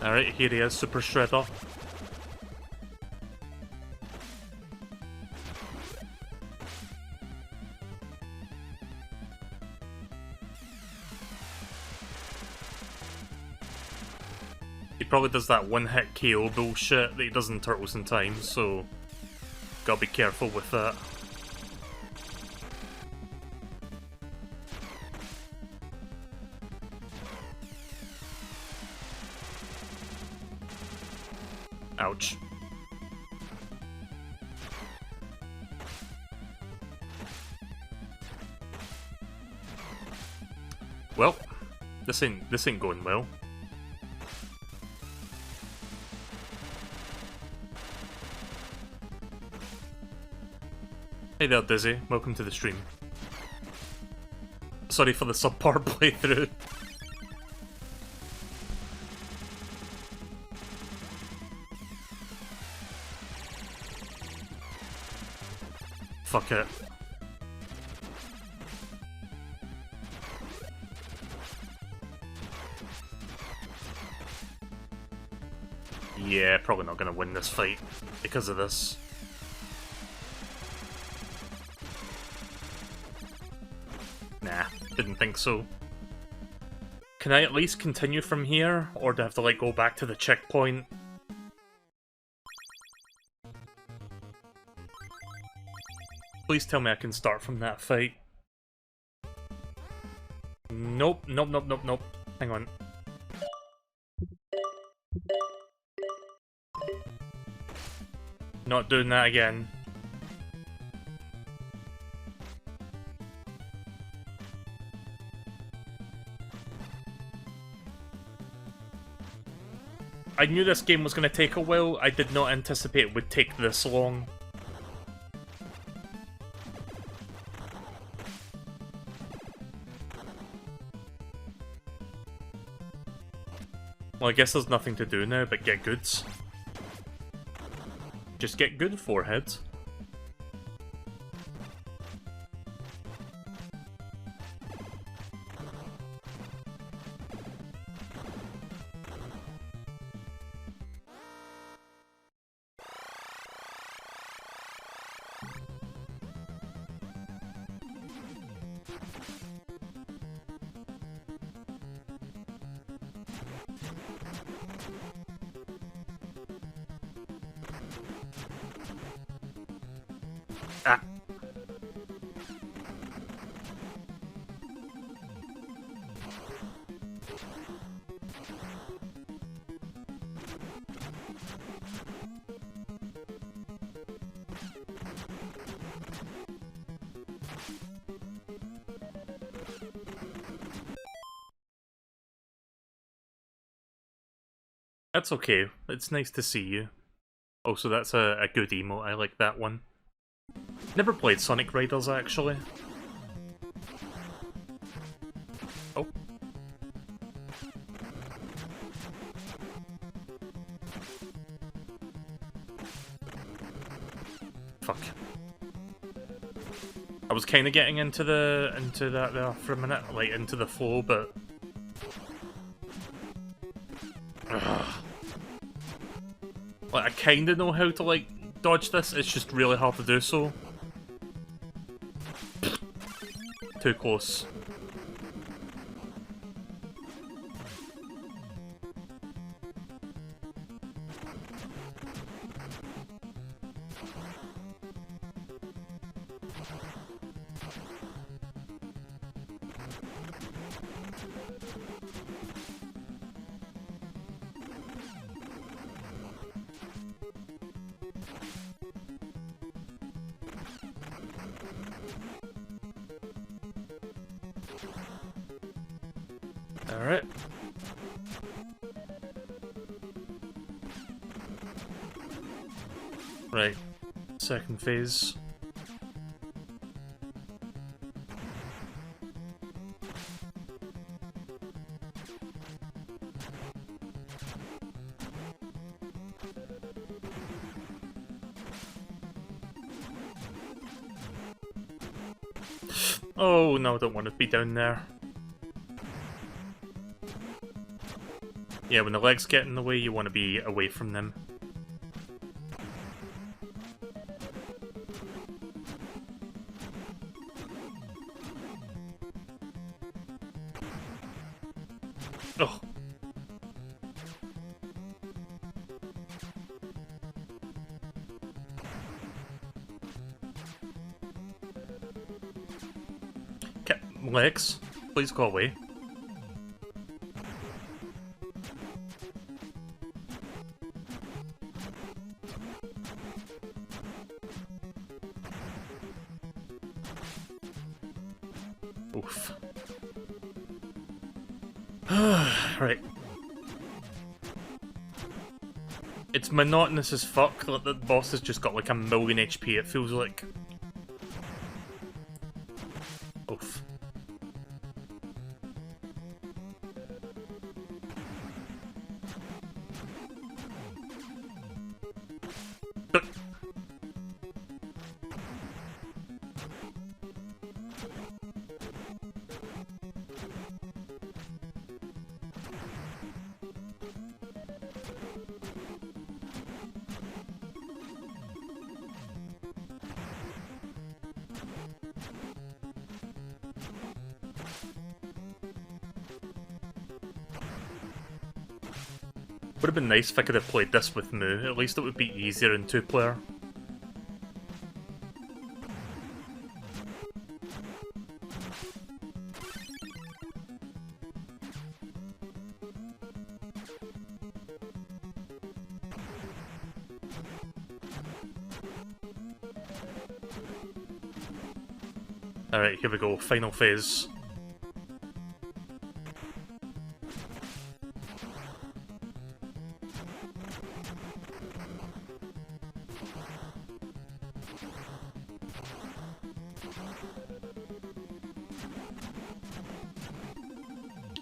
Alright, here he is, Super Shredder. He probably does that one-hit KO bullshit that he does in Turtles in Time, so gotta be careful with that. Ouch. Well, this ain't going well. Hey there, Dizzy. Welcome to the stream. Sorry for the subpar playthrough. Fuck it. Yeah, probably not gonna win this fight because of this. Nah, didn't think so. Can I at least continue from here, or do I have to, like, go back to the checkpoint? Please tell me I can start from that fight. Nope, nope, nope, nope, nope. Hang on. Not doing that again. I knew this game was going to take a while. I did not anticipate it would take this long. Well, I guess there's nothing to do now but get goods. Just get good, forehead. Ah. That's okay. It's nice to see you. Oh, so that's a good emote. I like that one. Never played Sonic Riders, actually. Oh. Fuck. I was kind of getting into that there for a minute, like into the flow, but ugh. Like I kind of know how to like dodge this. It's just really hard to do so. Too close. Alright. Right. Second phase. Oh no, I don't want to be down there. Yeah, when the legs get in the way, you want to be away from them. Oh. Okay, legs, please go away. Oof. Right. It's monotonous as fuck. Like, the boss has just got like 1,000,000 HP, it feels like. Oof. Would have been nice if I could have played this with Moo. At least it would be easier in 2-player. Alright, here we go. Final phase.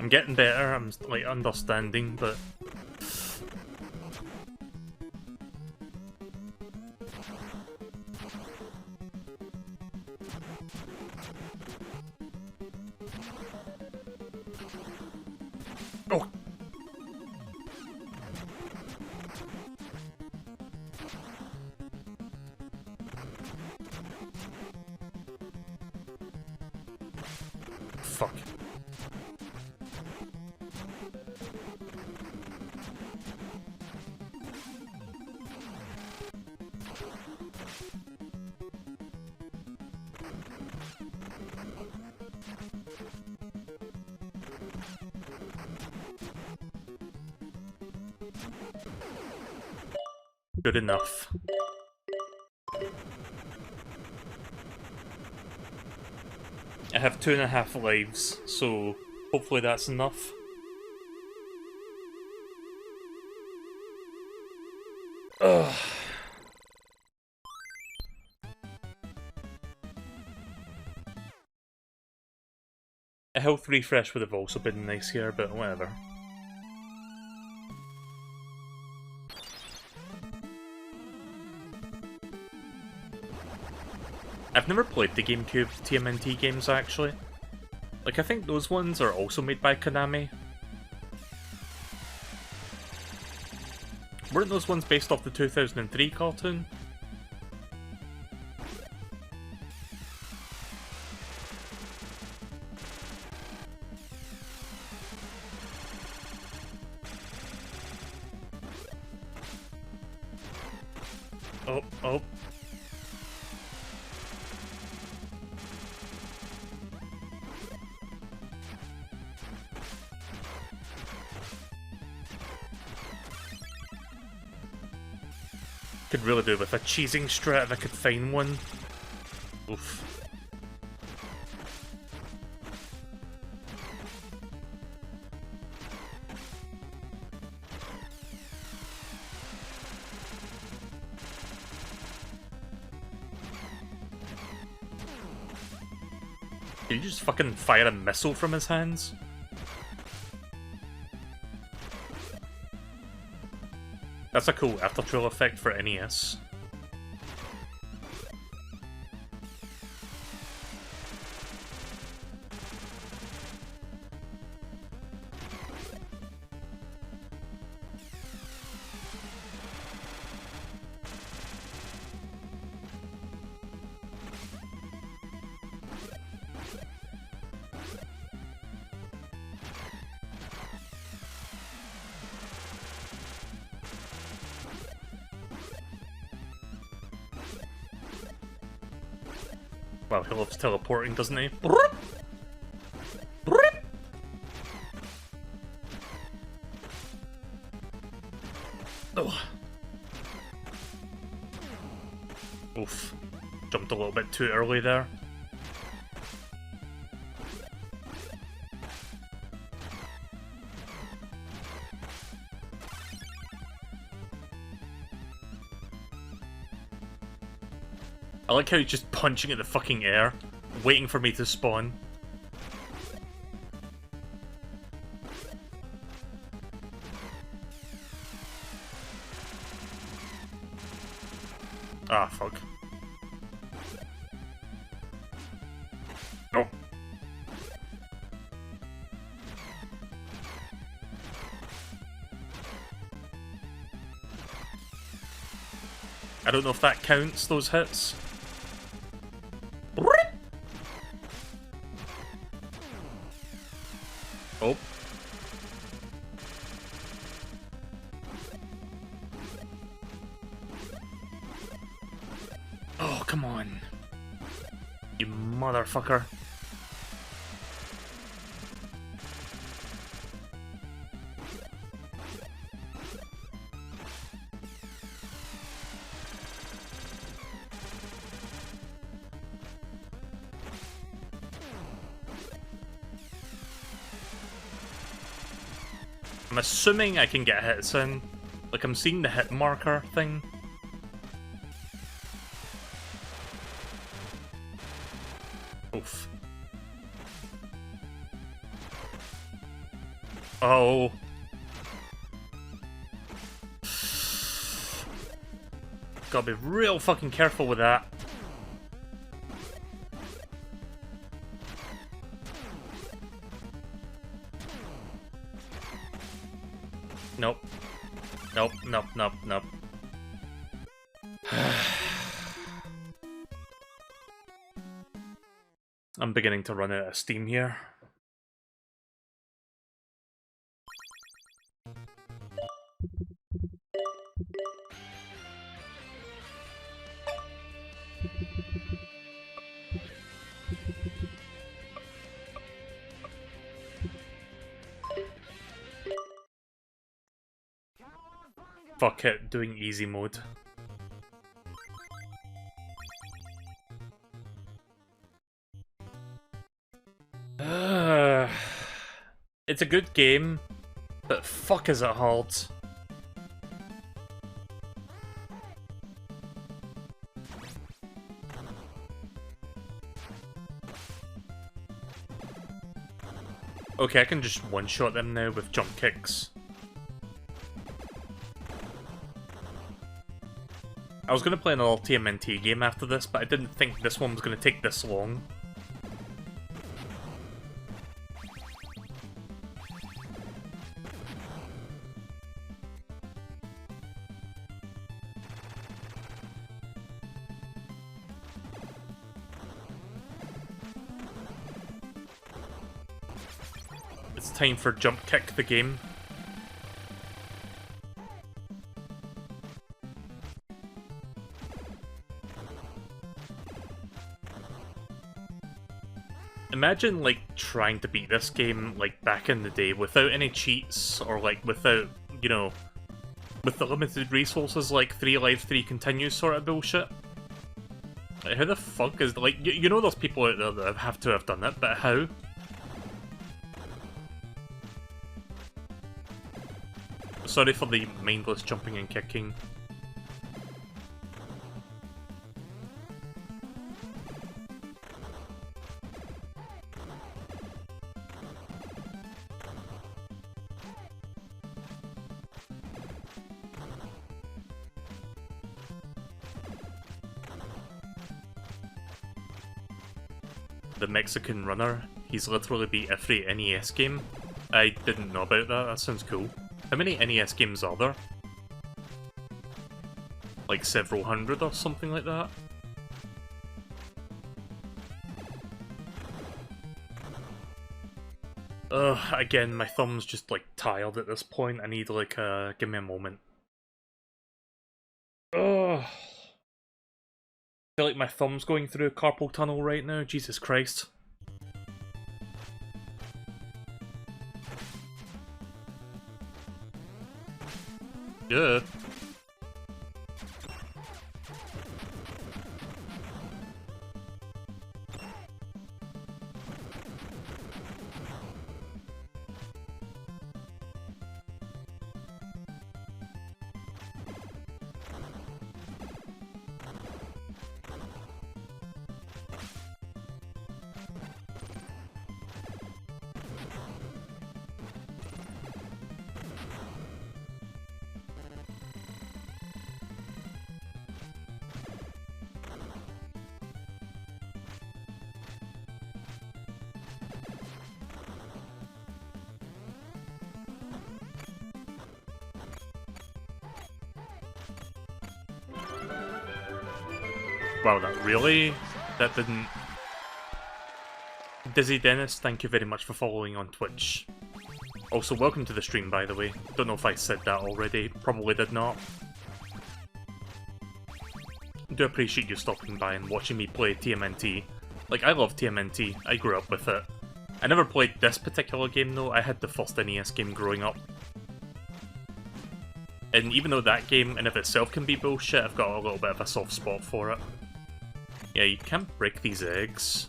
I'm getting better, I'm like understanding, but oh. Fuck. Good enough. I have 2.5 lives, so hopefully that's enough. Ugh. A health refresh would have also been nice here, but whatever. I've never played the GameCube TMNT games, actually. Like, I think those ones are also made by Konami. Weren't those ones based off the 2003 cartoon? Oh, oh. Could really do with a cheesing strat if I could find one. Oof. Did he just fucking fire a missile from his hands? That's a cool aftertrail effect for NES. Well, he loves teleporting, doesn't he? Oh. Oof. Jumped a little bit too early there. I like how he's just punching at the fucking air, waiting for me to spawn. Ah, fuck. Oh. I don't know if that counts, those hits. Oh. Oh, come on. You motherfucker. I'm assuming I can get hits in. Like, I'm seeing the hit marker thing. Oof. Oh. Gotta be real fucking careful with that. Nope. Nope, nope, nope, nope. I'm beginning to run out of steam here. Fuck it, doing easy mode. It's a good game, but fuck is it hard. Okay, I can just one-shot them now with jump kicks. I was going to play another TMNT game after this, but I didn't think this one was going to take this long. It's time for Jump Kick the game. Imagine, like, trying to beat this game, like, back in the day without any cheats, or, like, without, you know, with the limited resources, like 3 lives, 3 continues sort of bullshit. Like, how the fuck is, like, you know there's people out there that have to have done it, but how? Sorry for the mindless jumping and kicking. The Mexican runner, he's literally beat every NES game. I didn't know about that, that sounds cool. How many NES games are there? Like several hundred or something like that? Ugh, again, my thumb's just like tired at this point. I need like give me a moment. Ugh. feel like my thumb's going through a carpal tunnel right now. Jesus Christ. Yeah. Wow, that really? That didn't... Dizzy Dennis, thank you very much for following on Twitch. Also, welcome to the stream, by the way. Don't know if I said that already. Probably did not. Do appreciate you stopping by and watching me play TMNT. Like, I love TMNT. I grew up with it. I never played this particular game, though. I had the first NES game growing up. And even though that game in of itself can be bullshit, I've got a little bit of a soft spot for it. Yeah, you can't break these eggs.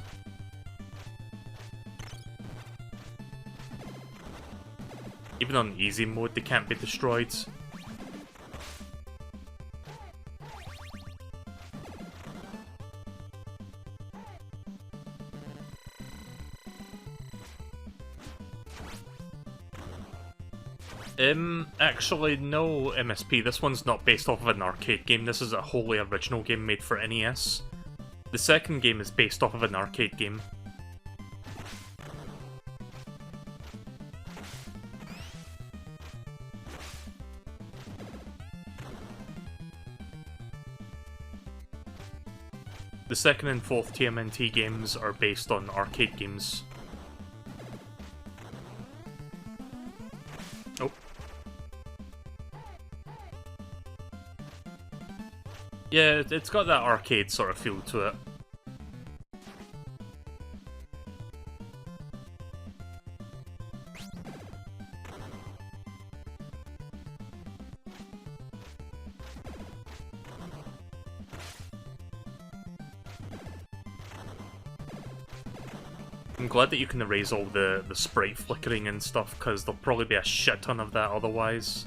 Even on easy mode, they can't be destroyed. Actually, no, MSP. This one's not based off of an arcade game. This is a wholly original game made for NES. The second game is based off of an arcade game. The second and fourth TMNT games are based on arcade games. Oh. Yeah, it's got that arcade sort of feel to it. I'm glad that you can erase all the sprite flickering and stuff, because there'll probably be a shit ton of that otherwise.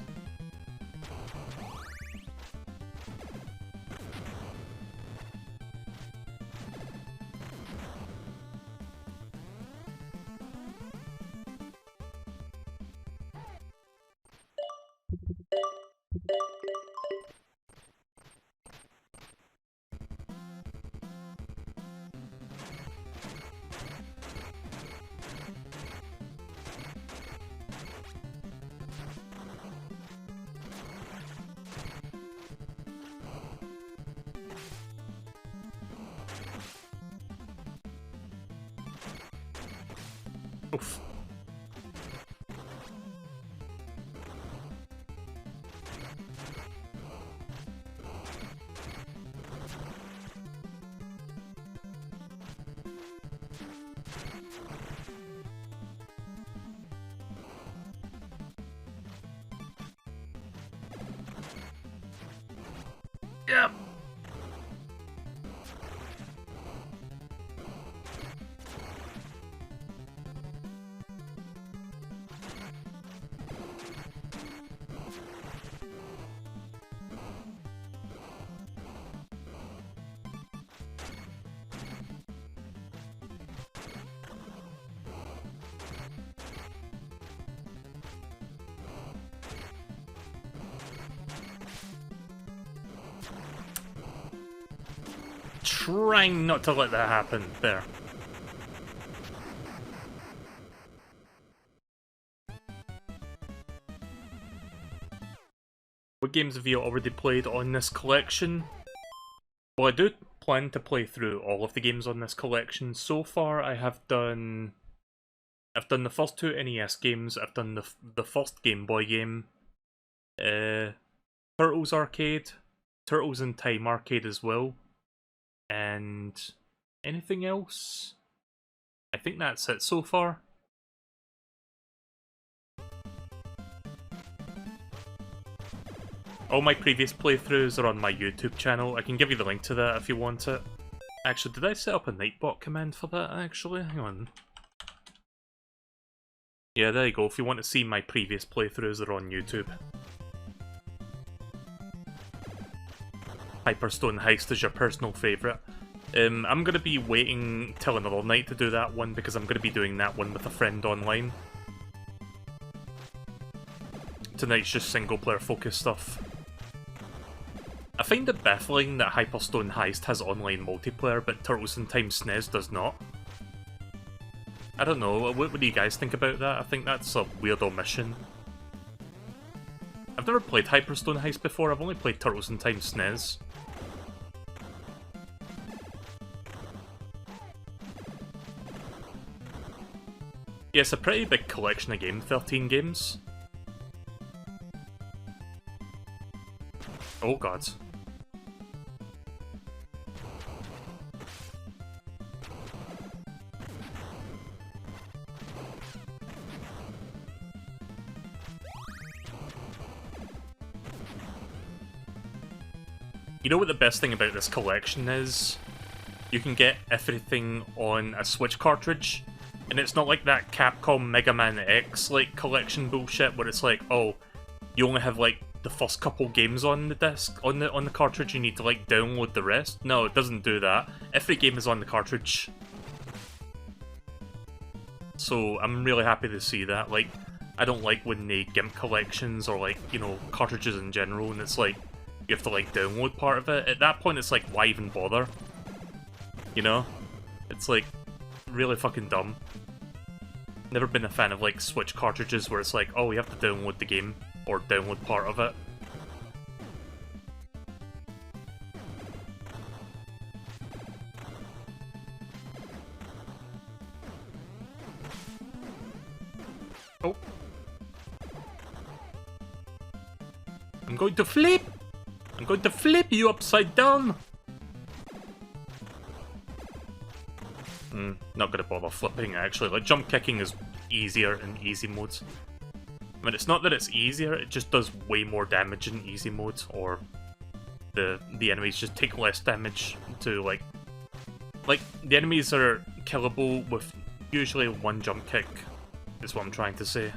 Oof. Yep. Trying not to let that happen there. What games have you already played on this collection? Well, I do plan to play through all of the games on this collection. So far, I've done the first two NES games. I've done the first Game Boy game, Turtles Arcade, Turtles in Time Arcade as well. And anything else? I think that's it so far. All my previous playthroughs are on my YouTube channel. I can give you the link to that if you want it. Actually, did I set up a Nightbot command for that, actually? Hang on. Yeah, there you go. If you want to see my previous playthroughs, they're on YouTube. Hyperstone Heist is your personal favourite. I'm going to be waiting till another night to do that one, because I'm going to be doing that one with a friend online. Tonight's just single-player focused stuff. I find it baffling that Hyperstone Heist has online multiplayer, but Turtles in Time SNES does not. I don't know, what do you guys think about that? I think that's a weird omission. I've never played Hyperstone Heist before, I've only played Turtles in Time SNES. Yeah, it's a pretty big collection of games, 13 games. Oh god. You know what the best thing about this collection is? You can get everything on a Switch cartridge, and it's not like that Capcom Mega Man X like collection bullshit where it's like, oh, you only have like the first couple games on the disc, on the cartridge, you need to like download the rest. No, it doesn't do that. Every game is on the cartridge. So I'm really happy to see that. Like, I don't like when they GIMP collections or like, you know, cartridges in general, and it's like, you have to like download part of it. At that point it's like, why even bother? You know? It's like, really fucking dumb. Never been a fan of like Switch cartridges where it's like, oh, you have to download the game, or download part of it. Oh. I'm going to flip! I'm going to flip you upside down! Not gonna bother flipping, actually. Like, jump kicking is easier in easy modes. I mean, it's not that it's easier, it just does way more damage in easy mode, or the enemies just take less damage to, like, the enemies are killable with usually one jump kick, is what I'm trying to say.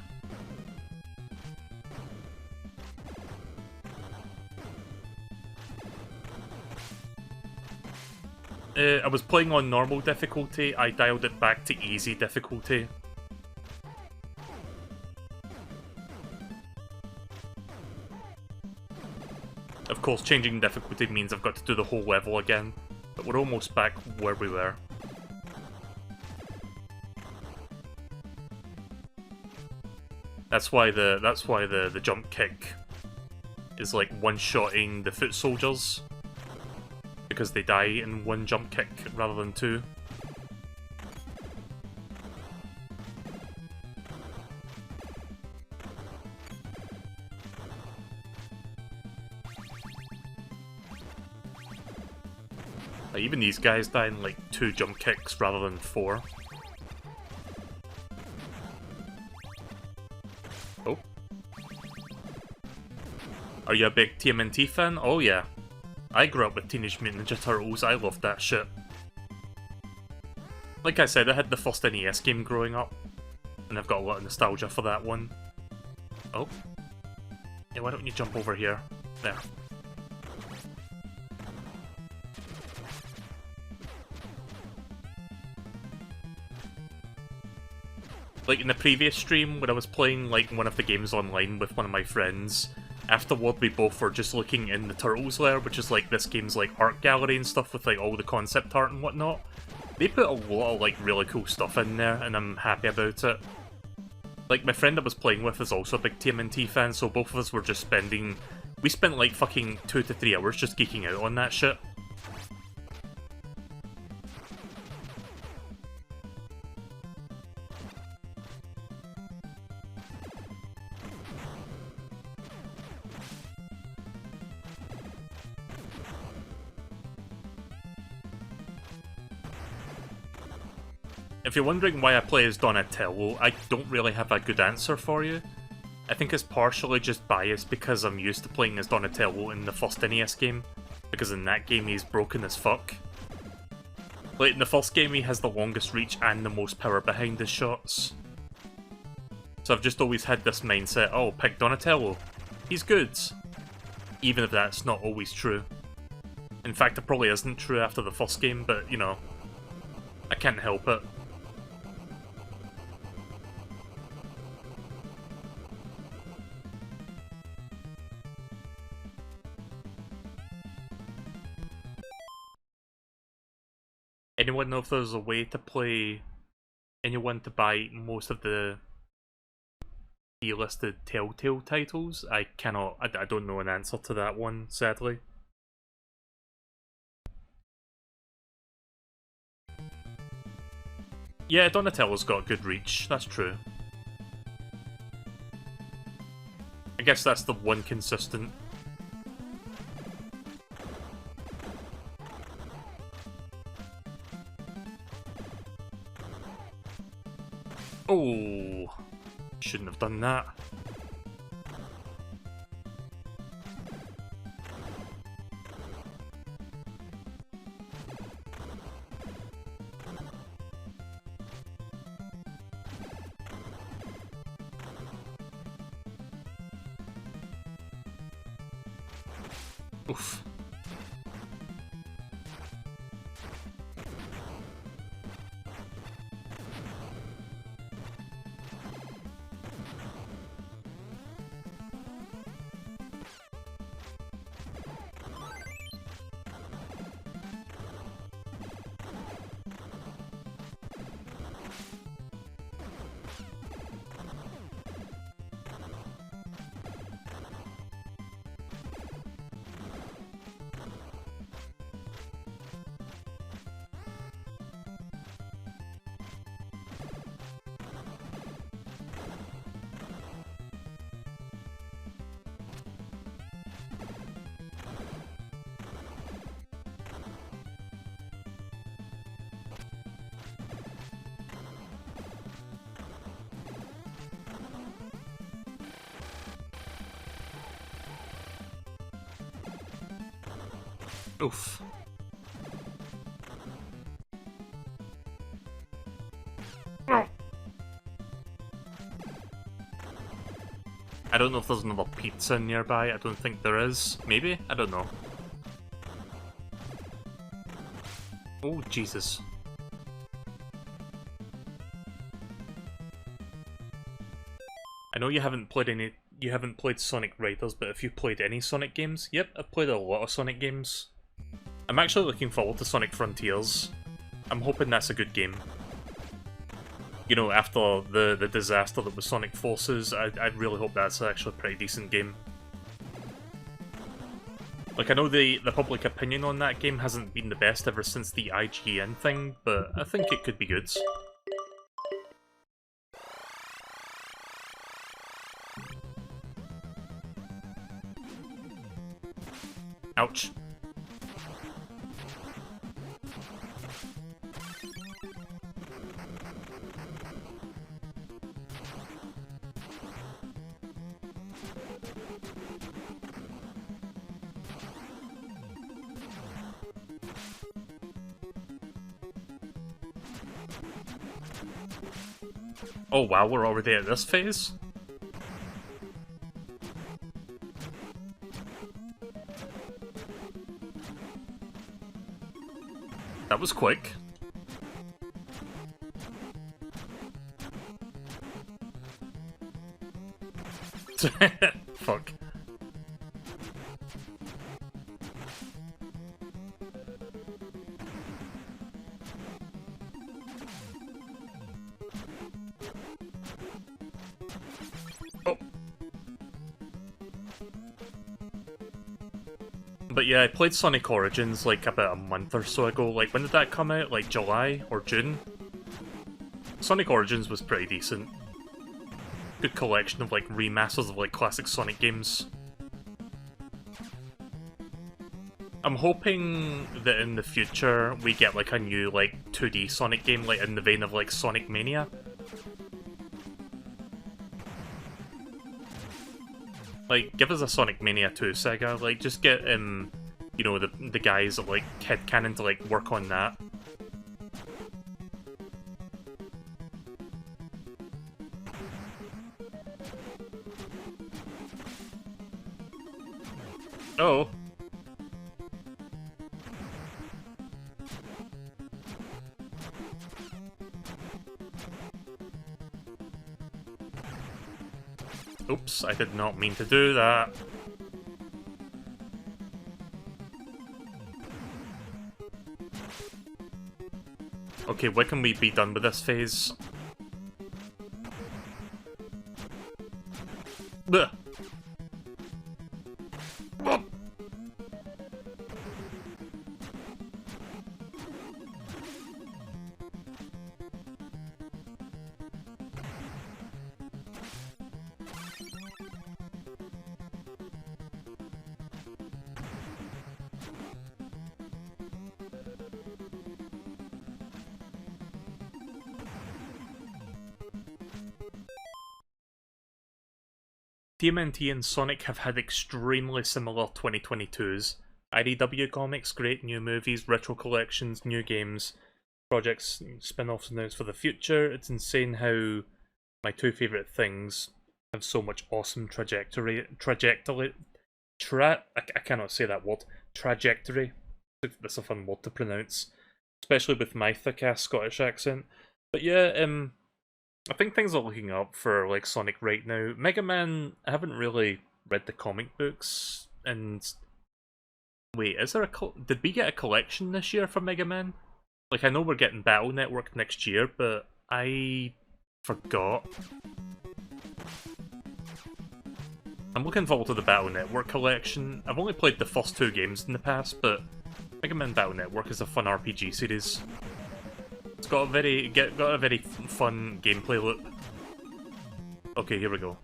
I was playing on normal difficulty, I dialed it back to easy difficulty. Of course, changing difficulty means I've got to do the whole level again, but we're almost back where we were. That's why the jump kick is like one-shotting the foot soldiers, because they die in one jump kick rather than two. Like, even these guys die in like two jump kicks rather than four. Oh. Are you a big TMNT fan? Oh yeah. I grew up with Teenage Mutant Ninja Turtles, I loved that shit. Like I said, I had the first NES game growing up, and I've got a lot of nostalgia for that one. Oh. Yeah, why don't you jump over here? There. Like in the previous stream, when I was playing like one of the games online with one of my friends, afterward we both were just looking in the Turtles lair, which is like this game's like art gallery and stuff with like all the concept art and whatnot. They put a lot of like really cool stuff in there, and I'm happy about it. Like my friend I was playing with is also a big TMNT fan, so both of us were just we spent like fucking 2 to 3 hours just geeking out on that shit. If you're wondering why I play as Donatello, I don't really have a good answer for you. I think it's partially just biased because I'm used to playing as Donatello in the first NES game, because in that game he's broken as fuck. Like, in the first game he has the longest reach and the most power behind his shots. So I've just always had this mindset, oh, pick Donatello. He's good. Even if that's not always true. In fact, it probably isn't true after the first game, but, you know, I can't help it. Anyone know if there's a way to play... Anyone to buy most of the delisted Telltale titles? I cannot... I don't know an answer to that one, sadly. Yeah, Donatello's got good reach, that's true. I guess that's the one consistent. Oh, shouldn't have done that. Oof. Oof. I don't know if there's another pizza nearby. I don't think there is. Maybe? I don't know. Oh, Jesus. I know you haven't played Sonic Riders, but if you played any Sonic games, yep, I've played a lot of Sonic games. I'm actually looking forward to Sonic Frontiers. I'm hoping that's a good game. You know, after the disaster that was Sonic Forces, I really hope that's actually a pretty decent game. Like, I know the public opinion on that game hasn't been the best ever since the IGN thing, but I think it could be good. Ouch. Oh wow, we're already at this phase? That was quick. Fuck. Oh. But yeah, I played Sonic Origins like about a month or so ago. Like, when did that come out? Like July or June? Sonic Origins was pretty decent. Good collection of like remasters of like classic Sonic games. I'm hoping that in the future we get like a new like 2D Sonic game, like in the vein of like Sonic Mania. Like, give us a Sonic Mania 2, Sega. Like, just get you know, the guys at like Headcanon to like work on that. Oh. Oops, I did not mean to do that. Okay, when can we be done with this phase? Blech. TMNT and Sonic have had extremely similar 2022s. IDW comics, great new movies, retro collections, new games, projects, spin-offs announced for the future. It's insane how my two favourite things have so much awesome trajectory. I cannot say that word. Trajectory. That's a fun word to pronounce, especially with my thick-ass Scottish accent. But yeah, I think things are looking up for like Sonic right now. Mega Man, I haven't really read the comic books, and wait, is there a did we get a collection this year for Mega Man? Like, I know we're getting Battle Network next year, but I forgot. I'm looking forward to the Battle Network collection. I've only played the first two games in the past, but Mega Man Battle Network is a fun RPG series. It's got a very fun gameplay loop. Okay, here we go.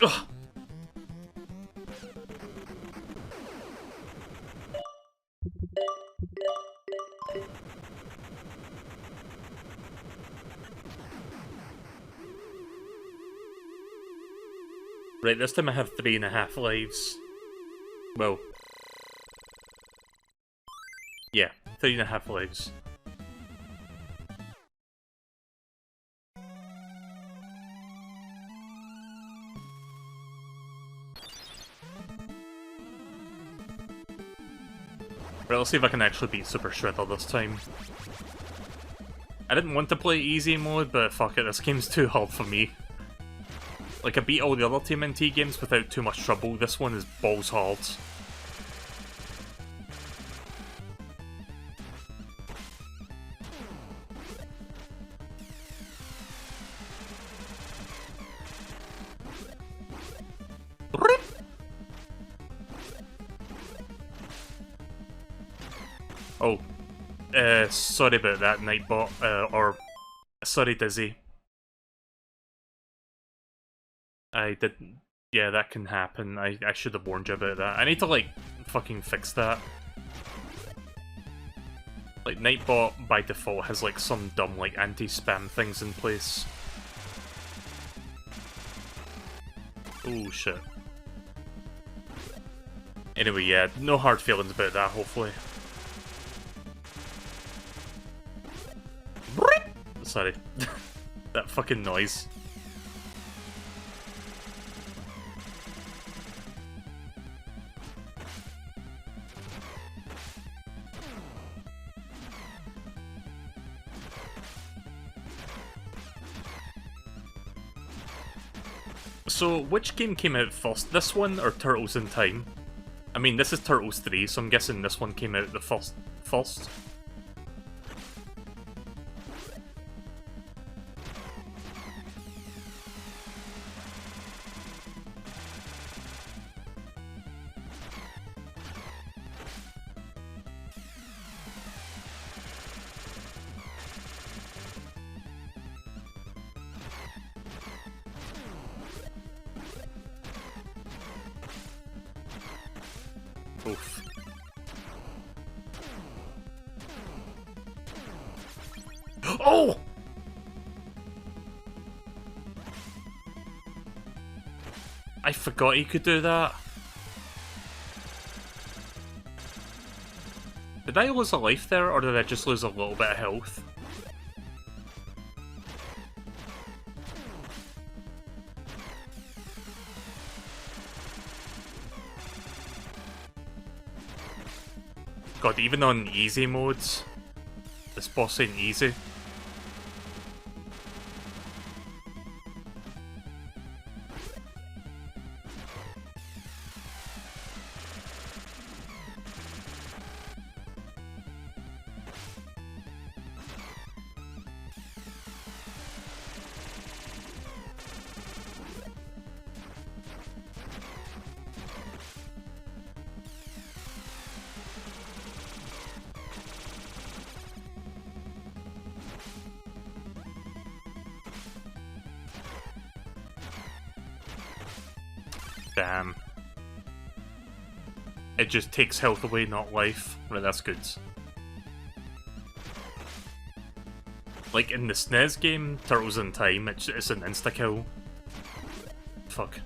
Ugh. Right, this time I have 3.5 lives. Well, yeah, 3.5 lives. Right, let's see if I can actually beat Super Shredder this time. I didn't want to play easy mode, but fuck it, this game's too hard for me. Like, I beat all the other TMNT games without too much trouble. This one is balls hard. Oh, sorry about that, Nightbot, or sorry, Dizzy. I didn't. Yeah, that can happen. I should have warned you about that. I need to, like, fucking fix that. Like, Nightbot, by default, has, like, some dumb, like, anti-spam things in place. Oh, shit. Anyway, yeah, no hard feelings about that, hopefully. Sorry. That fucking noise. So, which game came out first, this one or Turtles in Time? I mean, this is Turtles 3, so I'm guessing this one came out the first. Oof. Oh! I forgot he could do that. Did I lose a life there, or did I just lose a little bit of health? God, even on easy modes, this boss ain't easy. Damn. It just takes health away, not life. Right, that's good. Like in the SNES game, Turtles in Time, it's an insta-kill. Fuck.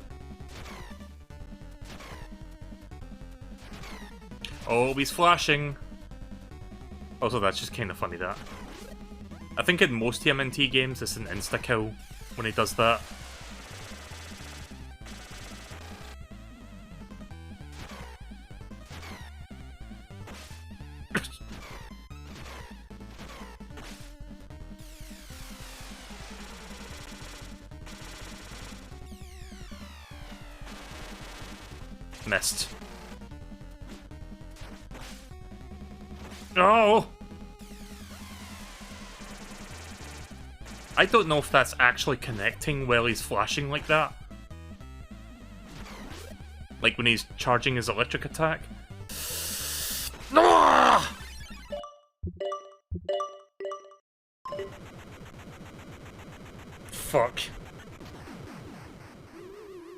Oh, he's flashing! Also, that's just kind of funny, that. I think in most TMNT games, it's an insta-kill when he does that. Missed. Oh! I don't know if that's actually connecting while he's flashing like that. Like when he's charging his electric attack. Ah! Fuck.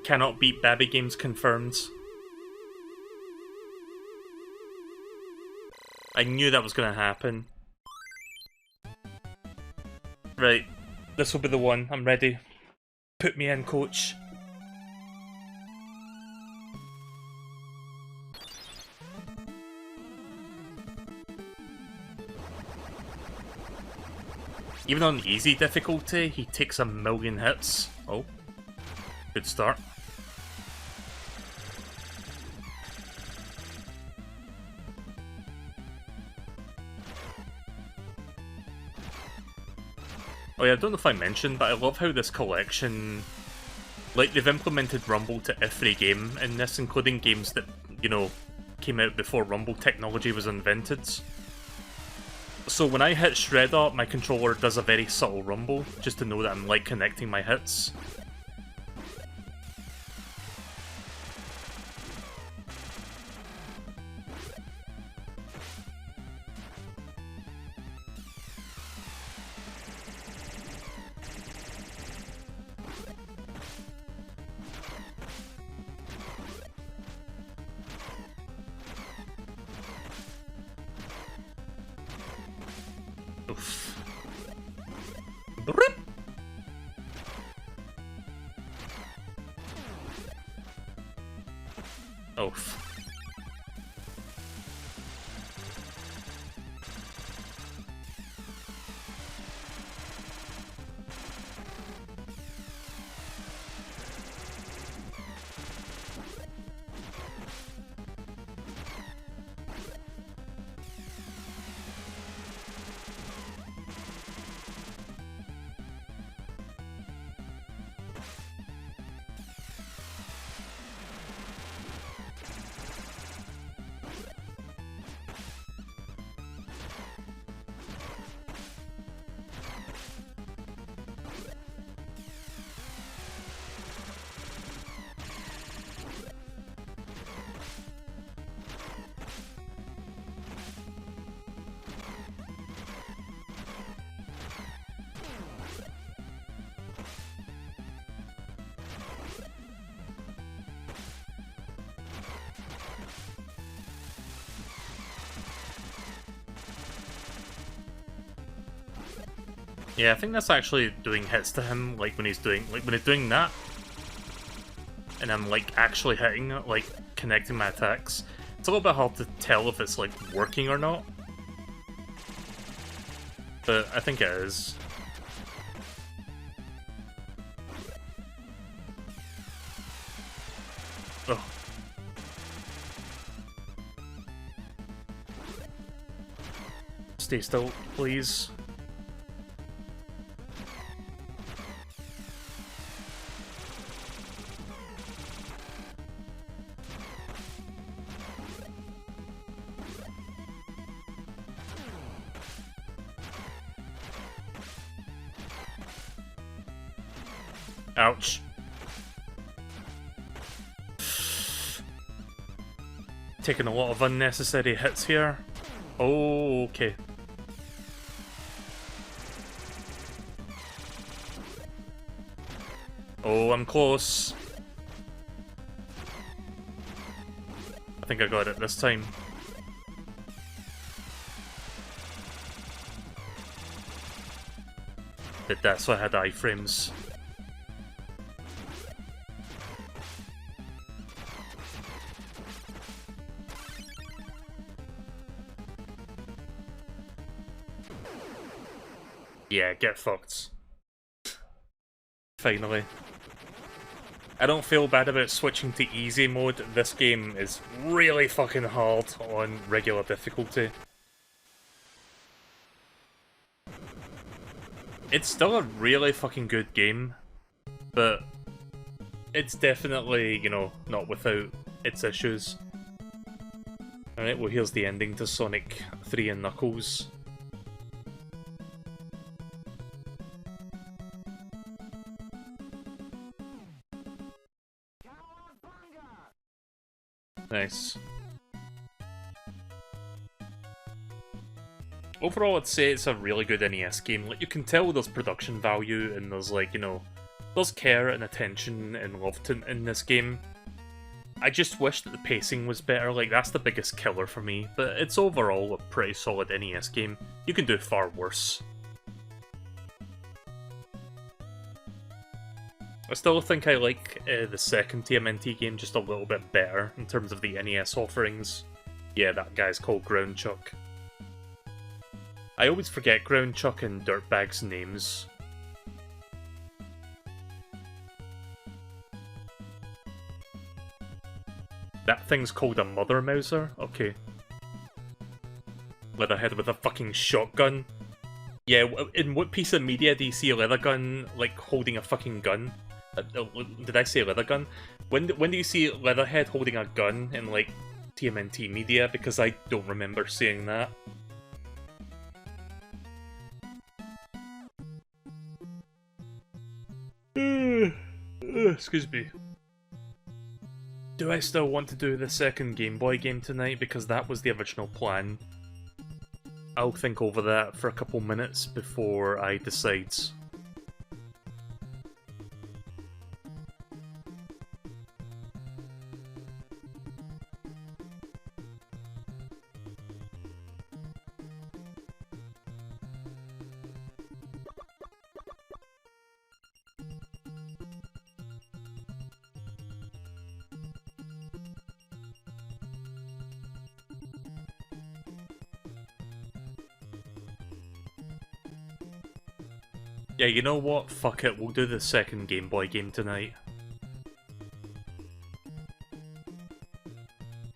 Cannot beat Babby Games confirmed. I knew that was going to happen. Right, this will be the one. I'm ready. Put me in, coach. Even on easy difficulty, he takes 1,000,000 hits. Oh, good start. Oh yeah, I don't know if I mentioned, but I love how this collection, like, they've implemented Rumble to every game in this, including games that, you know, came out before Rumble technology was invented. So when I hit Shredder, my controller does a very subtle rumble, just to know that I'm, like, connecting my hits. Oof. Brrrp. Oof. Yeah, I think that's actually doing hits to him, like when he's doing that, and I'm like actually hitting, like connecting my attacks. It's a little bit hard to tell if it's like working or not, but I think it is. Oh. Stay still, please. Ouch. Taking a lot of unnecessary hits here. Oh, okay. Oh, I'm close. I think I got it this time. Did that, so I had iframes. Yeah, get fucked. Finally. I don't feel bad about switching to easy mode. This game is really fucking hard on regular difficulty. It's still a really fucking good game, but it's definitely, you know, not without its issues. Alright, well here's the ending to Sonic 3 and Knuckles. Nice. Overall, I'd say it's a really good NES game. Like, you can tell there's production value and there's, like, you know, there's care and attention and love in this game. I just wish that the pacing was better. Like, that's the biggest killer for me. But it's overall a pretty solid NES game. You can do far worse. I still think I like the second TMNT game just a little bit better in terms of the NES offerings. Yeah, that guy's called Ground Chuck. I always forget Ground Chuck and Dirtbag's names. That thing's called a Mother Mouser? Okay. Leatherhead with a fucking shotgun? Yeah, in what piece of media do you see a Leathergun, like, holding a fucking gun? Did I say leather gun? When do you see Leatherhead holding a gun in, like, TMNT media? Because I don't remember seeing that. Excuse me. Do I still want to do the second Game Boy game tonight? Because that was the original plan. I'll think over that for a couple minutes before I decide. Yeah, you know what? Fuck it, we'll do the second Game Boy game tonight.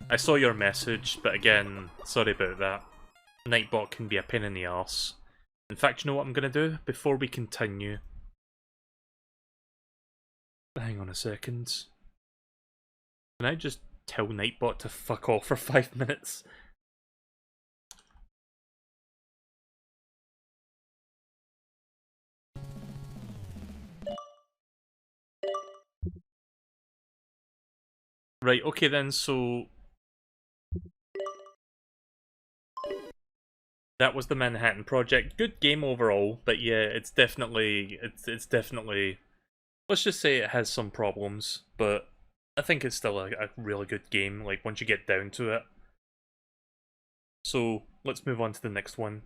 I saw your message, but again, sorry about that. Nightbot can be a pain in the arse. In fact, you know what I'm gonna do? Before we continue... Hang on a second. Can I just tell Nightbot to fuck off for 5 minutes? Right, okay then, so... That was the Manhattan Project. Good game overall, but yeah, it's definitely... It's definitely... Let's just say it has some problems, but I think it's still a really good game, like, once you get down to it. So, let's move on to the next one.